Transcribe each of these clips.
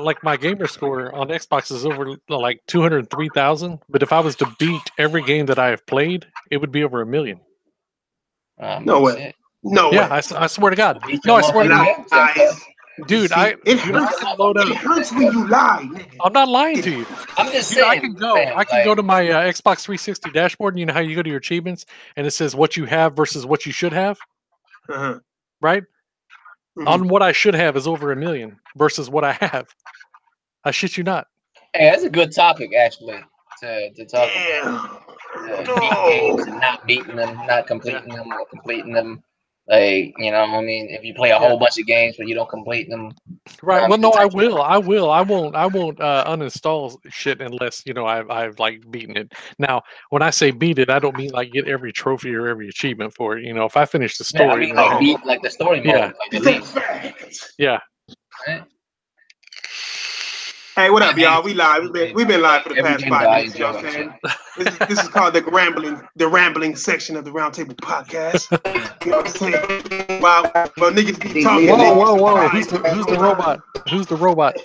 like my gamer score on Xbox is over like 203,000. But if I was to beat every game that I have played, it would be over 1,000,000. No way. Shit. No Yeah, way. I swear to God. Beat No, your I swear to God, Lies. dude. See, it Dude, I hurts. can load It up. hurts when you lie, nigga. I'm not lying to you. I'm just Dude, saying, fam, I can go to my Xbox 360 dashboard, and you know how you go to your achievements, and it says what you have versus what you should have, Uh-huh. right? Mhm. On what I should have is over 1,000,000 versus what I have. I shit you not. Hey, that's a good topic actually to talk Damn. about. Beating games and not beating them, not completing them, or completing them. Like, you know, I mean, if you play a whole bunch of games but you don't complete them, Right. Well, no, I will. I will. I won't uninstall shit unless I've like beaten it. Now, when I say beat it, I don't mean like get every trophy or every achievement for it. If I finish the yeah, I story, mean like beat like the story mode, Yeah. like at least. Yeah. Right? Hey, what up, y'all? We live. We've been live for the past Everything 5 minutes. dies, You know what I'm saying? This is called the rambling section of the Roundtable Podcast. You know what I'm saying? While niggas be talking. Whoa! Who's the robot? Who's the robot?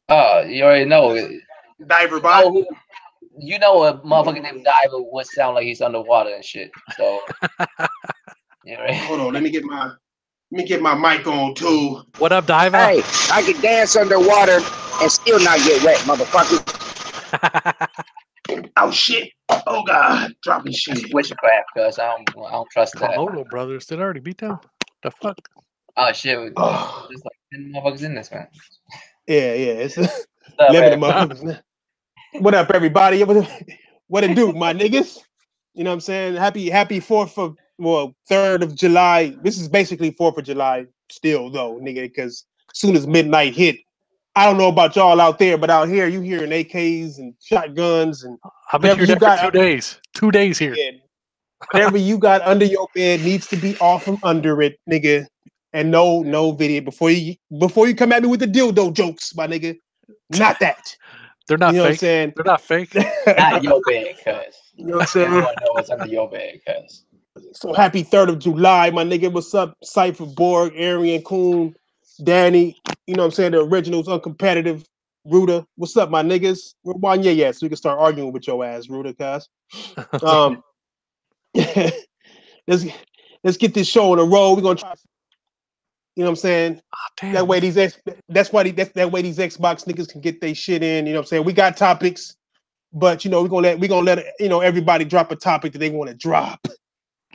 Oh, you already know. Diver bot. You know a motherfucker named Diver would sound like he's underwater and shit. So right. Hold on, let me get my mic on too. What up, Diver? Hey, I can dance underwater and still not get wet, motherfucker. Oh shit! Oh god, dropping shit. Witchcraft, cuz I don't trust that. Komodo brothers, did I already beat them? The fuck? Oh shit! There's like 10 motherfuckers in this, man. Yeah, it's 11 motherfuckers. What up, everybody? What it do, my niggas? You know what I'm saying? Happy 3rd of July. This is basically 4th of July still, though, nigga, because as soon as midnight hit, I don't know about y'all out there, but out here, you hearing AKs and shotguns and I've been here for 2 days. 2 days here. Yeah, whatever you got under your bed needs to be off from under it, nigga. And no video before you come at me with the dildo jokes, my nigga. Not that. They're not fake. What I'm saying? They're not fake. Not your bed, cuz. You know what I'm saying? I know what's under your bed, cuz. So happy 3rd of July, my nigga. What's up? Cypher, Borg, Arian, Kuhn, Danny. You know what I'm saying? The originals, uncompetitive. Ruda. What's up, my niggas? We're on so we can start arguing with your ass, Ruda, cuz. Let's get this show on the road. We're gonna try. You know what I'm saying? Oh, that way these Xbox niggas can get their shit in. You know what I'm saying? We got topics, but we're gonna let everybody drop a topic that they want to drop.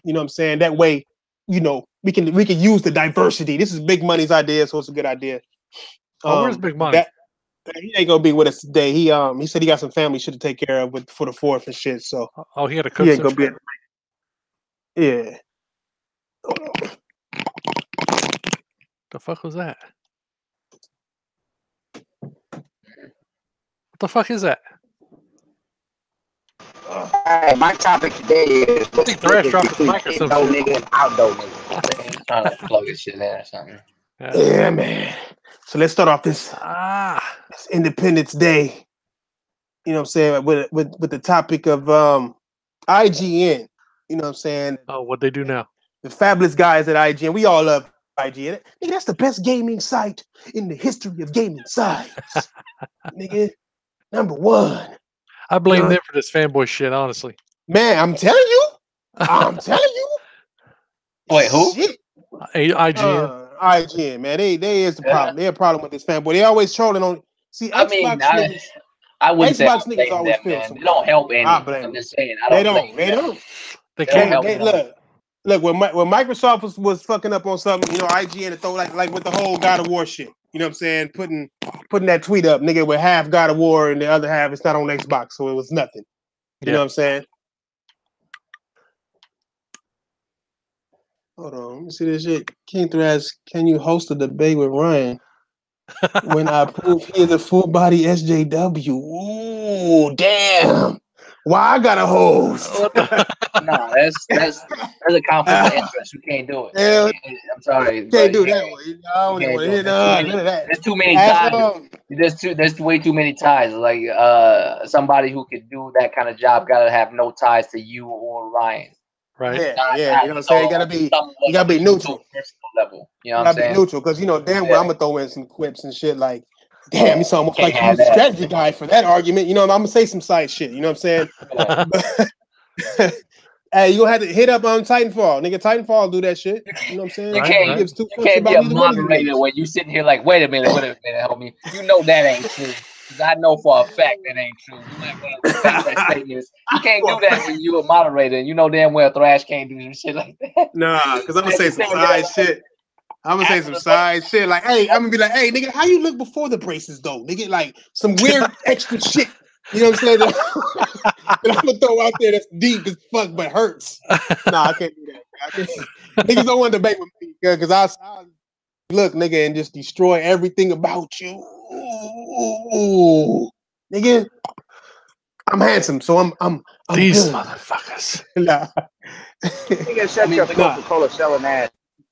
You know what I'm saying? That way, we can use the diversity. This is Big Money's idea, so it's a good idea. Where's Big Money? He ain't gonna be with us today. He said he got some family shit to take care of for the 4th and shit. So he had a cook. He ain't gonna be. Yeah. The fuck was that? What the fuck is that? Hey, my topic today is I think Thrash dropped the mic or something. Nigga and outdoor nigga. He's trying to plug his shit in or something. Yeah, man. So let's start off this Independence Day. You know what I'm saying? With the topic of IGN. You know what I'm saying? Oh, what they do now? The fabulous guys at IGN. We all love IGN. Nigga, that's the best gaming site in the history of gaming sites. Nigga, number 1. I blame them for this fanboy shit, honestly. Man, I'm telling you. Wait, who? Shit. IGN. IGN, man. They is the problem. They're a problem with this fanboy. They always trolling on. See, Xbox niggas. I wouldn't say Xbox niggas always feel them, they don't help any. I'm just saying. They don't. They can't. Look. When Microsoft was fucking up on something, IGN to throw like with the whole God of War shit. You know what I'm saying? Putting that tweet up, nigga, with half God of War and the other half it's not on Xbox, so it was nothing. You know what I'm saying? Hold on, let me see this shit. King asks, can you host a debate with Ryan? When I prove he is a full body SJW. Ooh, damn. Why I got a host? No, that's a conflict of interest. You can't do it. Yeah. I'm sorry. Can't do that one. I don't even want to hear none of that. There's too many ties. There's way too many ties. Like somebody who could do that kind of job gotta have no ties to you or Ryan. Right. Yeah. You know what I'm saying? You gotta be neutral. Personal level. You know what I'm saying? Be neutral, because damn well I'm gonna throw in some quips and shit like, Damn, you sound almost like you was a strategy guy for that argument. You know, I'm gonna say some side shit. You know what I'm saying? Hey, you gonna have to hit up on Titanfall, nigga. Titanfall do that shit. You know what I'm saying? You can't be a moderator when you sitting here like, wait a minute, homie. You know that ain't true. Because I know for a fact that ain't true. You might want to fake that statement. You can't do that when you a moderator. You know damn well Thrash can't do some shit like that. Nah, because I'm gonna say some side shit. I'm gonna say some side shit. Like, hey, I'm gonna be like, hey, nigga, how you look before the braces though? Nigga, like some weird extra shit. You know what I'm saying? That I'm gonna throw out there that's deep as fuck but hurts. Nah, I can't do that. Niggas don't want to debate with me because I look, nigga, and just destroy everything about you. Ooh, nigga, I'm handsome, so I'm these good. motherfuckers. Nah. Nigga, shut your Coca-Cola selling ass.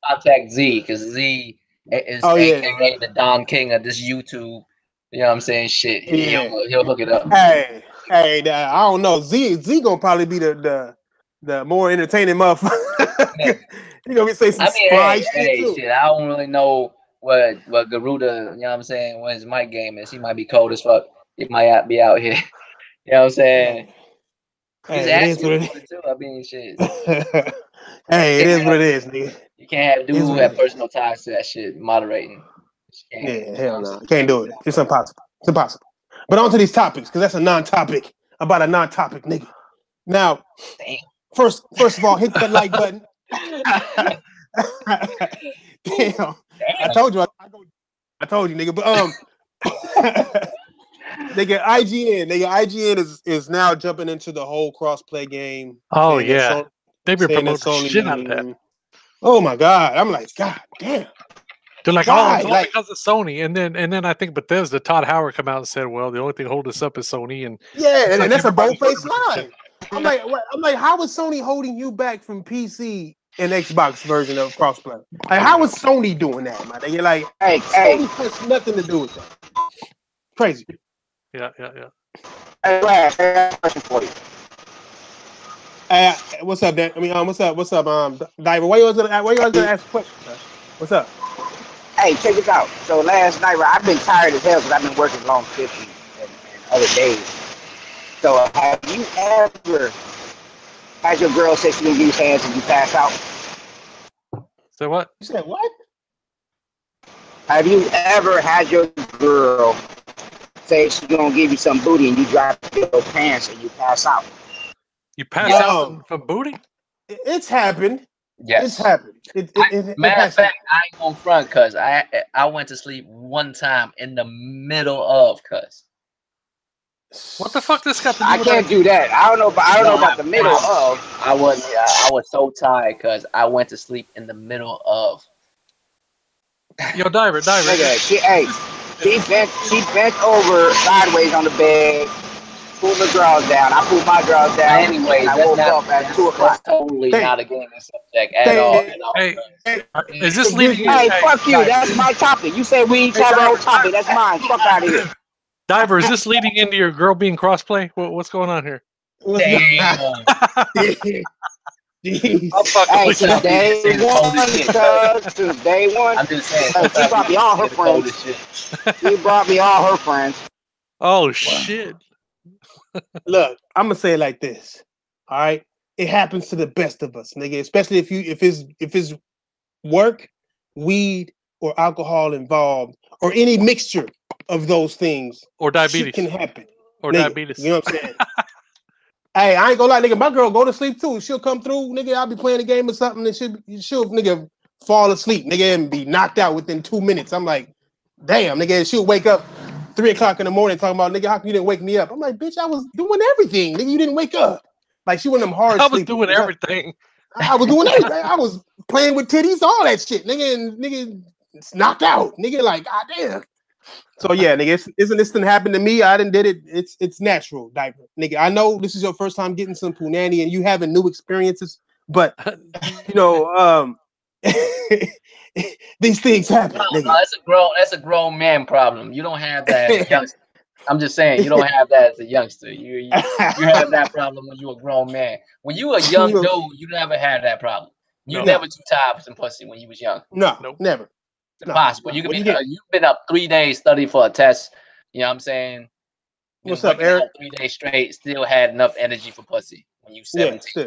Contact Z because Z is AKA the Don King of this YouTube. You know what I'm saying? Shit. Yeah. He'll hook it up. Hey, I don't know. Z gonna probably be the more entertaining motherfucker. He gonna be saying some spy shit too. Shit, I don't really know what Garuda, you know what I'm saying, what his mic game is. He might be cold as fuck. He might be out here. You know what I'm saying? He's asking for it too. I mean, shit. Hey, it is what it is, nigga. You can't have dudes who have personal ties to that shit moderating. Yeah, hell no. Can't do it. It's impossible. It's impossible. But on to these topics, because that's a non-topic about a non-topic, nigga. Now, first of all, hit that like button. Damn. I told you, nigga. But nigga, IGN is now jumping into the whole cross-play game. Oh yeah, they've been promoting shit out of that. Oh my god, I'm like, god damn. They're like, oh, it's all because of Sony, and then I think Bethesda, Todd Howard, come out and said, well, the only thing holding us up is Sony, and and that's a bold-faced lie. I'm like, how is Sony holding you back from PC and Xbox version of crossplay? Like, how is Sony doing that, man? You're like, Sony has nothing to do with that. Crazy. Yeah. Hey, Flash, I got a question for you. What's up, Dan? I mean, what's up, Diver? Why you always gonna ask a question? Man? What's up? Hey, check this out. So last night, I've been tired as hell because I've been working long shifts and other days. So have you ever had your girl say she didn't give you hands and you pass out? So what? You said what? Have you ever had your girl say she's gonna give you some booty and you drop your pants and you pass out? You pass out from booty? It's happened. Yes. It's happened. Matter of fact, I ain't gonna front because I went to sleep one time in the middle of cuz. What the fuck this got to do with I can't do that. I don't know about the middle of. I was so tired because I went to sleep in the middle of. Yo, Diver. She bent over sideways on the bed, pulled the drawers down. I pulled my drawers down. Anyway, I woke up at 2 o'clock. That's totally not a gaming subject at all. Hey, is this leading? Hey, fuck you. That's my topic. You say we each have our own topic. That's mine. Fuck out of here. Diver, is this leading into your girl being crossplay? What's going on here? Damn. Hey, since day one, I'm just saying. She brought me all her friends. She brought me all her friends. Oh shit! Look, I'm gonna say it like this. All right, it happens to the best of us, nigga. Especially if it's work, weed, or alcohol involved, or any mixture of those things, or diabetes shit can happen. Or nigga, diabetes. You know what I'm saying? Hey, I ain't gonna lie, nigga. My girl go to sleep too. She'll come through, nigga. I'll be playing a game or something, and she'll nigga fall asleep, nigga, and be knocked out within 2 minutes. I'm like, damn, nigga. She'll wake up 3 o'clock in the morning talking about, nigga, how come you didn't wake me up? I'm like, bitch, I was doing everything, nigga. You didn't wake up. Like she one of them hard. I was doing everything. I was doing everything. I was playing with titties, all that shit, nigga, and nigga, it's knocked out, nigga. Like, goddamn. So yeah, nigga, isn't this thing happen to me? I done did it. It's natural, Diaper. Nigga, I know this is your first time getting some punani and you having new experiences, but you know, these things happen. No, that's a grown man problem. You don't have that as a youngster. I'm just saying, you don't have that as a youngster. You have that problem when you're a grown man. When you a young dude, you never had that problem. You never too tired for some pussy when you was young. No, never. It's impossible. You could be you've been up 3 days studying for a test. You know what I'm saying? What's up, Eric? 3 days straight, still had enough energy for pussy when you 17. Yeah,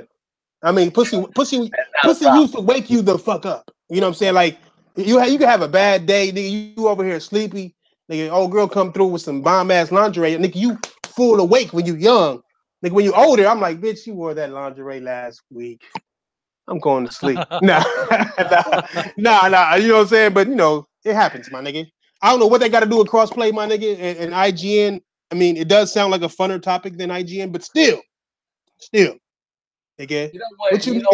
I mean, pussy used to wake you the fuck up. You know what I'm saying? Like you can have a bad day, nigga. You over here sleepy, nigga. Old girl come through with some bomb ass lingerie, nigga. You full awake when you young, nigga. When you older, I'm like, bitch, you wore that lingerie last week. I'm going to sleep. nah. You know what I'm saying? But you know, it happens, my nigga. I don't know what they got to do with crossplay, my nigga, and IGN. I mean, it does sound like a funner topic than IGN, but still. Again, you know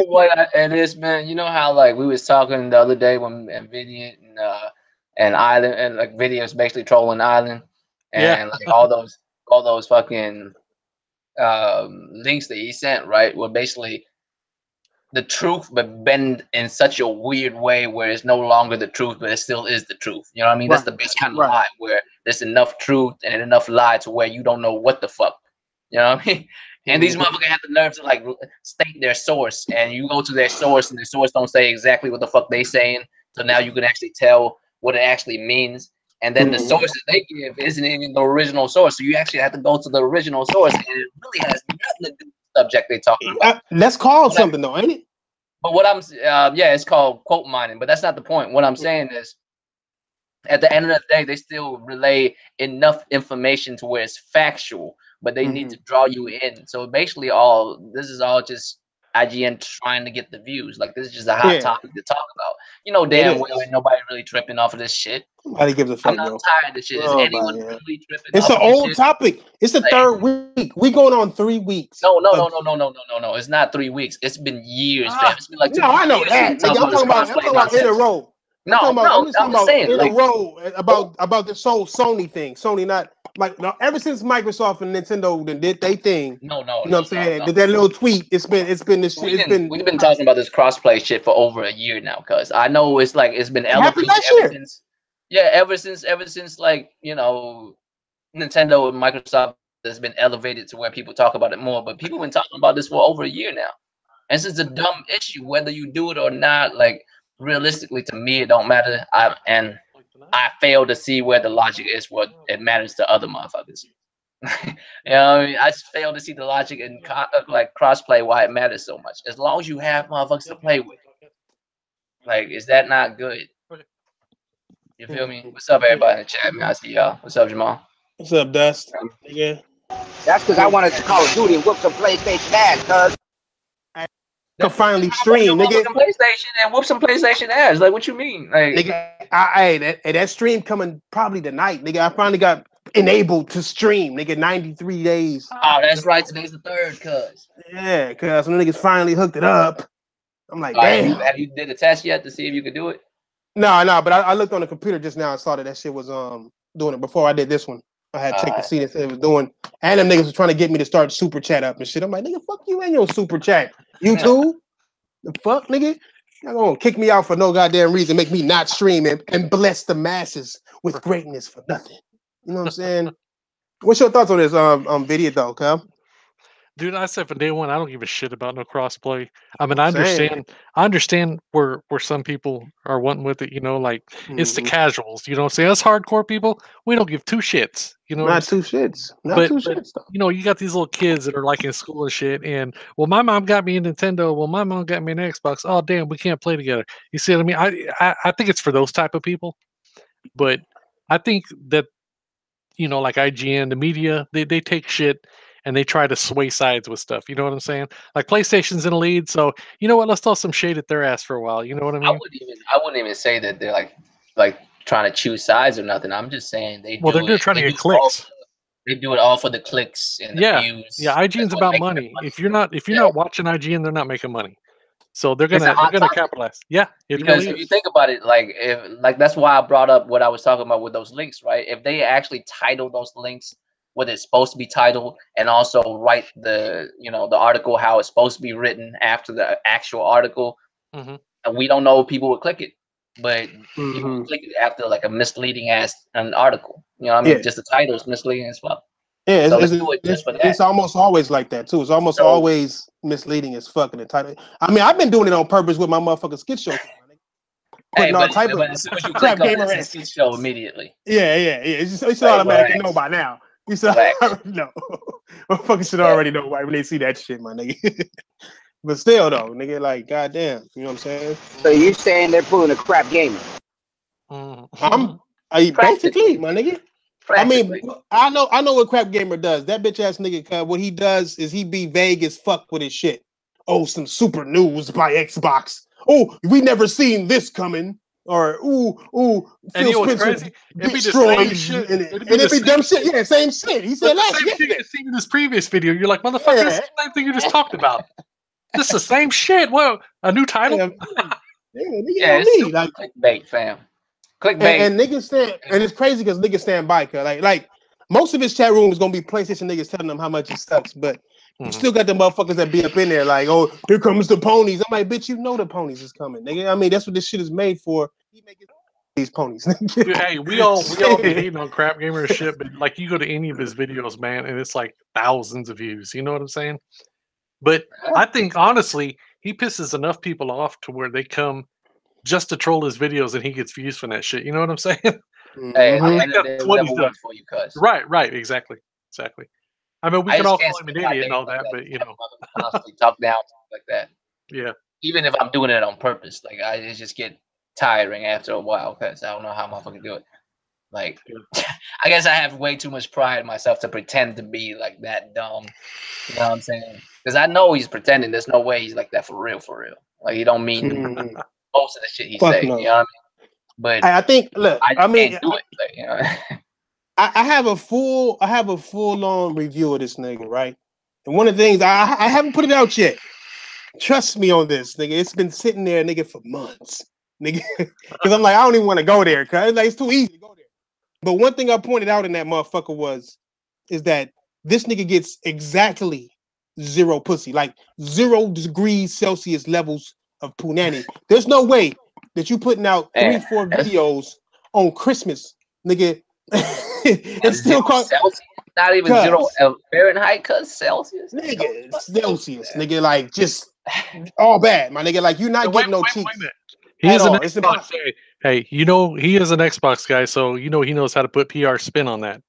what it is, man. You know how like we was talking the other day when Nvidia and Island and like videos basically trolling Island and like all those fucking links that he sent, right? Were basically the truth, but bend in such a weird way where it's no longer the truth, but it still is the truth. You know what I mean? That's the best kind of lie where there's enough truth and enough lie to where you don't know what the fuck. You know what I mean? And these motherfuckers have the nerve to like state their source, and you go to their source, and their source don't say exactly what the fuck they saying. So now you can actually tell what it actually means. And then the sources they give isn't even the original source. So you actually have to go to the original source, and it really has nothing to do with the subject they're talking about. That's called something though, ain't it? But what I'm it's called quote mining, but that's not the point. What I'm saying is, at the end of the day, they still relay enough information to where it's factual, but they need to draw you in. So basically, this is all just IGN trying to get the views. Like this is just a hot topic to talk about. You know damn well ain't nobody really tripping off of this shit. Nobody gives a fuck. I'm not tired of this shit. Is anyone really tripping? It's an old topic. It's the third week. We going on 3 weeks. No. It's not 3 weeks. It's been years, fam. It's been like 2 years. I know that. I'm talking about in a row. I'm talking about in a row about this whole Sony thing. Sony not like ever since Microsoft and Nintendo did they thing. No. You know what I'm saying? That little tweet. It's been this shit. We've been talking about this crossplay shit for over a year now, cuz I know it's like it's been elevated ever since like, you know, Nintendo and Microsoft has been elevated to where people talk about it more, but people have been talking about this for over a year now. And this is a dumb issue, whether you do it or not. Like realistically, to me, it don't matter. I fail to see where the logic is. What it matters to other motherfuckers. You know what I mean? I just fail to see the logic in like crossplay, why it matters so much. As long as you have motherfuckers to play with, like, is that not good? You feel me? What's up, everybody in the chat, man? I see y'all. What's up, Jamal? What's up, Dust? Yeah. That's because I wanted to Call of Duty and whoop some PlayStation ass, cuz. Could finally stream, nigga. Whoop some PlayStation ass. Like, what you mean? Like, nigga, that stream coming probably tonight, nigga. I finally got enabled to stream, nigga. 93 days. Oh, that's right. Today's the 3rd, cuz. Yeah, cuz some niggas finally hooked it up. I'm like, damn. Have you did a test yet to see if you could do it? No, but I looked on the computer just now and saw that shit was doing it before I did this one. I had checked to see that it was doing, and them niggas was trying to get me to start super chat up and shit. I'm like, nigga, fuck you and your super chat. YouTube, the fuck, nigga, y'all gonna kick me out for no goddamn reason, make me not stream and bless the masses with greatness for nothing. You know what I'm saying? What's your thoughts on this video though, Cal? Dude, I said from day one, I don't give a shit about no crossplay. I mean, I understand where some people are wanting with it, you know, like it's the casuals, you know what I'm saying? Us hardcore people, we don't give 2 shits, you know. Not 2 shits. But you know, you got these little kids that are like in school and shit, and well, my mom got me a Nintendo, well, my mom got me an Xbox. Oh damn, we can't play together. You see what I mean? I think it's for those type of people. But I think that, you know, like IGN, the media, they take shit and they try to sway sides with stuff. You know what I'm saying? Like PlayStation's in the lead, so you know what? Let's throw some shade at their ass for a while. You know what I mean? I wouldn't even say that they're like trying to choose sides or nothing. I'm just saying they're trying to get clicks. They do it all for the clicks and the views. Yeah, IGN's about money. If you're not watching IGN, they're not making money. So they're gonna capitalize. Yeah, because if you think about it, like that's why I brought up what I was talking about with those links, right? If they actually title those links what it's supposed to be titled, and also write the article how it's supposed to be written after the actual article, and we don't know if people would click it, but people click it after like a misleading ass an article. You know what I mean? Just the title is misleading as well. Yeah, it's almost always like that too. It's almost always misleading as fuck in the title. I mean, I've been doing it on purpose with my motherfucking skit show. putting all type of crap gamer ass show immediately. Yeah. It's automatically know by now. You should already know. Motherfuckers should already know why when they see that shit, my nigga. But still though, nigga, like goddamn, you know what I'm saying? So you saying they're pulling a crap gamer? Basically, my nigga. I mean, I know what crap gamer does. That bitch ass nigga, what he does is he be vague as fuck with his shit. Oh, some super news by Xbox. Oh, we never seen this coming. Or Phil Spencer destroys and it be dumb shit. Yeah, same shit. He said last year. You seen in this previous video. You're like, motherfucker, this is the same thing you just talked about. This is the same shit. Well, a new title. It's like clickbait, fam. Clickbait. And niggas stand, and it's crazy because niggas stand by, cause like most of his chat room is gonna be PlayStation niggas telling them how much it sucks, but you still got the motherfuckers that be up in there like, oh, here comes the ponies. I'm like, bitch, you know the ponies is coming, nigga. I mean, that's what this shit is made for. He making these ponies. Dude, hey, we all be hating on crap gamer and shit, but like you go to any of his videos, man, and it's like thousands of views. You know what I'm saying? But I think honestly, he pisses enough people off to where they come just to troll his videos and he gets views from that shit. You know what I'm saying? Hey, I think that's what he's done for you, cuz. Right, exactly. I mean, we can all call him an idiot and all that, but you know, constantly talk down like that. Yeah. Even if I'm doing it on purpose, like it just get tiring after a while because I don't know how I'm fucking do it. Like, I guess I have way too much pride in myself to pretend to be like that dumb. You know what I'm saying? Because I know he's pretending. There's no way he's like that for real. Like he don't mean most of the shit he say. No. You know what I mean? But I think, look, I mean, can't do it. Like, you know? I have a full on review of this nigga, right? And one of the things I haven't put it out yet. Trust me on this, nigga. It's been sitting there, nigga, for months, nigga. Because I'm like, I don't even want to go there, cause like it's too easy to go there. But one thing I pointed out in that motherfucker is that this nigga gets exactly 0 pussy, like 0 degrees Celsius levels of punani. There's no way that you putting out 3-4 videos on Christmas, nigga. It's still called Celsius. Not even 0 Fahrenheit, cuz Celsius. Nigga, Celsius, nigga, like just all bad, my nigga. Like you're not getting no cheeks. He is an Xbox guy. Hey, you know he is an Xbox guy, so you know he knows how to put PR spin on that.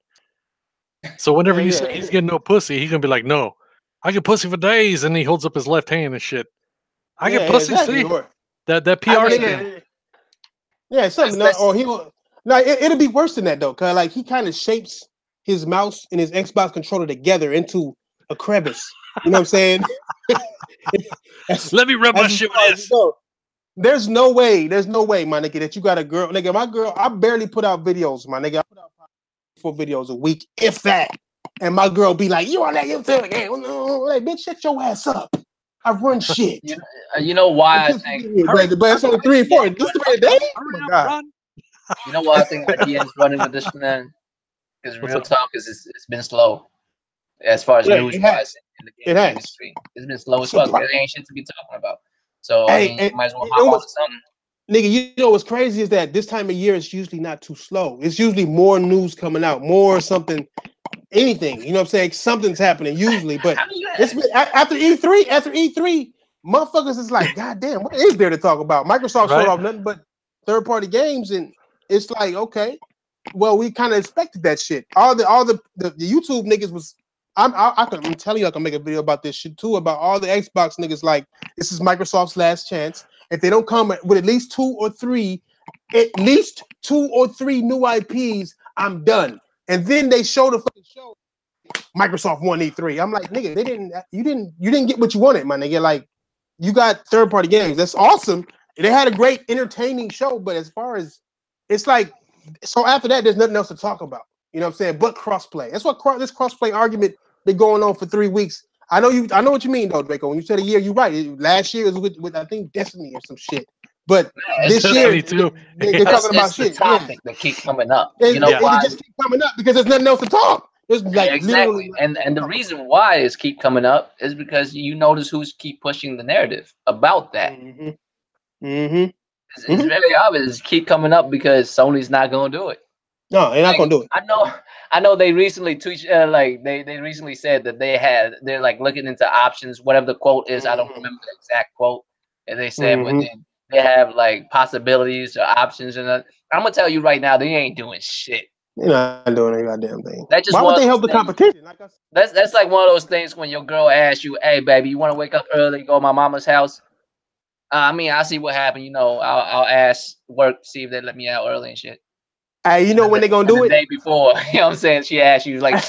So whenever you say he's getting no pussy, he's gonna be like, "No, I get pussy for days," and he holds up his left hand and shit. I get pussy. Exactly. See that PR spin. Yeah, something. Or he will. No, it'll be worse than that though, cause like he kind of shapes his mouse and his Xbox controller together into a crevice. You know what I'm saying? Let me rub my shit with this. There's no way, my nigga, that you got a girl. Nigga, my girl, I barely put out videos, my nigga. I put out 4 videos a week, if that. And my girl be like, you on that YouTube again? Like, bitch, shut your ass up. I run shit. You know why I think... But it's only 3 and 4. Just 3 a day? Oh my God. You know why I think IGN's running with this, man? Because real talk is it's been slow as far as news wise in the game industry. It's been slow as fuck. There ain't shit to be talking about. So I mean, you might as well hop on something. Nigga, you know what's crazy is that this time of year it's usually not too slow. It's usually more news coming out, more something, anything. You know what I'm saying? Something's happening usually, but it's been after E3, motherfuckers is like, God damn, what is there to talk about? Microsoft showed off nothing but third-party games, and it's like, okay, well, we kind of expected that shit. All the YouTube niggas was. I'm telling you, I can make a video about this shit too. About all the Xbox niggas, like this is Microsoft's last chance. If they don't come with at least 2 or 3 new IPs, I'm done. And then they show the fucking show. Microsoft won E3. I'm like, nigga, you didn't get what you wanted, my nigga. Like, you got third-party games. That's awesome. They had a great entertaining show, but as far as it's like, so after that, there's nothing else to talk about. You know what I'm saying? But crossplay. That's what this crossplay argument been going on for 3 weeks. I know what you mean though, Draco. When you said a year, you're right. Last year was with I think Destiny or some shit. But this year they're talking about shit. Topic that keep coming up. You know why? It just keep coming up because there's nothing else to talk. There's like exactly. And the reason why it's keep coming up is because you notice who's keep pushing the narrative about that. It's very obvious. It's keep coming up because Sony's not gonna do it. No, they're not gonna do it. I know. They recently they recently said that they're like looking into options, whatever the quote is. I don't remember the exact quote. And they said, but then they have like possibilities or options, and I'm gonna tell you right now, they ain't doing shit. You're not doing any goddamn thing. Why would they help the competition? Like that's like one of those things when your girl asks you, "Hey, baby, you want to wake up early, go to my mama's house?" I mean, I'll see what happens. You know, I'll ask work, see if they let me out early and shit. Hey, you know when they gonna do it? The day before, you know what I'm saying? She asked you like,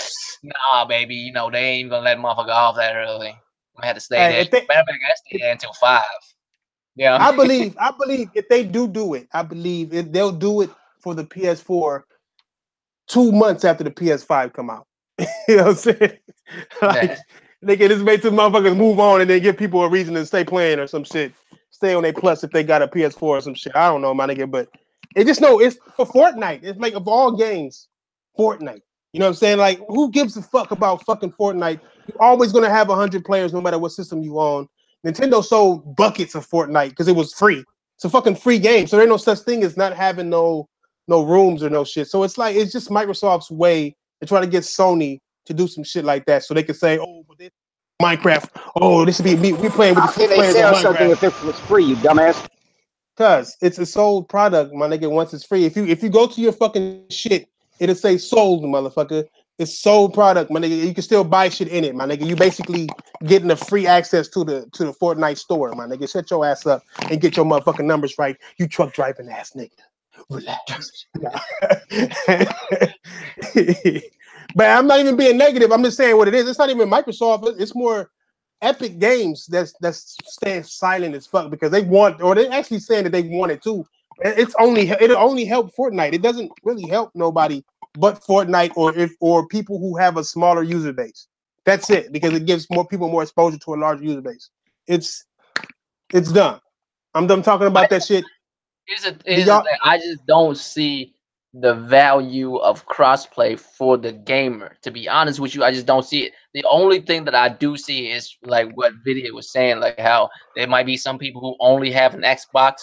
"Nah, baby, you know they ain't even gonna let motherfucker off that early. I had to stay there. Matter of fact, I stay there until 5." Yeah, I believe if they do it, I believe they'll do it for the PS4 2 months after the PS5 come out. You know what I'm saying? Like they can just make the motherfuckers move on and then give people a reason to stay playing or some shit. Stay on a plus if they got a PS4 or some shit. I don't know, my nigga, but it just know it's for Fortnite. It's like of all games, Fortnite. You know what I'm saying? Like, who gives a fuck about fucking Fortnite? You're always gonna have 100 players no matter what system you own. Nintendo sold buckets of Fortnite because it was free. It's a fucking free game, so there's no such thing as not having no rooms or no shit. So it's like it's just Microsoft's way to try to get Sony to do some shit like that, so they can say, "Oh, but this Minecraft. Oh, this would be me. We playing with the six players of Minecraft." Something if it was free, you dumbass. Cause it's a sold product, my nigga. Once it's free, if you go to your fucking shit, it'll say sold, motherfucker. It's sold product, my nigga. You can still buy shit in it, my nigga. You basically getting a free access to the Fortnite store, my nigga. Shut your ass up and get your motherfucking numbers right. You truck driving ass nigga. Relax. But I'm not even being negative. I'm just saying what it is. It's not even Microsoft. It's more Epic Games that's staying silent as fuck because they want, or they're actually saying that they want it too. It'll only help Fortnite. It doesn't really help nobody but Fortnite or people who have a smaller user base. That's it, because it gives more people more exposure to a larger user base. It's done. I'm done talking about that shit. I just don't see the value of crossplay for the gamer. To be honest with you, I just don't see it. The only thing that I do see is like what Video was saying, like how there might be some people who only have an Xbox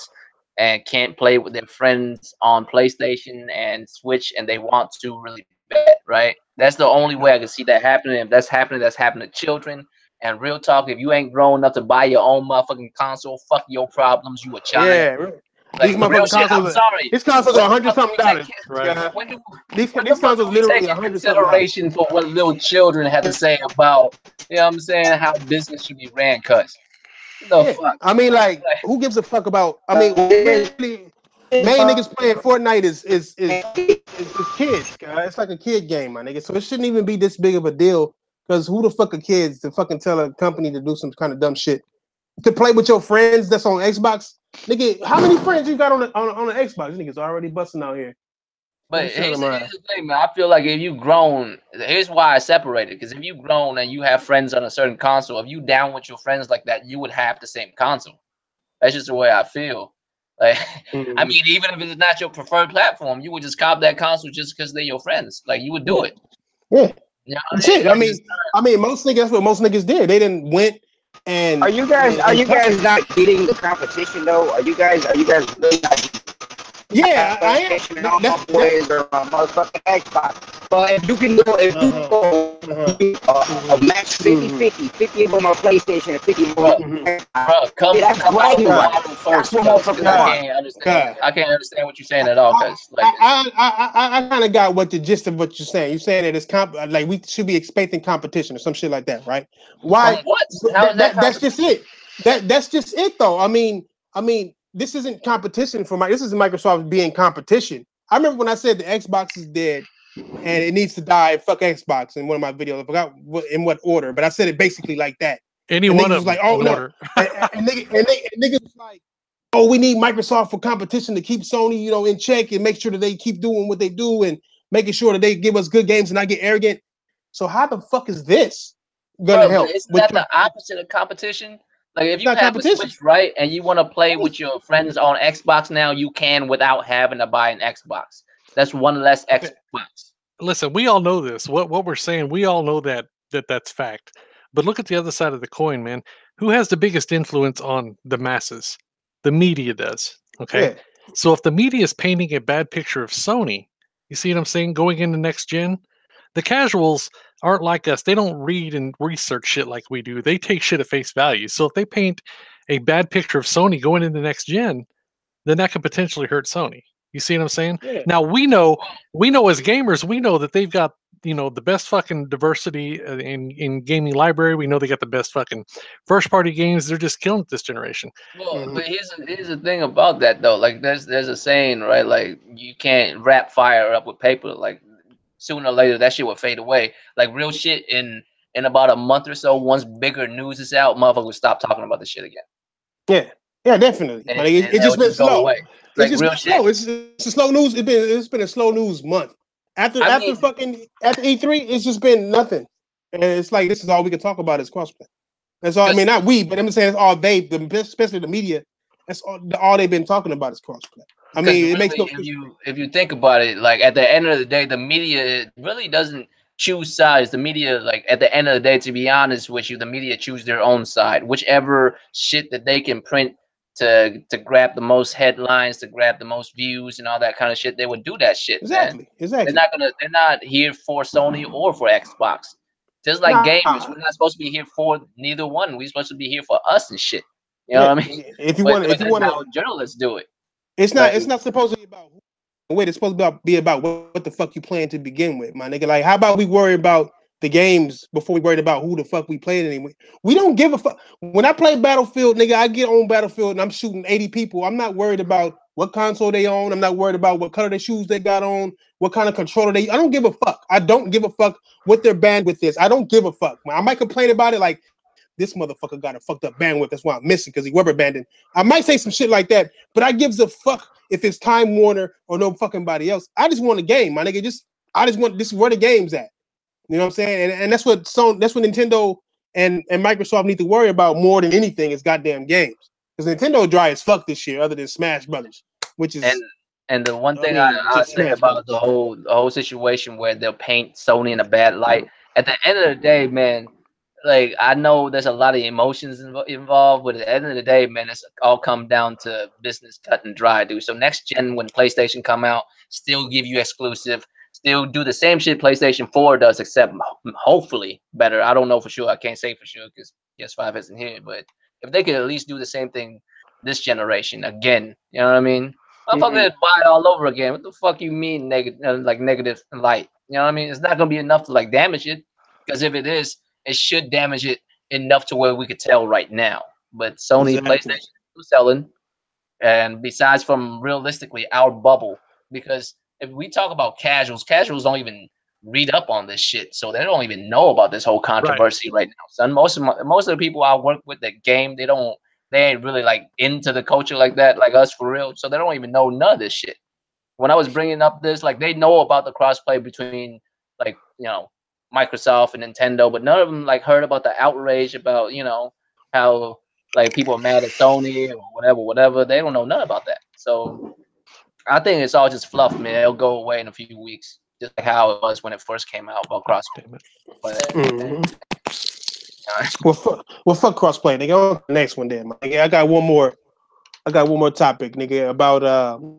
and can't play with their friends on PlayStation and Switch, and they want to really bad, right? That's the only way I can see that happening. If that's happening to children. And real talk, if you ain't grown up to buy your own motherfucking console, fuck your problems. You a child. Yeah, really. Like, these motherfucking consoles, I'm sorry. These consoles are $100-something. Right. These consoles literally $100-something. Consideration for what little children had to say about, you know what I'm saying, how business should be ran, cuz. Fuck? I mean, like, who gives a fuck about? I mean, really, main niggas playing Fortnite is kids, guys. It's like a kid game, my nigga. So it shouldn't even be this big of a deal. Because who the fuck are kids to fucking tell a company to do some kind of dumb shit? To play with your friends that's on Xbox? Nigga, how many friends you got on the Xbox? These niggas already busting out here. But here's the thing, man. I feel like if you grown, here's why I separated. Because if you grown and you have friends on a certain console, if you down with your friends like that, you would have the same console. That's just the way I feel. Like, I mean, even if it's not your preferred platform, you would just cop that console just because they're your friends. Like, you would do it. Yeah. Yeah, I mean, most niggas. That's what most niggas did. They didn't went and. Are you guys not getting the competition though? Are you guys really not? Yeah, I am. That's motherfucking Xbox. But if you can go, a match 50 of them on PlayStation and 50 of them on Xbox. I can't understand what you're saying at all. Cause like, I kind of got what the gist of what you're saying. You're saying that it's like we should be expecting competition or some shit like that, right? Why? What? That's just it. That's just it, though. I mean. This isn't competition this is Microsoft being competition. I remember when I said the Xbox is dead and it needs to die. Fuck Xbox in one of my videos. I forgot in what order, but I said it basically like that. Any one of them. Like, oh no, and niggas was like, oh, we need Microsoft for competition to keep Sony, in check and make sure that they keep doing what they do and making sure that they give us good games and not get arrogant. So how the fuck is this gonna help? Isn't that the opposite of competition? Like, if you have a Switch, right, and you want to play with your friends on Xbox now, you can without having to buy an Xbox. That's one less Xbox. Listen, we all know this. What we're saying, we all know that's fact. But look at the other side of the coin, man. Who has the biggest influence on the masses? The media does. Okay. Yeah. So if the media is painting a bad picture of Sony, you see what I'm saying, going into next gen, the casuals aren't like us. They don't read and research shit like we do. They take shit at face value. So if they paint a bad picture of Sony going into next gen, then that could potentially hurt Sony. You see what I'm saying? Yeah. Now we know as gamers, we know that they've got, you know, the best fucking diversity in gaming library. We know they got the best fucking first party games. They're just killing it this generation. Well, but here's the thing about that though. Like there's a saying, right? Like you can't wrap fire up with paper. Like sooner or later that shit will fade away. Like real shit in about a month or so, once bigger news is out, motherfuckers will stop talking about this shit again. Yeah, definitely. And, Like, and it's just been slow. Away. It's like just real been shit. slow. It's a slow news. It's been a slow news month. After E3, it's just been nothing. And it's like this is all we can talk about is crossplay. That's all. I mean, not we, but I'm saying it's all especially the media. That's all they've been talking about is crossplay. I mean, really, it makes no. If you think about it, like at the end of the day, the media really doesn't choose sides. The media, like at the end of the day, to be honest with you, the media choose their own side. Whichever shit that they can print to grab the most headlines, to grab the most views, and all that kind of shit, they would do that shit. Exactly. They're not here for Sony or for Xbox. Just like gamers, we're not supposed to be here for neither one. We're supposed to be here for us and shit. You know what I mean? If you want how journalists do it. It's not supposed to be about wait. It's supposed to be about what the fuck you playing to begin with, my nigga. Like, how about we worry about the games before we worried about who the fuck we played anyway? We don't give a fuck. When I play Battlefield, nigga, I get on Battlefield and I'm shooting 80 people. I'm not worried about what console they own. I'm not worried about what color their shoes they got on, what kind of controller I don't give a fuck. I don't give a fuck what their bandwidth is. I don't give a fuck. I might complain about it like, this motherfucker got a fucked up bandwidth. That's why I'm missing because he rubber banded. I might say some shit like that, but I gives a fuck if it's Time Warner or no fucking body else. I just want a game, my nigga. I just want this is where the game's at. You know what I'm saying? And that's what Nintendo and Microsoft need to worry about more than anything is goddamn games. Because Nintendo dry as fuck this year, other than Smash Brothers, which is and the one thing I say about the whole situation where they'll paint Sony in a bad light. At the end of the day, man. Like, I know there's a lot of emotions involved, but at the end of the day, man, it's all come down to business cut and dry, dude. So next gen, when PlayStation come out, still give you exclusive, still do the same shit PlayStation 4 does, except hopefully better. I don't know for sure. I can't say for sure because PS5 isn't here. But if they could at least do the same thing this generation again, you know what I mean? Motherfuckers buy it all over again. What the fuck you mean negative light? You know what I mean? It's not gonna be enough to like damage it, because if it is, it should damage it enough to where we could tell right now. But Sony, PlayStation is still selling. And besides from realistically our bubble, because if we talk about casuals don't even read up on this shit. So they don't even know about this whole controversy right now. So most of the people I work with that game, they ain't really like into the culture like that, like us for real. So they don't even know none of this shit. When I was bringing up this, like they know about the crossplay between like, you know, Microsoft and Nintendo, but none of them like heard about the outrage about, you know, how like people are mad at Sony or whatever. They don't know none about that. So I think it's all just fluff, man. It'll go away in a few weeks, just like how it was when it first came out about crossplay. Well, fuck crossplay, nigga. On the next one, then, nigga. I got one more topic, nigga. About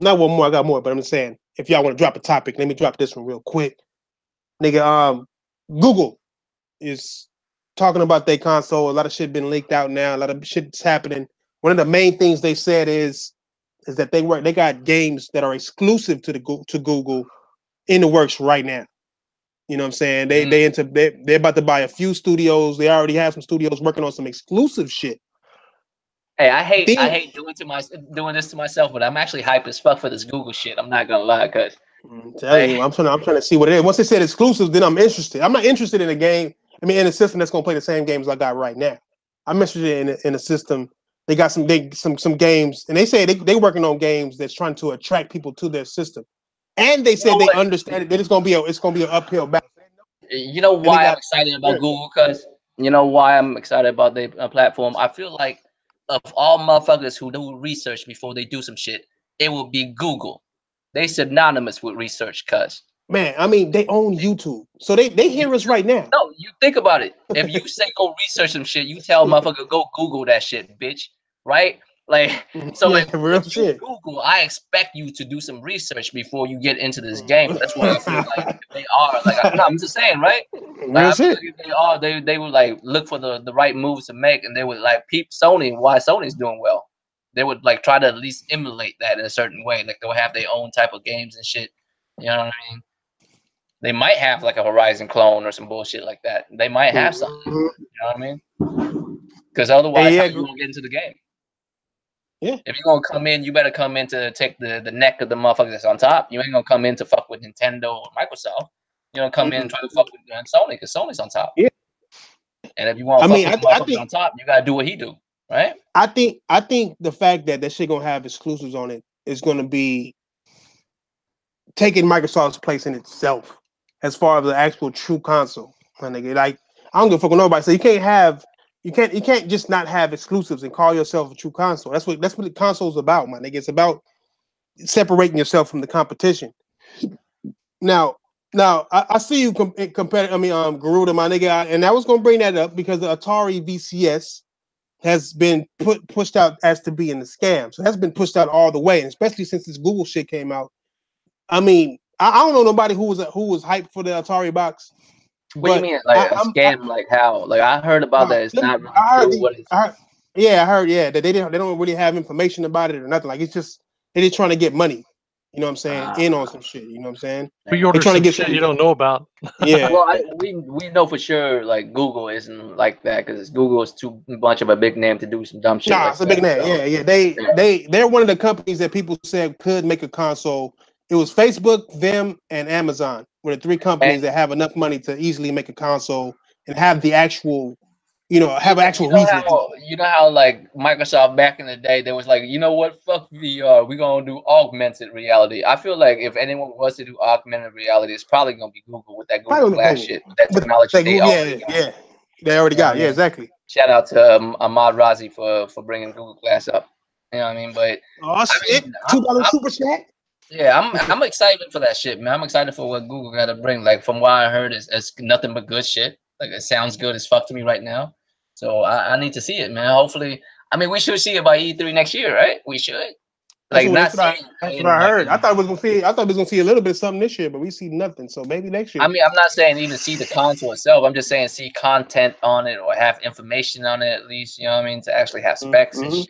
not one more. I got more, but I'm just saying, if y'all want to drop a topic, let me drop this one real quick, nigga. Google is talking about their console. A lot of shit been leaked out now. A lot of shit's happening. One of the main things they said is that they got games that are exclusive to Google in the works right now. You know what I'm saying? They're about to buy a few studios. They already have some studios working on some exclusive shit. Hey, I hate doing this to myself, but I'm actually hype as fuck for this Google shit. I'm not gonna lie, cause I'm trying to see what it is. Once they said exclusive, then I'm interested. I'm not interested in a game. I mean, in a system that's gonna play the same games I got right now. I'm interested in a system. They got some games, and they say they working on games that's trying to attract people to their system. And they said they understand it. That it's gonna be an uphill battle. You know why I'm excited about Google? Because you know why I'm excited about the platform. I feel like of all motherfuckers who do research before they do some shit, it will be Google. They synonymous with research, cuz. Man, I mean, they own YouTube. So they hear us right now. No, you think about it. If you say go research some shit, you tell motherfucker go Google that shit, bitch. Right? Like, so if you Google, I expect you to do some research before you get into this game. That's why I feel like they are. Like, I'm just saying, right? That's it. They would like look for the right moves to make, and they would like peep Sony and why Sony's doing well. They would like try to at least emulate that in a certain way. Like they'll have their own type of games and shit. You know what I mean? They might have like a Horizon clone or some bullshit like that. They might have something. You know what I mean? Because otherwise, how you gonna get into the game? Yeah. If you're gonna come in, you better come in to take the neck of the motherfucker that's on top. You ain't gonna come in to fuck with Nintendo or Microsoft. You're gonna come in and try to fuck with Sony because Sony's on top. Yeah. And if you want to fuck with the motherfucker on top, you gotta do what he do, right? I think the fact that shit gonna have exclusives on it is gonna be taking Microsoft's place in itself as far as the actual true console. My nigga, like I don't give a fuck with nobody. So you can't just not have exclusives and call yourself a true console. That's what the console's about, my nigga. It's about separating yourself from the competition. Now I see you compare. I mean, Garuda, my nigga, and I was gonna bring that up because the Atari VCS has been pushed out as to being a scam. So that's been pushed out all the way, and especially since this Google shit came out. I mean, I don't know nobody who was hyped for the Atari box. What do you mean, like a scam? Like how? Like I heard about that. It's not really true. I heard that they don't really have information about it or nothing. Like it's just they're just trying to get money. You know what I'm saying? In on some shit. You know what I'm saying? We order trying to get shit you don't know about. Yeah. Well, we know for sure like Google isn't like that because Google is too much of a big name to do some dumb shit. Nah, it's a big name. So. Yeah. They're one of the companies that people said could make a console. It was Facebook, them, and Amazon were the three companies that have enough money to easily make a console and have the actual, actual reason. You know how like Microsoft back in the day, there was like, you know what, fuck VR, we're gonna do augmented reality. I feel like if anyone was to do augmented reality, it's probably gonna be Google with that Google Glass shit, with that technology. They already got it. Yeah, exactly. Shout out to Ahmad Razi for bringing Google Glass up. You know what I mean? But shit, $2 super chat. Yeah, I'm excited for that shit, man. I'm excited for what Google got to bring. Like from what I heard, it's nothing but good shit. Like it sounds good as fuck to me right now. So I need to see it, man. Hopefully, I mean, we should see it by E3 next year, right? We should. Like that's what I heard. I thought we was gonna see a little bit of something this year, but we see nothing. So maybe next year. I mean, I'm not saying even see the console itself. I'm just saying see content on it or have information on it at least. You know what I mean? To actually have specs and shit.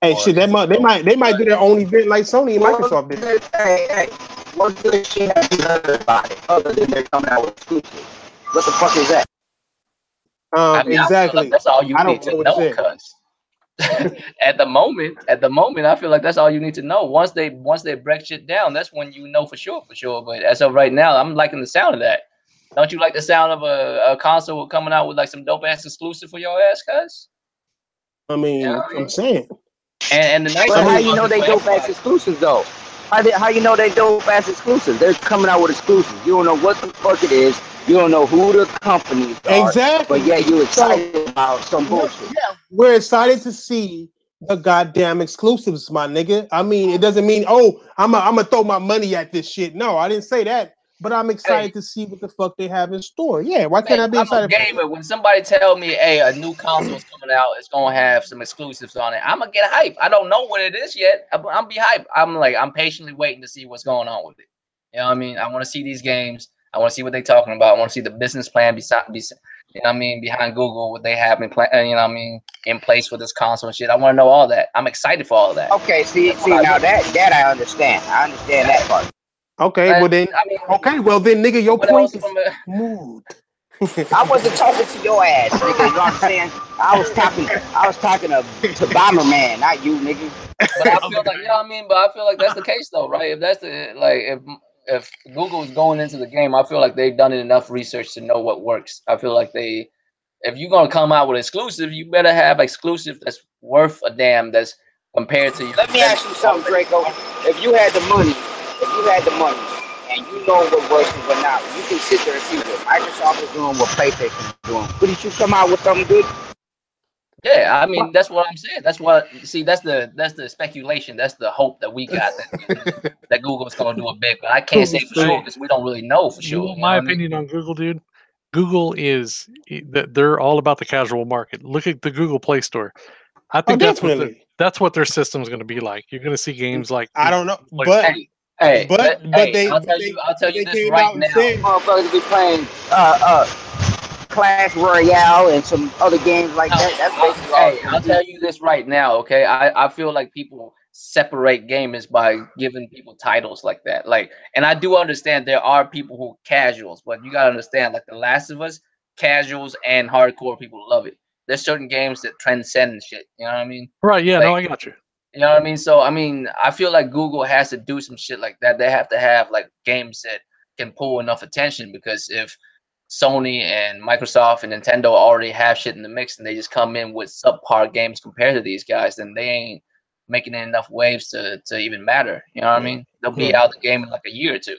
Hey, shit! They might do their own event like Sony and Microsoft did. Hey, what good shit have you heard about it other than they're coming out with exclusives? What the fuck is that? I mean, exactly. Like that's all you need to know, cuz at the moment, I feel like that's all you need to know. Once they break shit down, that's when you know for sure. But as of right now, I'm liking the sound of that. Don't you like the sound of a console coming out with like some dope ass exclusive for your ass, cuz? I mean, I'm saying. And the nice thing, how you know they dope ass exclusives though? How you know they dope ass exclusives? They're coming out with exclusives. You don't know what the fuck it is. You don't know who the companies are. Exactly. But yeah, you're excited about some bullshit. Yeah, we're excited to see the goddamn exclusives, my nigga. I mean, it doesn't mean I'm gonna throw my money at this shit. No, I didn't say that. But I'm excited to see what the fuck they have in store. Yeah, why can't I be excited? I'm a gamer. When somebody tell me, hey, a new console is coming out, it's gonna have some exclusives on it, I'm gonna get hype. I don't know what it is yet. I'm be hype. I'm patiently waiting to see what's going on with it. You know what I mean? I want to see these games. I want to see what they're talking about. I want to see the business plan behind Google, what they have in in place for this console and shit. I want to know all that. I'm excited for all of that. Okay, see now that I understand. I understand that part. Okay, well then, nigga, your point is mood. I wasn't talking to your ass, nigga. You know what I'm saying? I was talking to Bomberman, not you, nigga. But I feel like, you know what I mean? But I feel like that's the case though, right? If that's if Google is going into the game, I feel like they've done enough research to know what works. I feel like if you're gonna come out with exclusive, you better have exclusive that's worth a damn. That's compared to you. Let me ask you something, Draco. If you had the money and you know what works and what not, you can sit there and see what Microsoft is doing, what PlayStation is doing. Wouldn't you come out with something good? Yeah, I mean that's what I'm saying. That's the speculation. That's the hope that we got that Google's gonna do a big. But I can't say for sure because we don't really know for sure. You know my opinion on Google, dude. Google they're all about the casual market. Look at the Google Play Store. I think that's what their system is going to be like. You're going to see games like I don't know, but Hey, I'll tell you this came right out and now. said, motherfuckers be playing Clash Royale and some other games like that. That's basically all it's gonna I'll be. tell you this right now, okay? I feel like people separate gamers by giving people titles like that. Like, and I do understand there are people who casuals, but you gotta understand, like The Last of Us, casuals and hardcore people love it. There's certain games that transcend shit. You know what I mean? Right? Yeah. Like, No, I got you. you know what I mean? So I mean, I feel like Google has to do some shit like that. They have to have like games that can pull enough attention, because if Sony and Microsoft and Nintendo already have shit in the mix and they just come in with subpar games compared to these guys, then they ain't making enough waves to even matter. You know what I mean? They'll be out the game in like a year or two.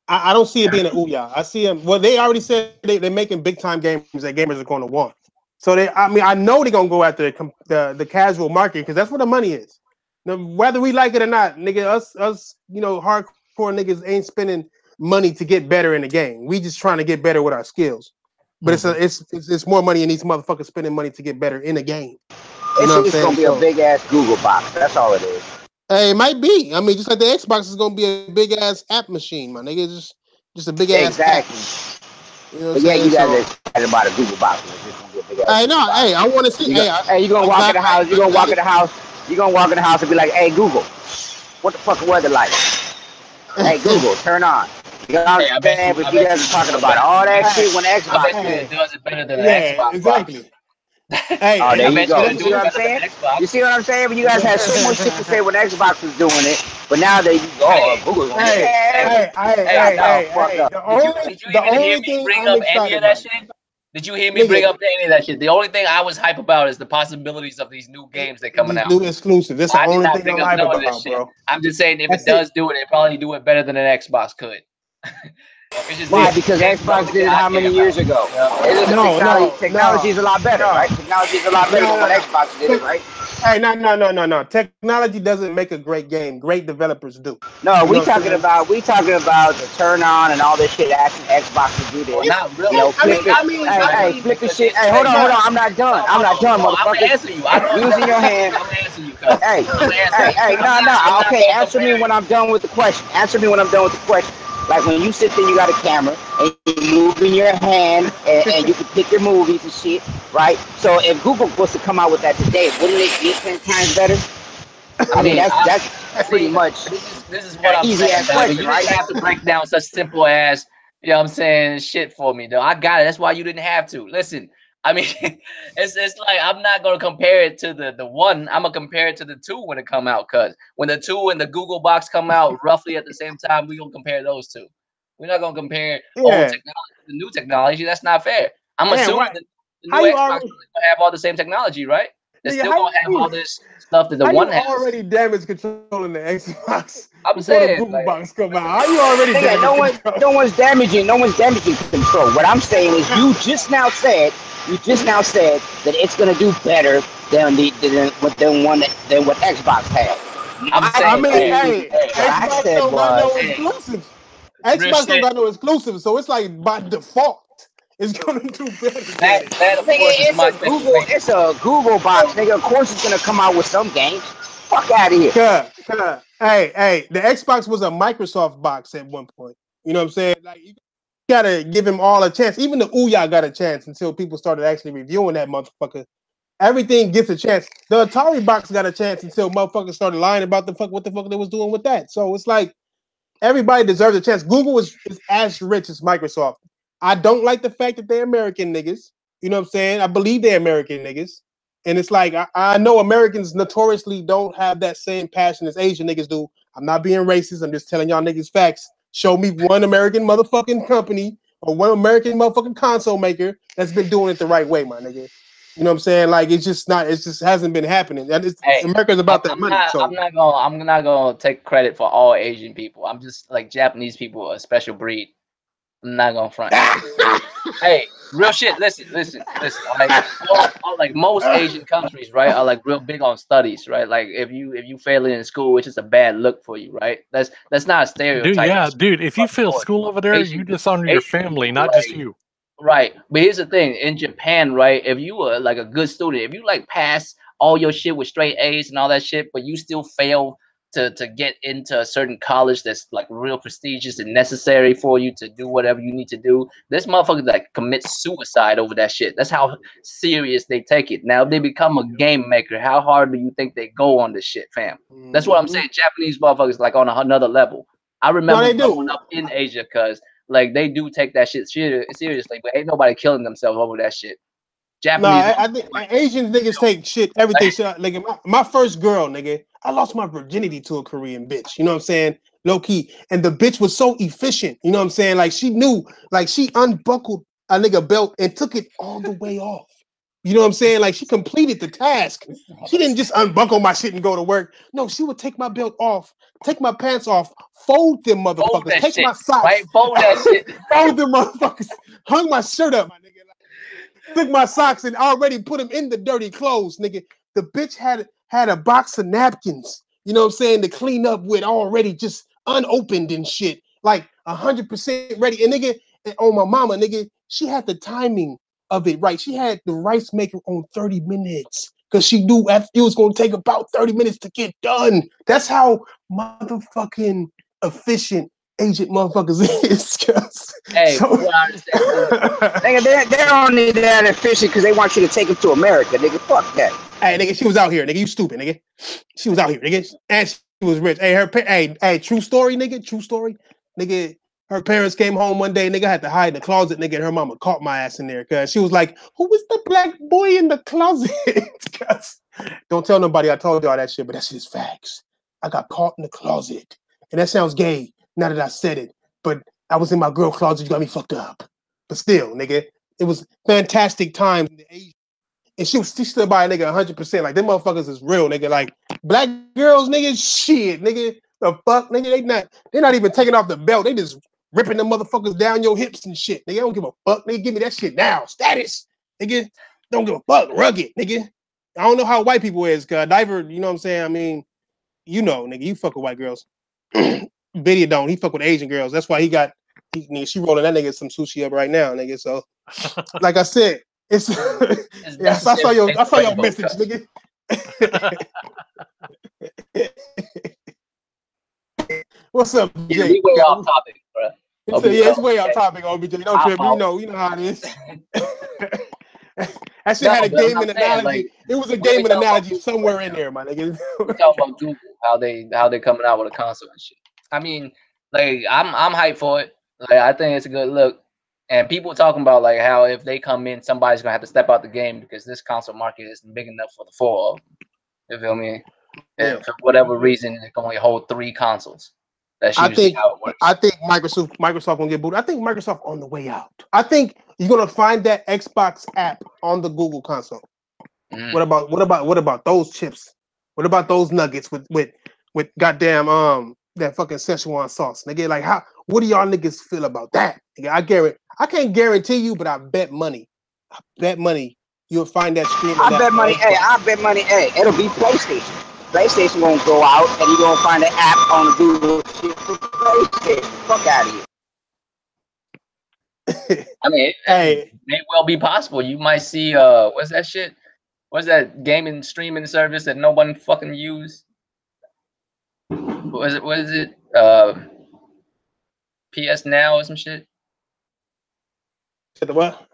I don't see it being an ooh-yah. I see them. Well, they already said they're making big time games that gamers are going to want. So I know they're gonna go after the casual market because that's where the money is. Now, whether we like it or not, nigga, us, hardcore niggas ain't spending money to get better in the game. We just trying to get better with our skills. But it's more money in these motherfuckers spending money to get better in the game. It's just gonna be a big ass Google box. That's all it is. Hey, it might be. I mean, just like the Xbox is gonna be a big ass app machine, my nigga. Just a big ass app. You know what I'm saying? You guys are excited about a Google box. It's just gonna be a big ass. I know. Hey, I want to see. You gonna walk in the house. You gonna walk in the house. You gonna walk in the house and be like, "Hey Google, what the fuck weather like? Hey Google, turn on." You know what I'm saying? But you guys are talking about all that shit when Xbox. I bet you it does it better than an Xbox. Exactly. Hey, oh, there you go. You see what I'm saying? You see what I'm saying? But you guys had so much shit to say when Xbox was doing it, but now they Google. Hey. Did you even hear me bring up any of that shit? Did you hear me bring up any of that shit? The only thing I was hype about is the possibilities of these new games that coming out. New exclusives. That's the only thing I'm hype about, bro. I'm just saying, if it does do it, it probably do it better than an Xbox could. Why? Because Xbox did it how many years ago? Technology is a lot better, right? Technology is a lot better than what Xbox did, right? Hey, no. Technology doesn't make a great game. Great developers do. No, we talking about the turn on and all this shit. Asking Xbox to do this. Not really. Flip the shit. Hey, hold on. I'm not done, motherfucker. I'm gonna answer you. Using your hand. I'm gonna answer you. Hey, no. Okay, answer me when I'm done with the question. Like when you sit there, you got a camera and you move in your hand and you can pick your movies and shit, right? So if Google was to come out with that today, wouldn't it be 10 times better? I mean, that's pretty much this is what I'm easy saying. Question, you right? didn't have to break down such simple as, you know what I'm saying, shit for me, though. I got it. That's why you didn't have to. Listen, I mean, it's like I'm not gonna compare it to the one. I'm gonna compare it to the two when it come out. Cause when the two and the Google box come out roughly at the same time, we gonna compare those two. We're not gonna compare old technology to the new technology. That's not fair. I'm assuming the new Xbox is gonna have all the same technology, right? They're still gonna have all this stuff that the one has. Already damage controlling the Xbox. I'm saying, the Google box come out. How you already damage control? No one's damaging control. What I'm saying is, you just now said that it's gonna do better than what Xbox has. Xbox don't got no exclusives. Xbox don't got no exclusives, so it's like by default, it's gonna do better. It's a Google box, nigga. Of course, it's gonna come out with some games. Fuck out of here. Hey, the Xbox was a Microsoft box at one point. You know what I'm saying? Like, you gotta give him all a chance. Even the Ouya got a chance until people started actually reviewing that motherfucker. Everything gets a chance. The Atari box got a chance until motherfuckers started lying about what the fuck they was doing with that. So it's like everybody deserves a chance. Google is as rich as Microsoft. I don't like the fact that they're American niggas. You know what I'm saying? I believe they're American niggas. And it's like, I know Americans notoriously don't have that same passion as Asian niggas do. I'm not being racist. I'm just telling y'all niggas facts. Show me one American motherfucking company or one American motherfucking console maker that's been doing it the right way, my nigga. You know what I'm saying? Like, it just hasn't been happening. America's about that money. I'm not gonna take credit for all Asian people. I'm just like, Japanese people are a special breed. I'm not gonna front. Hey, real shit. Listen. Like most Asian countries, right, are like real big on studies, right? Like if you failing in school, it's just a bad look for you, right? That's not a stereotype. Dude. If you fail school over there, you dishonor your family, not just you. Right. But here's the thing: in Japan, right, if you were like a good student, if you like pass all your shit with straight A's and all that shit, but you still fail to get into a certain college that's like real prestigious and necessary for you to do whatever you need to do. This motherfucker like commits suicide over that shit. That's how serious they take it. Now if they become a game maker, how hard do you think they go on this shit, fam? That's what I'm saying. Japanese motherfuckers like on another level. I remember growing up in Asia, cause like they do take that shit seriously, but ain't nobody killing themselves over that shit. Japanese. I think Asian niggas take shit, everything shit. Like my first girl, nigga, I lost my virginity to a Korean bitch. You know what I'm saying? Low key. And the bitch was so efficient. You know what I'm saying? Like she knew, like she unbuckled a nigga belt and took it all the way off. You know what I'm saying? Like she completed the task. She didn't just unbuckle my shit and go to work. No, she would take my belt off, take my pants off, fold them motherfuckers, take my socks, right? Fold that shit, fold them motherfuckers, hung my shirt up, my nigga. Took my socks and already put them in the dirty clothes, nigga. The bitch had a box of napkins, you know what I'm saying, to clean up with already just unopened and shit, like 100% ready. And nigga, and on my mama, nigga, she had the timing of it right. She had the rice maker on 30 minutes because she knew it was going to take about 30 minutes to get done. That's how motherfucking efficient Asian motherfuckers is. Hey, so, nigga, they don't need that efficient because they want you to take them to America, nigga. Fuck that. Hey, nigga, she was out here, nigga. You stupid, nigga. She was out here, nigga, and she was rich. Hey, hey, true story, nigga. True story, nigga. Her parents came home one day, nigga. Had to hide in the closet, nigga. And her mama caught my ass in there because she was like, "Who was the black boy in the closet?" Don't tell nobody I told you all that shit, but that shit is facts. I got caught in the closet, and that sounds gay now that I said it, but I was in my girl closet. You got me fucked up, but still, nigga, it was fantastic times in the 80s. And she stood by a nigga 100%. Like, them motherfuckers is real, nigga. Like, black girls, nigga, shit, nigga. The fuck, nigga, they're not even taking off the belt. They just ripping them motherfuckers down your hips and shit. Nigga, I don't give a fuck. Nigga, give me that shit now. Status. Nigga, don't give a fuck. Rugged, nigga. I don't know how white people is, cause Diver, you know what I'm saying? I mean, you know, nigga, you fuck with white girls. Biddy don't. He fuck with Asian girls. That's why she rolling that nigga some sushi up right now, nigga. So, like I said, it's yeah. I saw your message, nigga. What's up, Jay? Yeah, we way off topic, bro. It's way off topic, OBJ. Don't trip. You know how it is. That shit had a gaming analogy. Like, it was a gaming analogy somewhere in there, my nigga. We talking about Google, how they coming out with a console and shit. I mean, like I'm hyped for it. Like I think it's a good look. And people talking about like how if they come in, somebody's gonna have to step out the game because this console market isn't big enough for the four of them. You feel me? And for whatever reason, it can only hold 3 consoles. That's usually how it works. I think Microsoft gonna get booted. I think Microsoft on the way out. I think you're gonna find that Xbox app on the Google console. What about those chips? What about those nuggets with goddamn that fucking Szechuan sauce? Nigga, like what do y'all niggas feel about that? Nigga, I can't guarantee you, but I bet money you'll find that streaming. I bet money, it'll be PlayStation. PlayStation won't go out, and you're gonna find an app on the Google shit for PlayStation. Fuck out of here. I mean, it may well be possible. You might see what's that shit? What's that gaming streaming service that no one fucking use? What is it? PS Now or some shit? The what?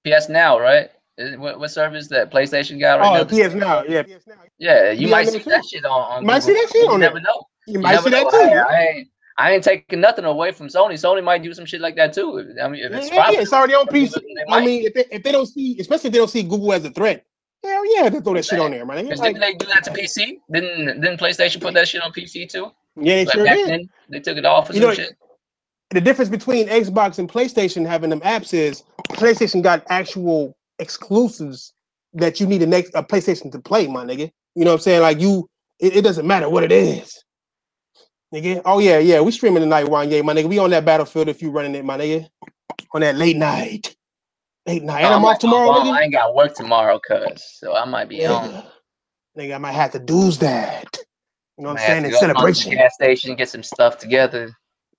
PS Now, right? What service that PlayStation got right now? Oh, PS Now, yeah. Yeah, you might see that shit on. You might see that shit on there. You never know. You might see that too. I ain't taking nothing away from Sony. Sony might do some shit like that too. I mean, if it's it's already on PC. I mean, if they don't see, especially if they don't see Google as a threat, hell yeah, they throw that shit on there, man. Didn't they do that to PC? Didn't PlayStation put that shit on PC too? Yeah, they sure did. Then, they took it off for some shit. The difference between Xbox and PlayStation having them apps is PlayStation got actual exclusives that you need a PlayStation to play, my nigga. You know what I'm saying? Like it doesn't matter what it is. Nigga. Oh yeah, we streaming tonight, Wanye, my nigga. We on that Battlefield if you running it, my nigga. On that late night. And I'm off tomorrow, nigga. I ain't got work tomorrow, so I might be on. Nigga, I might have to do that. You know what I'm saying? In celebration. Gas station, get some stuff together.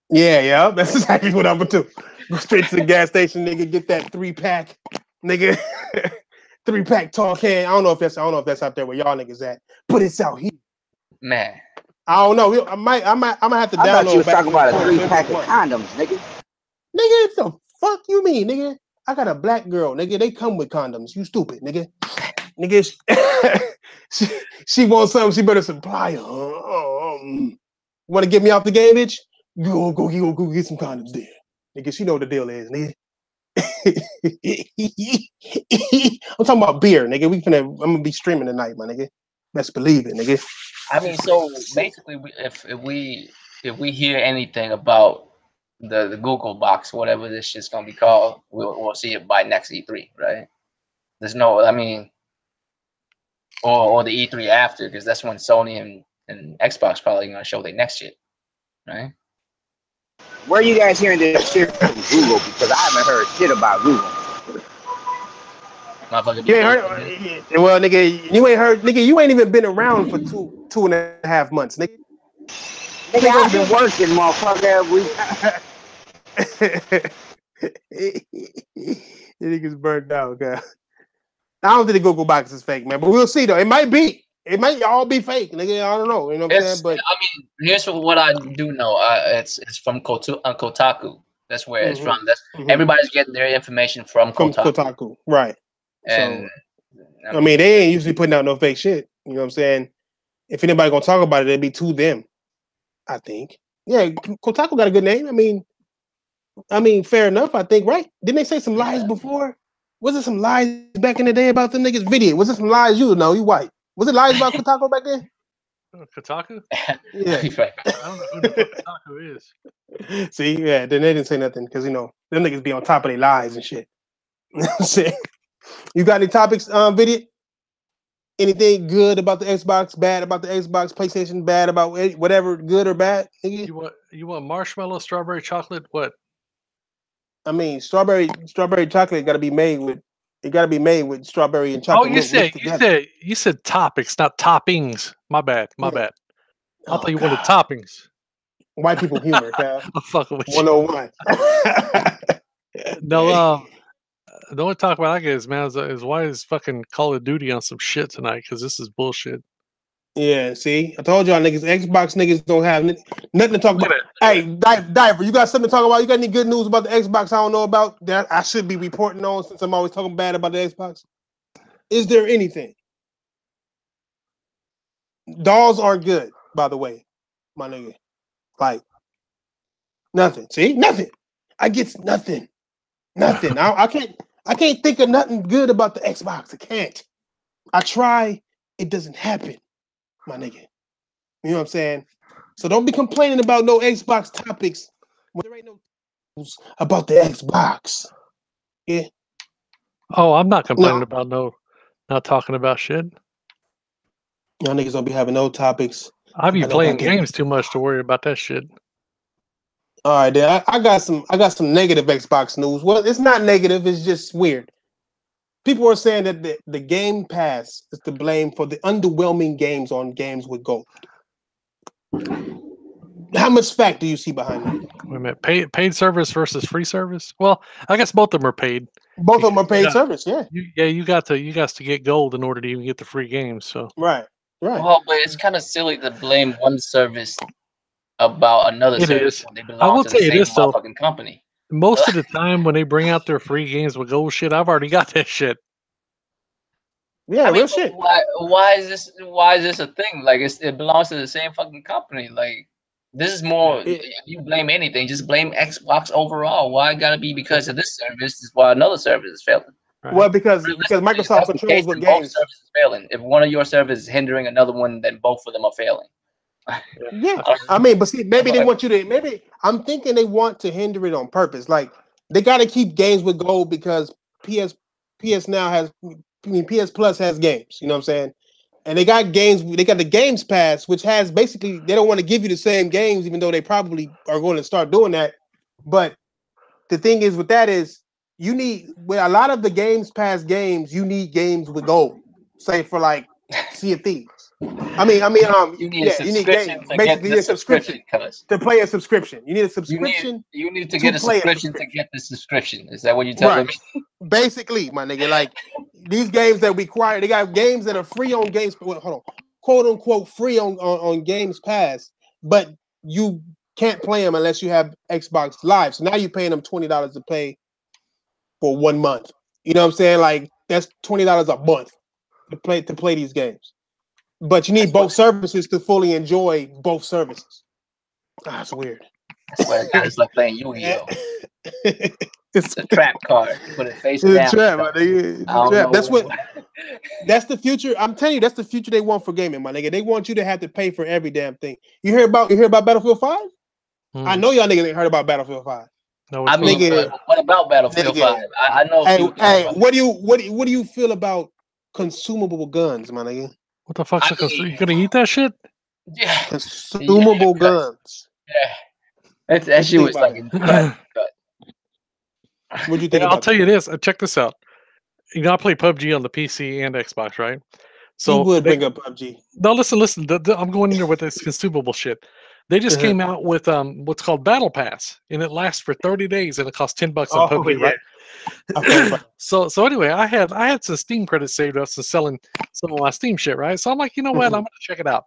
Yeah, that's exactly what I'm gonna do. Go straight to the gas station, nigga, get that 3-pack, nigga. 3-pack tall can. I don't know if that's out there where y'all niggas at, but it's out here. Man, I don't know. I might have to download. I thought you was talking about a 3-pack of condoms, nigga. Nigga, the fuck you mean, nigga? I got a black girl, nigga. They come with condoms. You stupid, nigga. Nigga, she wants something. She better supply. Want to get me off the game, bitch? Go get some condoms there, nigga. She know what the deal is, nigga. I'm talking about beer, nigga. I'm gonna be streaming tonight, my nigga. Best believe it, nigga. I mean, so basically, if we hear anything about the Google box, whatever this shit's gonna be called, we'll see it by next E3, right? There's no, I mean, or the E3 after, because that's when Sony and Xbox probably gonna show their next shit, right? Where are you guys hearing this shit from Google? Because I haven't heard shit about Google. You ain't heard? Well, nigga, you ain't heard. Nigga, you ain't even been around for 2.5 months, nigga. Nigga, I've been working, motherfucker. The nigga's burned out, guy. I don't think the Google box is fake, man, but we'll see though. It might be. It might all be fake, nigga. I don't know. You know what I'm saying? But I mean, here's what I do know. It's from Kotaku. That's where it's from. That's everybody's getting their information from Kotaku, right? And so, I mean, they ain't usually putting out no fake shit. You know what I'm saying? If anybody gonna talk about it, it'd be to them. I think. Yeah, Kotaku got a good name. I mean, fair enough. I think, right? Didn't they say some lies before? Was it some lies back in the day about the niggas video? Was it some lies? You know, you white. Was it lies about Kotaku back then? Kotaku? Yeah. I don't know who the fuck Kotaku is. See, yeah, then they didn't say nothing because, you know, them niggas be on top of their lies and shit. You know what I'm saying? You got any topics, video? Anything good about the Xbox, bad about the Xbox, PlayStation, bad about whatever, good or bad? You want marshmallow, strawberry chocolate, what? I mean, strawberry chocolate got to be made with strawberry and chocolate. Oh, you said topics, not toppings. My bad. I thought you wanted toppings. White people humor, pal. I'm fucking with 101. No, the only talk about I get is, man, is why is fucking Call of Duty on some shit tonight? Because this is bullshit. Yeah, see, I told y'all niggas, Xbox niggas don't have nothing to talk about. Hey, Diver, you got something to talk about? You got any good news about the Xbox I don't know about that I should be reporting on since I'm always talking bad about the Xbox? Is there anything? Dolls aren't good, by the way, my nigga. Like, nothing. See? Nothing. I get nothing. Nothing. I can't think of nothing good about the Xbox. I can't. I try. It doesn't happen, my nigga. You know what I'm saying? So don't be complaining about no Xbox topics when there ain't no news about the Xbox. Yeah. Oh, I'm not complaining about not talking about shit. Y'all niggas don't be having no topics. I be playing games too much to worry about that shit. All right, then I got some negative Xbox news. Well, it's not negative, it's just weird. People are saying that the Game Pass is to blame for the underwhelming games on Games with Gold. How much fact do you see behind that? Wait a minute, paid service versus free service? Well, I guess both of them are paid. Both of them are paid service, yeah. You got to get gold in order to even get the free games. So right. Well, but it's kind of silly to blame one service about another service when they belong to the same motherfucking company. Most of the time when they bring out their free games with gold shit, I've already got that shit. Yeah, real shit. Why is this a thing? Like it belongs to the same fucking company. Like this is more. If you blame anything, just blame Xbox overall. Why it gotta be because of this service? Is why another service is failing. Right. Well, because Microsoft controls what games. Both services failing. If one of your services is hindering another one, then both of them are failing. Yeah, I mean, but see, maybe they want you to. Maybe I'm thinking they want to hinder it on purpose. Like they got to keep games with gold because PS now has. I mean, PS Plus has games. You know what I'm saying? And they got games. They got the Games Pass, which has basically they don't want to give you the same games, even though they probably are going to start doing that. But the thing is, with that is you need with a lot of the Games Pass games, you need games with gold. Say for like Sea of Thieves. You need games. Basically, you need a subscription to play a subscription. You need a subscription. You need to get a subscription to get the subscription. Is that what you're telling me? Basically, my nigga, like these games that require, they got games that are free on games. Wait, hold on. quote unquote free on Games Pass, but you can't play them unless you have Xbox Live. So now you're paying them $20 to pay for 1 month. You know what I'm saying? Like that's $20 a month to play these games. But you need both services to fully enjoy both services. That's weird. I swear, it's like playing Yu-Gi-Oh. It's a trap card. You put it face it's down. Trap, That's what. That's the future. I'm telling you, that's the future they want for gaming, my nigga. They want you to have to pay for every damn thing. You hear about Battlefield 5? I know y'all niggas ain't heard about Battlefield 5. No, I mean, what about Battlefield 5? I know. Hey, what do you feel about consumable guns, my nigga? What the fuck's you gonna eat that shit? Yeah, consumable guns. Yeah, that shit was like What'd you think? I'll tell you this. Check this out. You know, I play PUBG on the PC and Xbox, right? So you would bring up PUBG. No, listen. I'm going in there with this consumable shit. They just came out with what's called Battle Pass, and it lasts for 30 days, and it costs $10 on PUBG, right? So anyway, I had some Steam credits saved up to selling some of my Steam shit, right? So I'm like, you know what? I'm gonna check it out.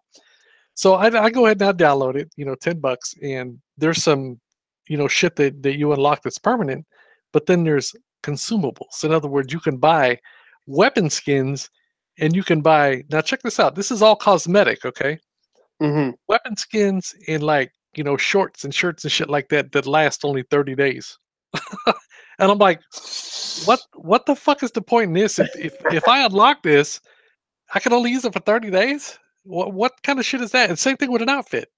So I go ahead and I download it, you know, $10, and there's some, you know, shit that you unlock that's permanent, but then there's consumables. In other words, you can buy weapon skins, and you can buy. Now check this out. This is all cosmetic, okay? Weapon skins and like, you know, shorts and shirts and shit like that last only 30 days. And I'm like, what the fuck is the point in this? If I unlock this, I can only use it for 30 days? What kind of shit is that? And same thing with an outfit.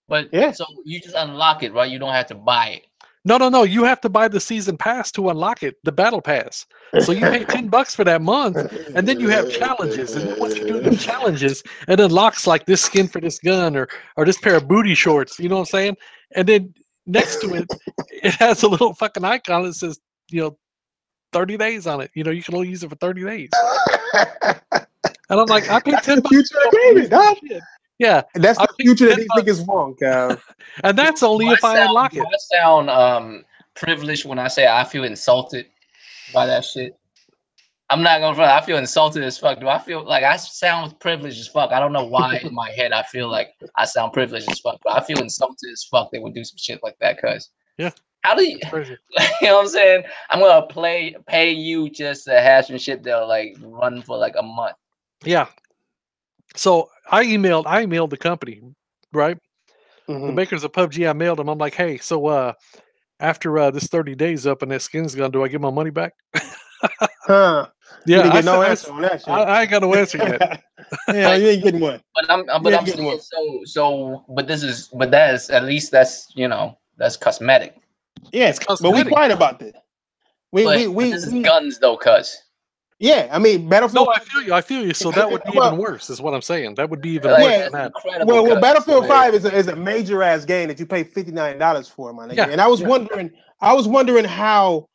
But so you just unlock it, right? You don't have to buy it. No. You have to buy the season pass to unlock it, the battle pass. So you pay $10 for that month, and then you have challenges. And once you do the challenges, it unlocks like this skin for this gun or this pair of booty shorts. You know what I'm saying? And then next to it, it has a little fucking icon that says, you know, 30 days on it. You know, you can only use it for 30 days. And I'm like, I paid $10. Future of gaming, dog. Yeah, that's the future that these niggas want, Cal. And that's only if I unlock it. I sound privileged when I say I feel insulted by that shit. I'm not gonna front. I feel insulted as fuck. Do I feel like I sound privileged as fuck? I don't know why in my head I feel like I sound privileged as fuck, but I feel insulted as fuck. They would do some shit like that, cause how do you? You know what I'm saying? I'm gonna pay you just to have some shit that'll like run for like a month. Yeah. So I emailed the company, right? The makers of PUBG. I mailed them. I'm like, hey, so after this 30 days up and that skin's gone, do I get my money back? Yeah, you didn't get no answer on that shit. I ain't got no answer yet. Yeah, you ain't getting one. But I'm saying but that is at least that's, you know, that's cosmetic. Yeah, it's cosmetic. But we quiet about that. This is guns though, cuz. Yeah, I mean, Battlefield. No, I feel you. So that would be even worse, is what I'm saying. That would be even worse than that. Well, Battlefield 5 is a major ass game that you pay $59 for, my nigga. Yeah, and I was wondering how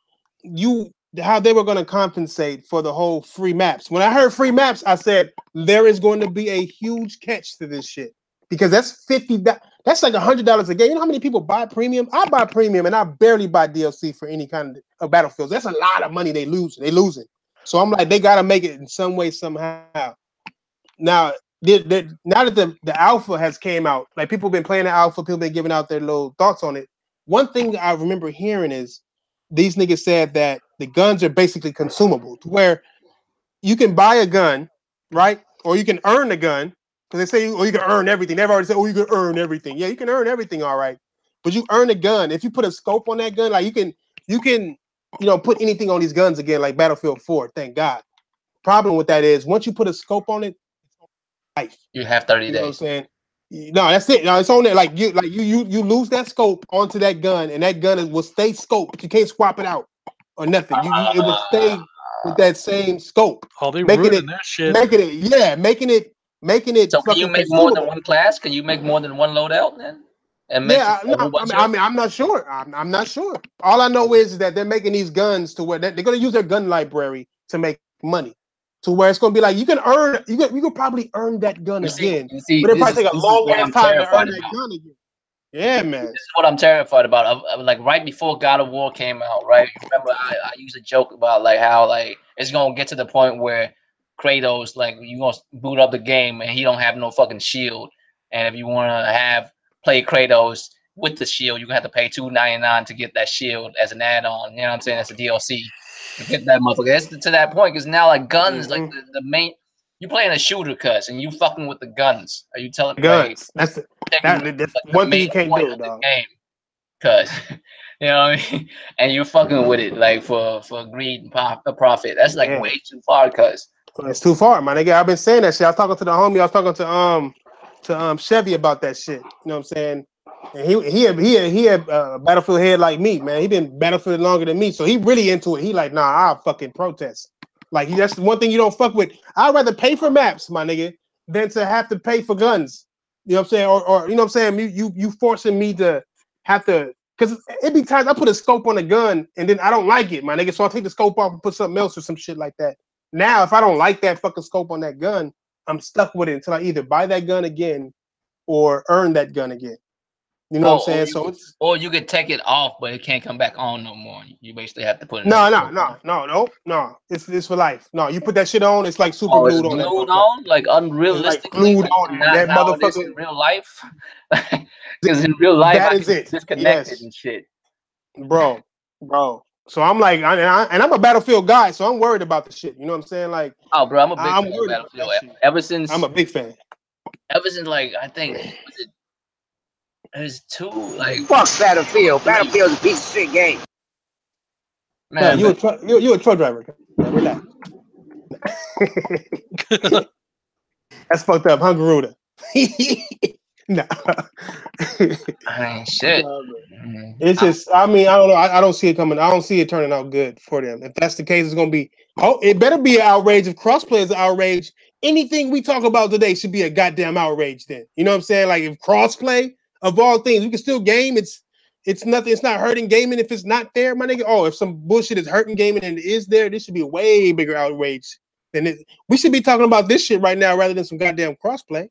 they were going to compensate for the whole free maps. When I heard free maps, I said there is going to be a huge catch to this shit, because that's $50. That's like $100 a game. You know how many people buy premium? I buy premium, and I barely buy DLC for any kind of Battlefields. That's a lot of money they losing. So I'm like, they got to make it in some way, somehow. Now that the alpha has came out, like people have been playing the alpha, people been giving out their little thoughts on it. One thing I remember hearing is these niggas said that the guns are basically consumable, to where you can buy a gun, right? Or you can earn a gun, because they say, you can earn everything. They've already said, you can earn everything. Yeah, you can earn everything, all right. But you earn a gun. If you put a scope on that gun, like you can you know, put anything on these guns again, like Battlefield 4. Thank God. Problem with that is once you put a scope on it, life. You have 30 days. You know what I'm saying? No, that's it. No, it's on there. Like you lose that scope onto that gun, and that gun will stay scoped. You can't swap it out or nothing. It will stay with that same scope. Oh, they ruining that shit. Making it. So can you make more than one class? Can you make more than one loadout then? I'm not sure. I'm not sure. All I know is that they're making these guns to where they're going to use their gun library to make money, to where it's going to be like you can probably earn that gun again, but it probably take a long ass time to earn that gun again. Yeah, man. This is what I'm terrified about. Like right before God of War came out, right? Remember, I used to joke about like how like it's going to get to the point where Kratos, like you gonna boot up the game and he don't have no fucking shield, and if you wanna play Kratos with the shield, you're gonna have to pay $2.99 to get that shield as an add-on. You know what I'm saying? That's a DLC to get that motherfucker. That's to that point because now like guns, like the main, you playing a shooter, cuz, and you fucking with the guns. Are you telling me guns? Like, that's one thing you can't do, dog. Game, cuz you know what I mean? And you're fucking with it like for greed and profit. That's like way too far, cuz. It's too far, my nigga. I've been saying that shit. I was talking to the homie. I was talking to Chevy about that shit. You know what I'm saying? And he had Battlefield head like me, man. He been Battlefield longer than me, so he really into it. He like, nah, I'll fucking protest. Like that's the one thing you don't fuck with. I'd rather pay for maps, my nigga, than to have to pay for guns. You know what I'm saying? Or you know what I'm saying? You forcing me to have to, because it be times I put a scope on a gun and then I don't like it, my nigga. So I'll take the scope off and put something else or some shit like that. Now, if I don't like that fucking scope on that gun, I'm stuck with it until I either buy that gun again or earn that gun again. You know what I'm saying? Or you could take it off, but it can't come back on no more. You basically have to put it. No. It's for life. No, you put that shit on. It's like super glued on. Glued on, like unrealistically. Glued on. That motherfucker in real life. Because in real life, that is it. Disconnected and shit, bro. So I'm like, and I'm a Battlefield guy, so I'm worried about the shit. You know what I'm saying? Like, oh, bro, I'm a big fan of Battlefield. Ever since I'm a big fan. Ever since like I think there's two like fuck Battlefield. Battlefield's a piece of shit game. Man, you a truck driver. Relax. That's fucked up, huh, Garuda? Nah. I ain't shit. It's just, I mean, I don't know. I don't see it coming. I don't see it turning out good for them. If that's the case, it's gonna be. Oh, it better be an outrage. If crossplay is an outrage, anything we talk about today should be a goddamn outrage. Then you know what I'm saying? Like if crossplay of all things, we can still game. It's nothing. It's not hurting gaming if it's not there, my nigga. Oh, if some bullshit is hurting gaming and it is there, this should be a way bigger outrage than it. We should be talking about this shit right now rather than some goddamn crossplay.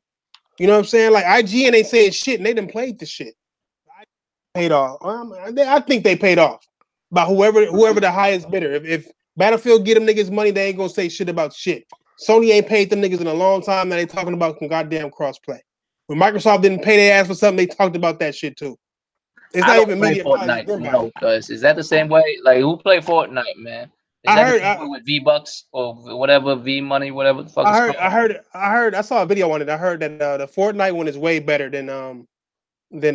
You know what I'm saying? Like IGN ain't saying shit, and they done played the shit. Paid off. I think they paid off by whoever the highest bidder. If Battlefield get them niggas money, they ain't gonna say shit about shit. Sony ain't paid them niggas in a long time. Now they talking about some goddamn crossplay. When Microsoft didn't pay their ass for something, they talked about that shit too. It's not even media. No, because is that the same way? Like who play Fortnite, man? I heard with V-Bucks or whatever, V-Money, whatever the fuck. I saw a video on it. I heard that the Fortnite one is way better than the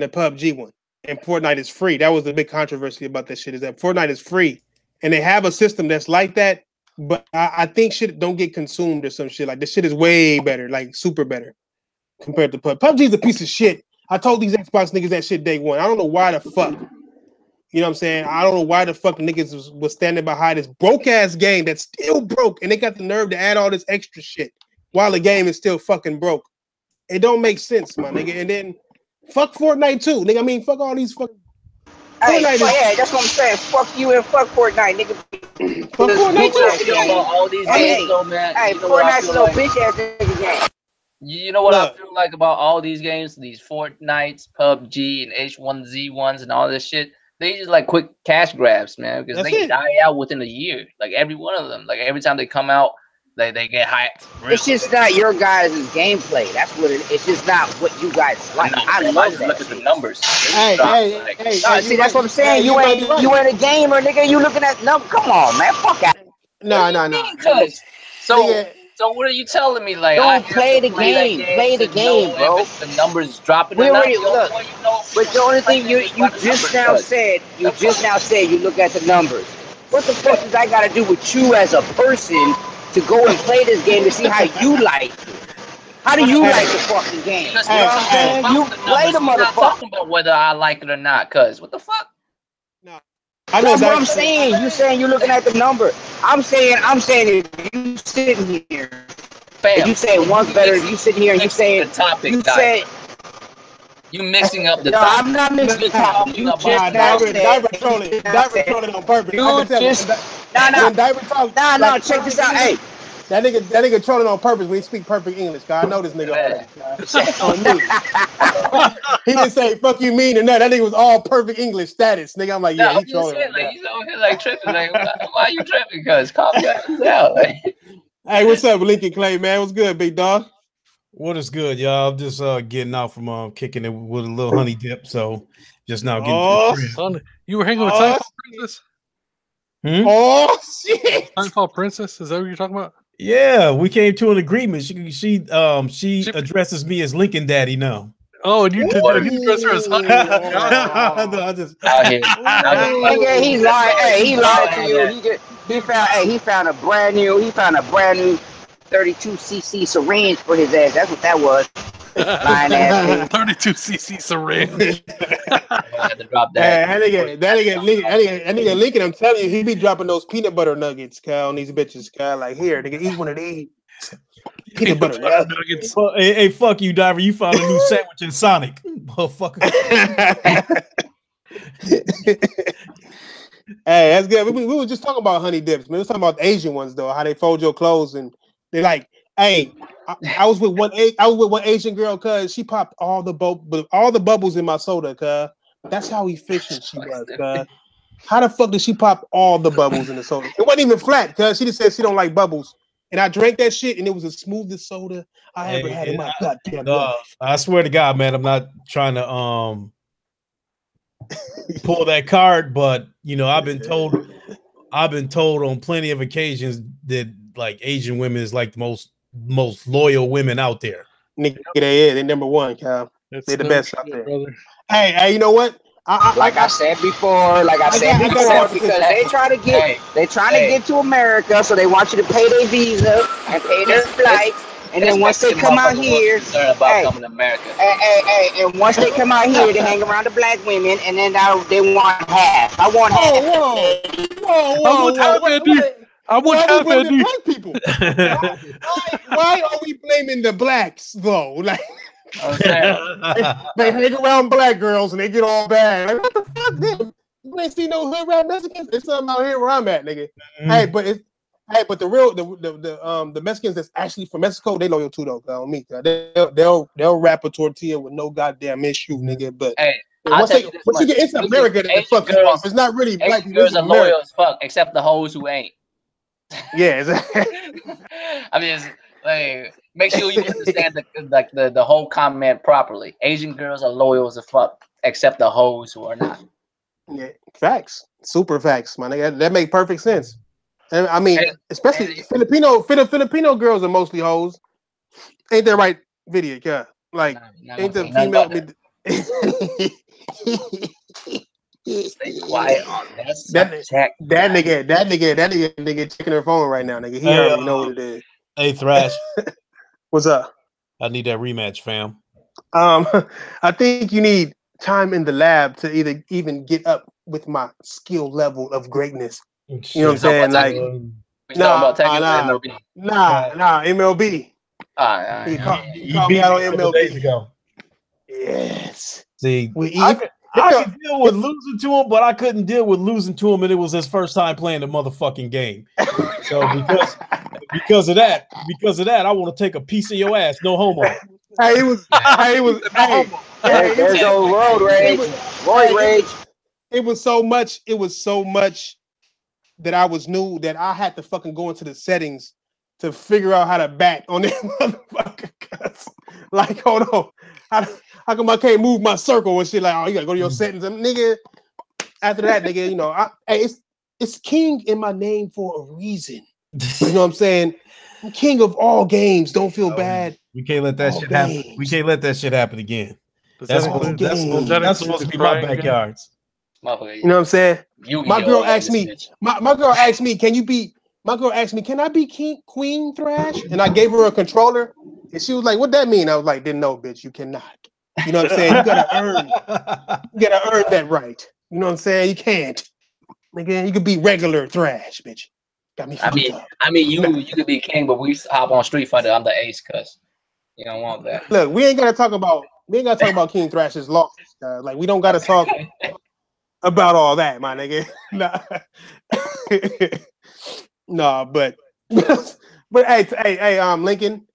PUBG one. And Fortnite is free. That was the big controversy about that shit, is that Fortnite is free. And they have a system that's like that, but I think shit don't get consumed or some shit. Like this shit is way better, like super better compared to PUBG. PUBG is a piece of shit. I told these Xbox niggas that shit day one. I don't know why the fuck. You know what I'm saying? I don't know why the fuck niggas was standing behind this broke ass game that's still broke, and they got the nerve to add all this extra shit while the game is still fucking broke. It don't make sense, my nigga. And then fuck Fortnite too, nigga. I mean, fuck all these fucking. Hey, yeah, that's what I'm saying. Fuck you and fuck Fortnite, nigga. Fuck Fortnite too. All these games, though, man. Hey, Fortnite's a little bitch ass nigga game. You know what I feel like about all these games, these Fortnites, PUBG, and H1Z1s, and all this shit? They just like quick cash grabs, man, because they die out within a year. Like every one of them. Like every time they come out, they get hyped. It's just not your guys' gameplay. That's what it's just not what you guys like. I love that. Look at the numbers. Hey, see, that's what I'm saying. You ain't a gamer, nigga. You looking at numbers. Come on, man. Fuck out. No. So what are you telling me? Like, don't play the game. Play the game, bro. If the numbers dropping. We already look. But the only thing you just now said you look at the numbers. What the fuck does I got to do with you as a person to go and play this game to see how you like it? How do you like the fucking game? You know what I'm saying? You play the motherfucker. I'm not talking about whether I like it or not, cuz what the fuck? No. That's what I'm saying. You saying you're looking at the number. I'm saying if you sitting here, if you say one's better, you sitting here and you saying the topic. You say you mixing up the no, topic. I'm not mixing the topic. You just Diver trolling on purpose. No, check this out. Hey. That nigga trolling on purpose when he speak perfect English. I know this nigga on me. He didn't say fuck you mean or nothing. That nigga was all perfect English status. Nigga, I'm like, yeah, he trolling. Like, he's over here like tripping. Like, why are you tripping? Cuz calm down. Hey, what's up, Lincoln Clay, man? What's good, big dog? What is good, y'all? I'm just getting out from kicking it with a little honey dip, so just now getting to the crib. You were hanging with Time Called Princess? Oh shit! Time Called Princess? Is that what you're talking about? Yeah, we came to an agreement. She addresses me as Lincoln Daddy now. Oh, and you address her as honey. Nigga, he lied. Hey, he lied to you. He found a brand new 32cc syringe for his ass. That's what that was. Lying ass 32cc syringe. I had to drop that. That nigga Lincoln, I'm telling you, he be dropping those peanut butter nuggets, Kyle, on these bitches, Kyle. Like, here, nigga, eat one of these. Peanut butter nuggets. Well, hey, fuck you, Diver. You found a new sandwich in Sonic, motherfucker. Hey, that's good. We were just talking about honey dips, man. We were talking about the Asian ones though, how they fold your clothes and they like, hey, I was with one Asian girl, cuz she popped all the bubbles in my soda, cuz. That's how efficient she was, cuz. How the fuck did she pop all the bubbles in the soda? It wasn't even flat, cuz she just said she don't like bubbles. And I drank that shit, and it was the smoothest soda I ever had in my goddamn life. I swear to God, man, I'm not trying to pull that card, but you know, I've been told on plenty of occasions that like Asian women is like the most loyal women out there. Nigga, they're number one, Kyle. They're the best out there. Brother. Hey, you know what? I said before, because they try to get to America, so they want you to pay their visa and pay their flights, and then once they come out here, coming to America. And once they come out here, they hang around the black women, and then they want half. I want half. Whoa. I want half of the black people. Why are we blaming the blacks though? Like. They hang around black girls and they get all bad. Like, what the fuck, them? You ain't see no hood rap Mexicans. There's something out here where I'm at, nigga. But the Mexicans that's actually from Mexico, they loyal too though. On me, they'll wrap a tortilla with no goddamn issue, nigga. But once you get into America, they fuck you off. It's not really black people. Girls are loyal as fuck, except the hoes who ain't. Yeah, exactly. I mean, it's like. Make sure you understand the whole comment properly. Asian girls are loyal as a fuck, except the hoes who are not. Yeah, facts, super facts, my nigga. That make perfect sense. And I mean, especially Filipino girls are mostly hoes. Ain't that right, video? Yeah, like ain't the female? Stay quiet on that nigga checking her phone right now, nigga. He already know what it is. Hey, Thrash. What's up? I need that rematch, fam. I think you need time in the lab to even get up with my skill level of greatness. You know what I'm saying? Like, MLB. He called me out on MLB. Days ago. Yes. See, I could deal with losing to him, but I couldn't deal with losing to him, and it was his first time playing the motherfucking game. So because of that, I want to take a piece of your ass. No homo. There's no road rage. It was so much that I was new that I had to fucking go into the settings to figure out how to bat on that motherfucker. Like, hold on. How come I can't move my circle and shit? Like, oh, you gotta go to your settings, and nigga. After that, nigga, you know, it's king in my name for a reason. You know what I'm saying? I'm king of all games. Don't feel bad. We can't let that shit happen. We can't let that shit happen again. That's supposed to be my backyards. You know what I'm saying? My girl asked me, can I be Queen Thrash? And I gave her a controller, and she was like, "What that mean?" I was like, "Didn't know, bitch. You cannot." You know what I'm saying? You gotta earn that right. You know what I'm saying? You can't. Nigga, you could be regular Thrash, bitch. Got me. I mean, you could be king, but we hop on Street Fighter. I'm the ace, cuz you don't want that. Look, we ain't gotta talk about King Thrash's loss. Like, we don't gotta talk about all that, my nigga. Nah, but hey, Lincoln,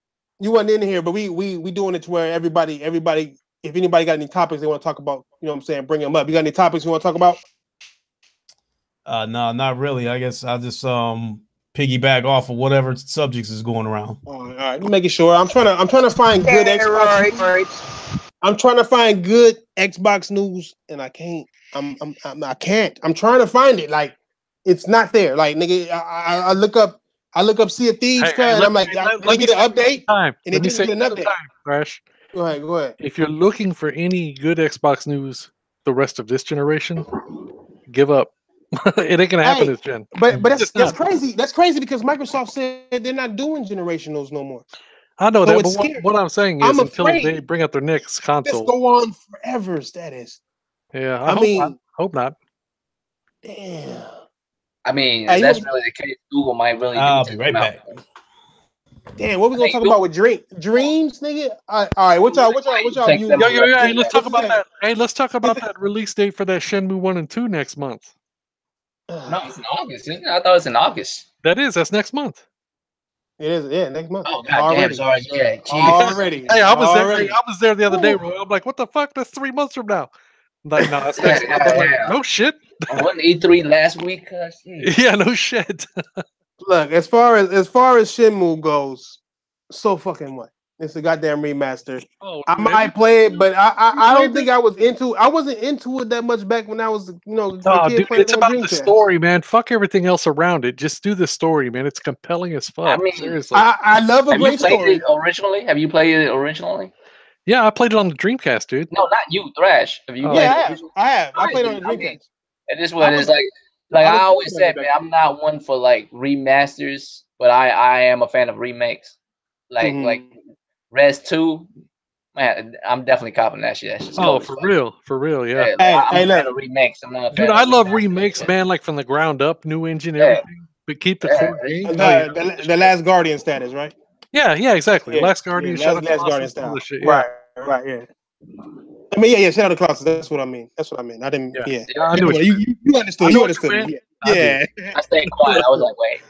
you wasn't in here, but we doing it to where everybody, if anybody got any topics they want to talk about, you know what I'm saying, bring them up. You got any topics you want to talk about? No, not really. I guess I'll just piggyback off of whatever subjects is going around. All right, making sure. I'm trying to find good Xbox. I'm trying to find good Xbox news, and I can't. I can't. I'm trying to find it. Like, it's not there. Like, nigga, I look up Sea of Thieves, and I'm like, let me get an update. And it didn't get an update. Crash. Go ahead. If you're looking for any good Xbox news the rest of this generation, give up. It ain't gonna happen this gen. But that's crazy. That's crazy because Microsoft said they're not doing generationals no more. I know that, but what I'm saying is until they bring out their next console, let's go on forever. Status. Yeah, I hope not. Damn. I mean, if that's really the case, Google might really. I'll be right back. Damn, what we gonna talk about with dreams, nigga? All right, what y'all view? Hey, let's talk about that. Hey, let's talk about that release date for that Shenmue 1 and 2 next month. No, it's in August, isn't it? I thought it was in August. That's next month. It is, yeah, next month. Oh, goddamn, sorry, yeah, geez. Already. Hey, I was there the other day, bro. I'm like, what the fuck? That's 3 months from now. I'm like, no, that's next month. I'm like, no shit. I wasn't E3 last week. Yeah, no shit. Look, as far as Shenmue goes, so fucking what? It's a goddamn remaster. Oh, I might play it, but I don't think I wasn't into it that much back when I was, dude, it's about the story, man. Fuck everything else around it. Just do the story, man. It's compelling as fuck. I mean, seriously. I love a great story. Have you played it originally? Yeah, I played it on the Dreamcast, dude. No, not you, Thrash. Have you? I have. I played on the Dreamcast. And this one is like I always said, man. I'm not one for like remasters, but I am a fan of remakes. Like Res 2, man, I'm definitely copping that shit. For real, yeah. I'm a fan of remakes. I'm not a fan dude, I love remakes, man, like from the ground up, new engine, everything. But keep the core game. The Last Guardian status, right? Yeah, exactly. Yeah, Last Guardian, Last Guardian status. Shit, yeah. Right, yeah. I mean, yeah, Shadow of the Colossus. That's what I mean. I didn't. Yeah. I knew you understood. You understood. Yeah. I stayed quiet. I was like, wait.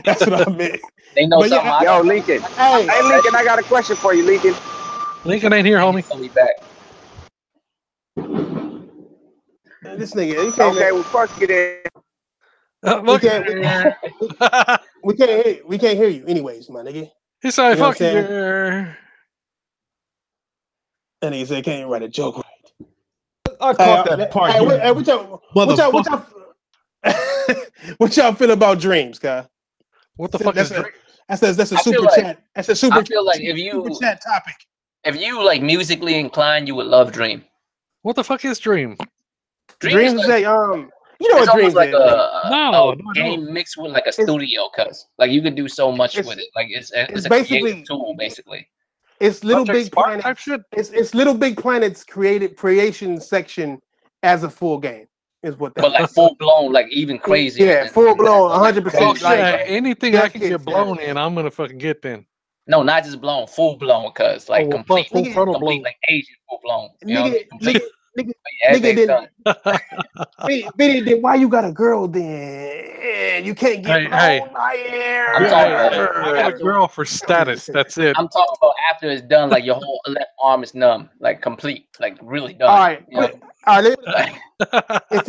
That's what I meant. They know something. Yo, Lincoln. Hey, Lincoln, I got a question for you, Lincoln. Lincoln ain't here, homie. I'll be back. This nigga. Okay, well, fuck it in. We can't hear you, anyways, my nigga. He said, "Fuck you." And he said, "Can't even write a joke right." I caught that part. What y'all feel about dreams, guy? What the fuck is dreams? That's a super chat. That's a super. I feel like if you super chat topic. If you like musically inclined, you would love Dream. What the fuck is Dream? Dreams is like, you know what Dreams like is? A game mixed with like a studio, cuz like you can do so much with it. Like it's a basically tool, basically. It's Little Big Planet type shit. It's Little Big Planet's creation section as a full game. Is what that but like full blown, like even crazy. Yeah, full blown, 100%. Like anything I can get blown in, I'm gonna fucking get then. No, not just blown, full blown, cuz like complete, like Asian full blown. Nigga, why you got a girl then? You can't get blown by air. I got a girl for status. That's it. I'm talking about after it's done, like your whole left arm is numb, like complete, like really done. All right. If